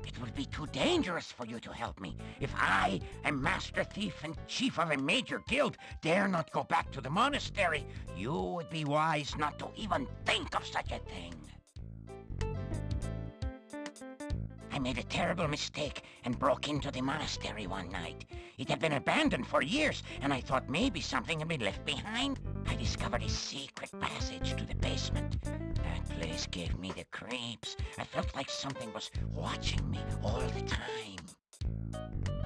It would be too dangerous for you to help me. If I, a master thief and chief of a major guild, dare not go back to the monastery, you would be wise not to even think of such a thing. I made a terrible mistake and broke into the monastery one night. It had been abandoned for years, and I thought maybe something had been left behind. I discovered a secret passage to the basement. That place gave me the creeps. I felt like something was watching me all the time.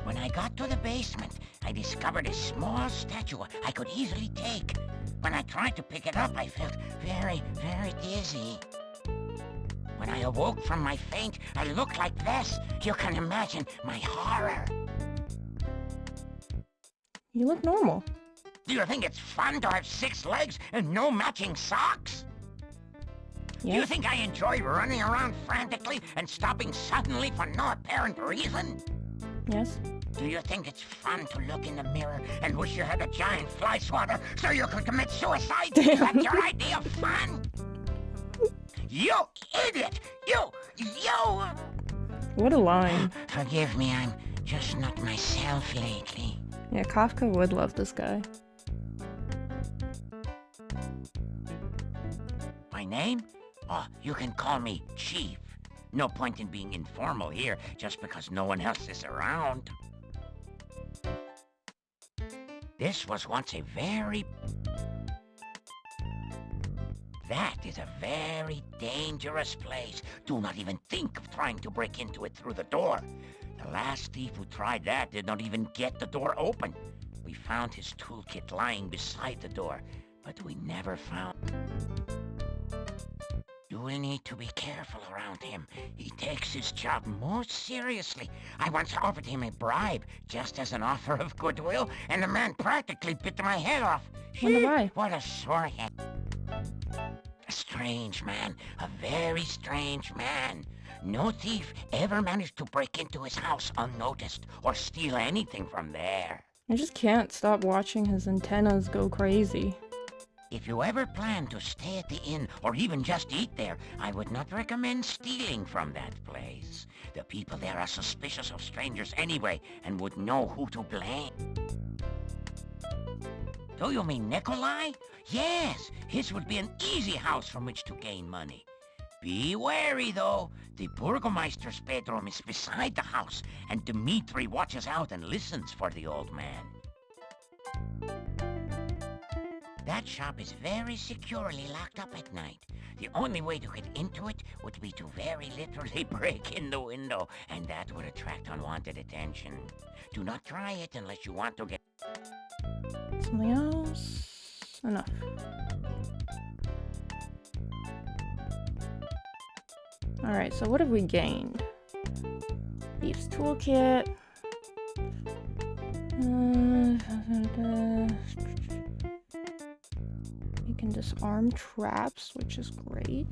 When I got to the basement, I discovered a small statue I could easily take. When I tried to pick it up, I felt very, very dizzy. When I awoke from my faint, I looked like this. You can imagine my horror.
You look normal.
Do you think it's fun to have 6 legs and no matching socks? Do you think I enjoy running around frantically and stopping suddenly for no apparent reason?
Yes.
Do you think it's fun to look in the mirror and wish you had a giant fly swatter so you could commit suicide? That's your idea of fun? You idiot! You!
What a line.
Forgive me, I'm just not myself lately.
Yeah, Kafka would love this guy.
My name? Oh, you can call me Chief. No point in being informal here just because no one else is around. This was once a very... That is a very dangerous place. Do not even think of trying to break into it through the door. The last thief who tried that did not even get the door open. We found his toolkit lying beside the door, but we never found... You will need to be careful around him. He takes his job most seriously. I once offered him a bribe, just as an offer of goodwill, and the man practically bit my head off.
Why?
What a sore head. A strange man. A very strange man. No thief ever managed to break into his house unnoticed or steal anything from there.
I just can't stop watching his antennas go crazy.
If you ever plan to stay at the inn or even just eat there, I would not recommend stealing from that place. The people there are suspicious of strangers anyway and would know who to blame. Do you mean Nikolai? Yes, his would be an easy house from which to gain money. Be wary, though. The Burgomeister's bedroom is beside the house, and Dmitri watches out and listens for the old man. That shop is very securely locked up at night. The only way to get into it would be to very literally break in the window, and that would attract unwanted attention. Do not try it unless you want to get...
Something else? Enough. Alright, so what have we gained? Thieves Toolkit. You can disarm traps, which is great.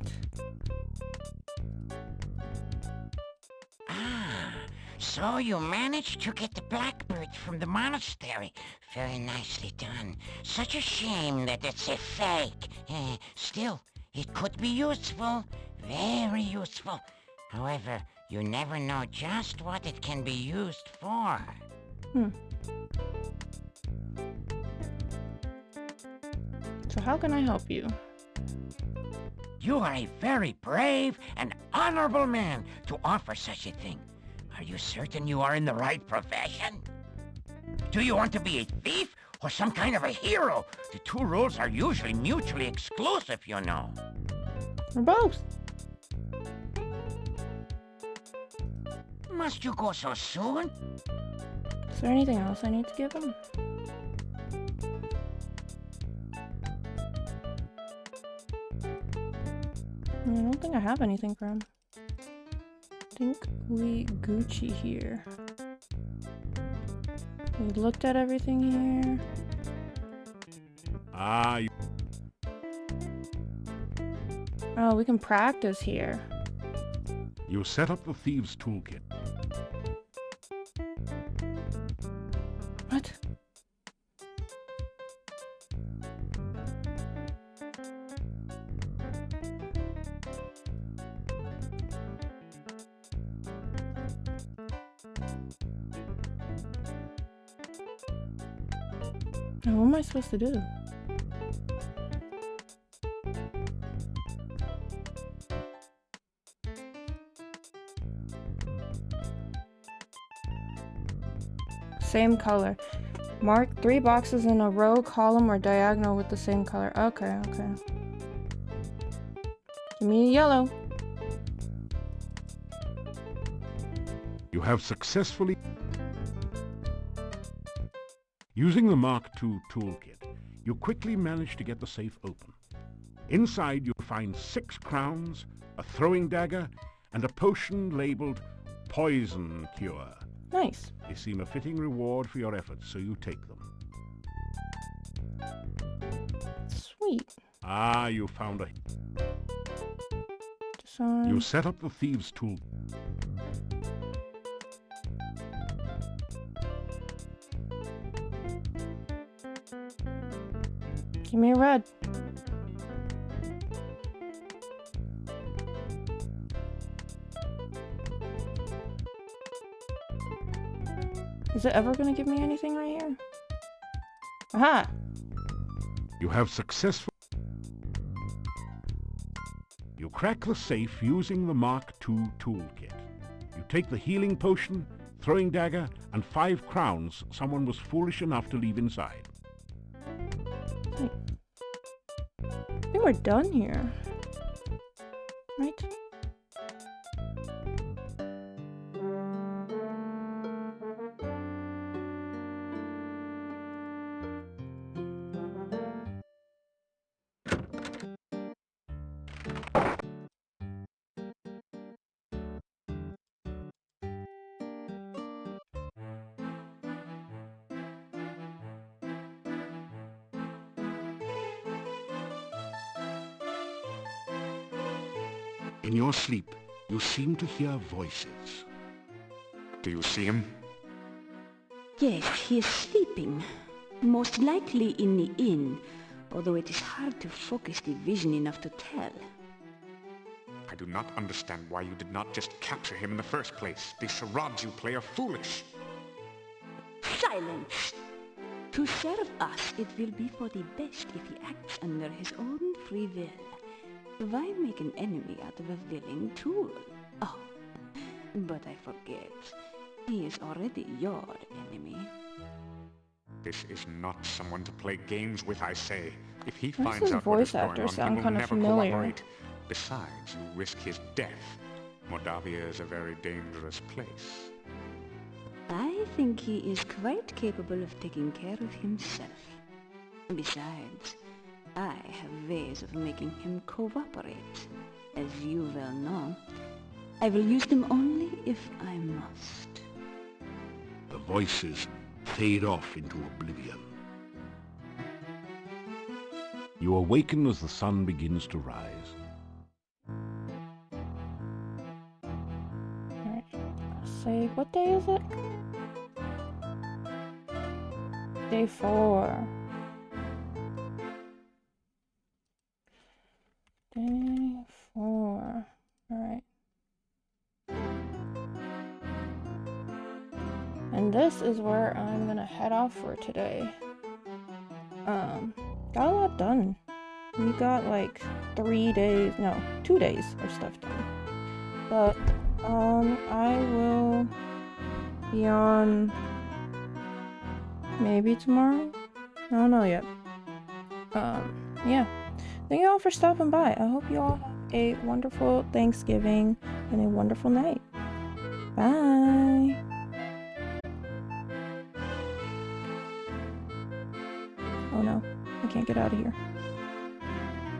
Ah, so you managed to get the blackbird from the monastery. Very nicely done. Such a shame that it's a fake. Still, it could be useful. Very useful. However, you never know just what it can be used for.
So how can I help you?
You are a very brave and honorable man to offer such a thing. Are you certain you are in the right profession? Do you want to be a thief or some kind of a hero? The two roles are usually mutually exclusive, you know.
Or both.
Must you go so soon?
Is there anything else I need to give him? I don't think I have anything for him. I think we Gucci here. We looked at everything here. Oh, we can practice here.
You set up the Thieves' Toolkit.
What? Now, what am I supposed to do? Same color. Mark 3 boxes in a row, column, or diagonal with the same color. Okay, okay. Give me a yellow.
You have successfully... Using the Mark II toolkit, you quickly manage to get the safe open. Inside you'll find 6 crowns, a throwing dagger, and a potion labeled Poison Cure.
Nice.
They seem a fitting reward for your efforts, so you take them.
Sweet.
Ah, you found a...
Disarm.
You set up the Thieves' Tool.
Give me a red. Is it ever gonna give me anything right here? Aha!
You have successful... You crack the safe using the Mark II toolkit. You take the healing potion, throwing dagger, and 5 crowns someone was foolish enough to leave inside.
I think we're done here. Right?
In your sleep, you seem to hear voices.
Do you see him?
Yes, he is sleeping. Most likely in the inn, although it is hard to focus the vision enough to tell.
I do not understand why you did not just capture him in the first place. The charades you play are foolish.
Silence! To serve us, it will be for the best if he acts under his own free will. Why make an enemy out of a willing tool? Oh, but I forget. He is already your enemy.
This is not someone to play games with, I say. If he
Why does
finds
his
out what is
voice
going
actor
on, he
sound
will
kind of
never
familiar?
cooperate. Besides, you risk his death. Mordavia is a very dangerous place.
I think he is quite capable of taking care of himself. Besides, I have ways of making him cooperate, as you well know. I will use them only if I must.
The voices fade off into oblivion. You awaken as the sun begins to rise.
Alright, say, what day is it? Day 4. Day 4. Alright. And this is where I'm gonna head off for today. Got a lot done. We got like 2 days of stuff done. But, I will be on maybe tomorrow? I don't know yet. Yeah. Thank you all for stopping by. I hope you all have a wonderful Thanksgiving and a wonderful night. Bye. Oh no, I can't get out of here.